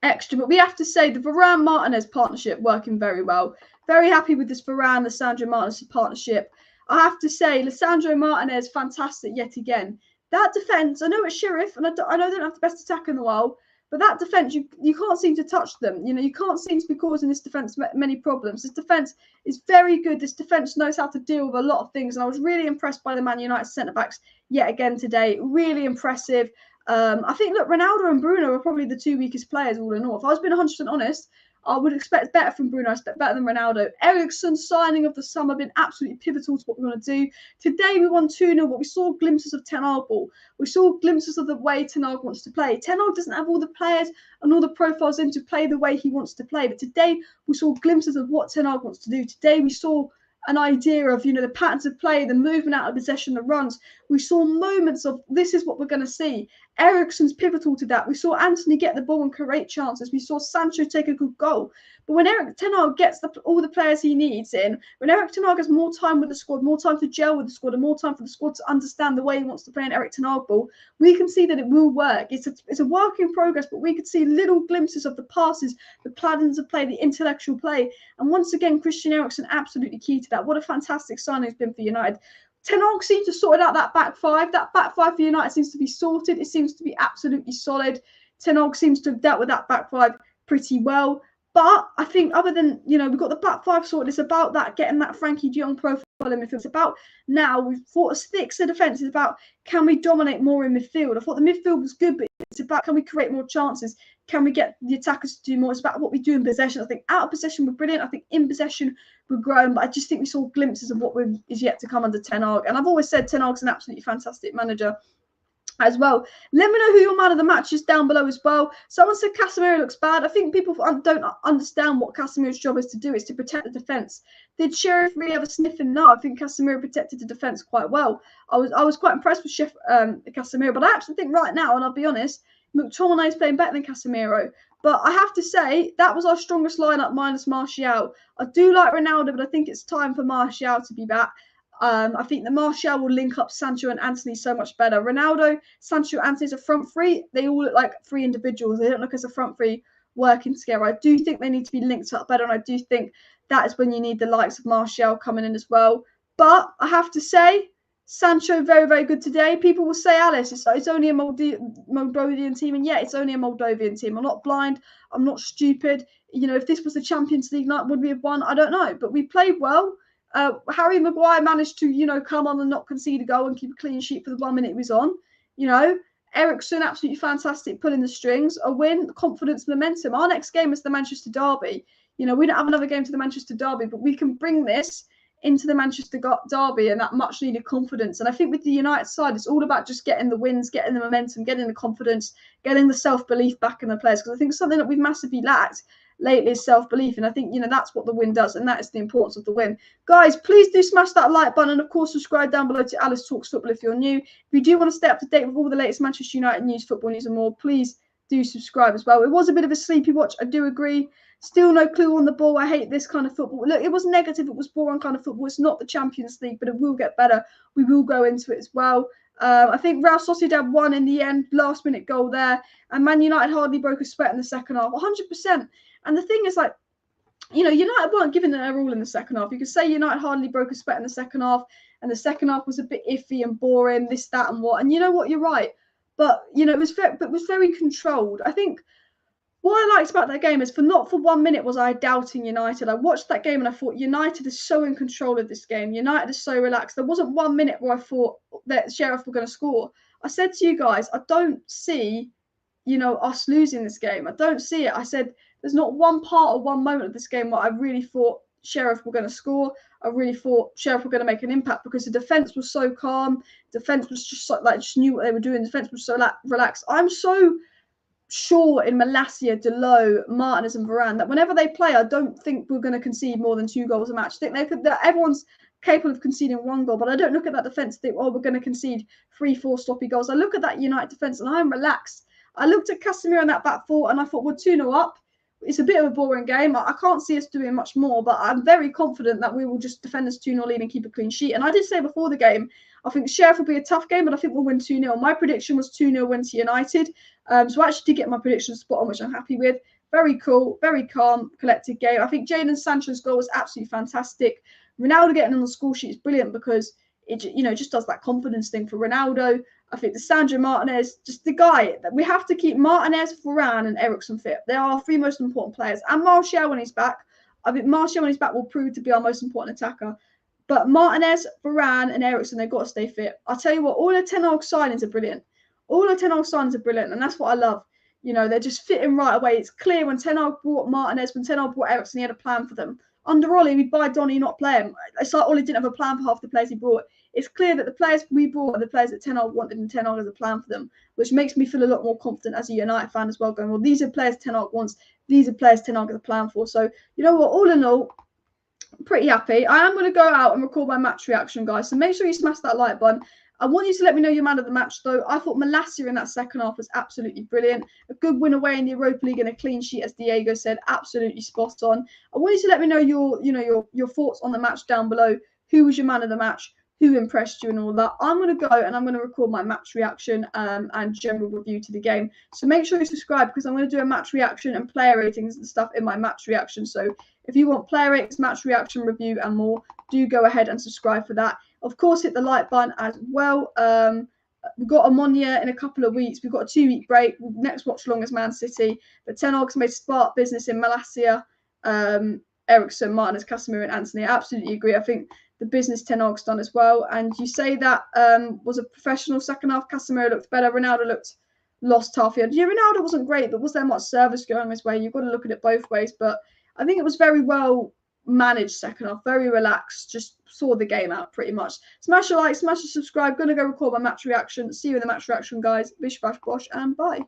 extra. But we have to say the Varane-Martinez partnership working very well. Very happy with this Varane-Lisandro Martinez partnership. I have to say, Lisandro Martinez, fantastic yet again. That defence, I know it's Sheriff, and I know they don't have the best attack in the world, but that defence, you can't seem to touch them. You know, you can't seem to be causing this defence many problems. This defence is very good. This defence knows how to deal with a lot of things, and I was really impressed by the Man United centre-backs yet again today. Really impressive. I think, look, Ronaldo and Bruno are probably the two weakest players all in all. If I was being 100% honest, I would expect better from Bruno. I expect better than Ronaldo. Eriksen's signing of the summer been absolutely pivotal to what we want to do. Today we won 2-0, but we saw glimpses of Ten Hag ball. We saw glimpses of the way Ten Hag wants to play. Ten Hag doesn't have all the players and all the profiles in to play the way he wants to play. But today we saw glimpses of what Ten Hag wants to do. Today we saw an idea of, the patterns of play, the movement out of possession, the runs. We saw moments of this is what we're going to see. Eriksen's pivotal to that. We saw Antony get the ball and create chances. We saw Sancho take a good goal. But when Erik Ten Hag gets all the players he needs in, when Erik Ten Hag has more time with the squad, more time to gel with the squad, and more time for the squad to understand the way he wants to play an Erik Ten Hag ball, we can see that it will work. It's a work in progress, but we could see little glimpses of the passes, the patterns of play, the intellectual play. And once again, Christian Eriksen absolutely key to that. What a fantastic signing it's been for United. Ten Hag seems to sort out that back five. That back five for United seems to be sorted. It seems to be absolutely solid. Ten Hag seems to have dealt with that back five pretty well. But I think other than, we've got the back five sorted, it's about that, getting that Frankie de Jong profile in midfield. It's about now, we've fought a fixture defence. It's about, can we dominate more in midfield? I thought the midfield was good, but it's about, can we create more chances? Can we get the attackers to do more? It's about what we do in possession. I think out of possession we're brilliant. I think in possession we're growing, but I just think we saw glimpses of what is yet to come under Ten Hag. And I've always said Ten Hag's an absolutely fantastic manager as well. Let me know who your man of the match is down below as well. Someone said Casemiro looks bad. I think people don't understand what Casemiro's job is to do. Is to protect the defence. Did Sheriff really have a sniff in? No, I think Casemiro protected the defence quite well. I was quite impressed with Casemiro, but I actually think right now, and I'll be honest, McTominay is playing better than Casemiro. But I have to say, that was our strongest lineup minus Martial. I do like Ronaldo, but I think it's time for Martial to be back. I think that Martial will link up Sancho and Antony so much better. Ronaldo, Sancho, Antony as a front three, they all look like three individuals. They don't look as a front three working together. I do think they need to be linked up better, and I do think that is when you need the likes of Martial coming in as well. But I have to say, Sancho, very, very good today. People will say, Alice, it's only a Moldovan team. And yeah, it's only a Moldovan team. I'm not blind. I'm not stupid. If this was the Champions League night, would we have won? I don't know. But we played well. Harry Maguire managed to, come on and not concede a goal and keep a clean sheet for the 1 minute he was on. Eriksen, absolutely fantastic, pulling the strings. A win, confidence, momentum. Our next game is the Manchester Derby. We don't have another game to the Manchester Derby, but we can bring this into the Manchester Derby and that much needed confidence. And I think with the United side, it's all about just getting the wins, getting the momentum, getting the confidence, getting the self-belief back in the players. Because I think something that we've massively lacked lately is self-belief. And I think, that's what the win does. And that is the importance of the win. Guys, please do smash that like button. And of course, subscribe down below to Alice Talks Football if you're new. If you do want to stay up to date with all the latest Manchester United news, football news and more, please do subscribe as well. It was a bit of a sleepy watch. I do agree. Still no clue on the ball. I hate this kind of football. Look, it was negative. It was boring kind of football. It's not the Champions League, but it will get better. We will go into it as well. I think Real Sociedad won in the end. Last minute goal there. And Man United hardly broke a sweat in the second half. 100%. And the thing is, United weren't giving their all in the second half. You could say United hardly broke a sweat in the second half. And the second half was a bit iffy and boring, this, that and what. And you know what? You're right. But, it was very controlled. I think what I liked about that game is not for 1 minute was I doubting United. I watched that game and I thought United is so in control of this game. United is so relaxed. There wasn't 1 minute where I thought that Sheriff were going to score. I said to you guys, I don't see, us losing this game. I don't see it. I said there's not one part or one moment of this game where I really thought Sheriff were going to score. I really thought Sheriff were going to make an impact because the defence was so calm. Defence was just just knew what they were doing. Defence was so relaxed. I'm so sure in Malacia, Delot, Martinez and Varane that whenever they play, I don't think we're going to concede more than 2 goals a match. I think everyone's capable of conceding 1 goal, but I don't look at that defence and think, we're going to concede 3-4 sloppy goals. I look at that United defence and I'm relaxed. I looked at Casemiro in that back four and I thought, we're 2-0 up. It's a bit of a boring game. I can't see us doing much more, but I'm very confident that we will just defend this 2-0 lead and keep a clean sheet. And I did say before the game, I think Sheriff will be a tough game, but I think we'll win 2-0. My prediction was 2-0 win to United. So I actually did get my prediction spot on, which I'm happy with. Very cool, very calm, collected game. I think Jadon Sancho's goal was absolutely fantastic. Ronaldo getting on the score sheet is brilliant because it just does that confidence thing for Ronaldo. I think the Sandro Martinez, just the guy that we have to keep Martinez, Varane, and Eriksen fit. They are our 3 most important players. And Martial when he's back. I think Martial when he's back will prove to be our most important attacker. But Martinez, Varane, and Eriksen, they've got to stay fit. I'll tell you what, all the Ten Hag signings are brilliant. All the Ten Hag signings are brilliant, and that's what I love. You know, they're just fitting right away. It's clear when Ten Hag brought Martinez, when Ten Hag brought Eriksen, he had a plan for them. Under Ollie, we'd buy Donny, not play him. It's like Ollie didn't have a plan for half the players he brought. It's clear that the players we brought are the players that Ten Hag wanted, and Ten Hag has a plan for them, which makes me feel a lot more confident as a United fan as well, going, well, these are players Ten Hag wants, these are players Ten Hag has a plan for. So, you know what, all in all, pretty happy. I am going to go out and record my match reaction, guys. So make sure you smash that like button. I want you to let me know your man of the match, though. I thought Malacia in that second half was absolutely brilliant. A good win away in the Europa League and a clean sheet, as Diego said, absolutely spot on. I want you to let me know your thoughts on the match down below. Who was your man of the match? Who impressed you and all that? I'm going to go and I'm going to record my match reaction and general review to the game. So make sure you subscribe, because I'm going to do a match reaction and player ratings and stuff in my match reaction. So if you want player ratings, match reaction, review and more, do go ahead and subscribe for that. Of course, hit the like button as well. We've got Ammonia in a couple of weeks. We've got a 2-week break. Next watch along is Man City. But Ten Hag's made spark business in Malacia, Eriksen, Martinez, Casemiro and Antony. I absolutely agree. I think the business Ten Hag's done as well. And you say that was a professional second half. Casemiro looked better. Ronaldo looked lost half here. Yeah, Ronaldo wasn't great, but was there much service going his way? You've got to look at it both ways. But I think it was very well managed second half, very relaxed, just saw the game out pretty much. Smash a like, smash a subscribe. Gonna go record my match reaction. See you in the match reaction, guys. Bish bash bosh and bye.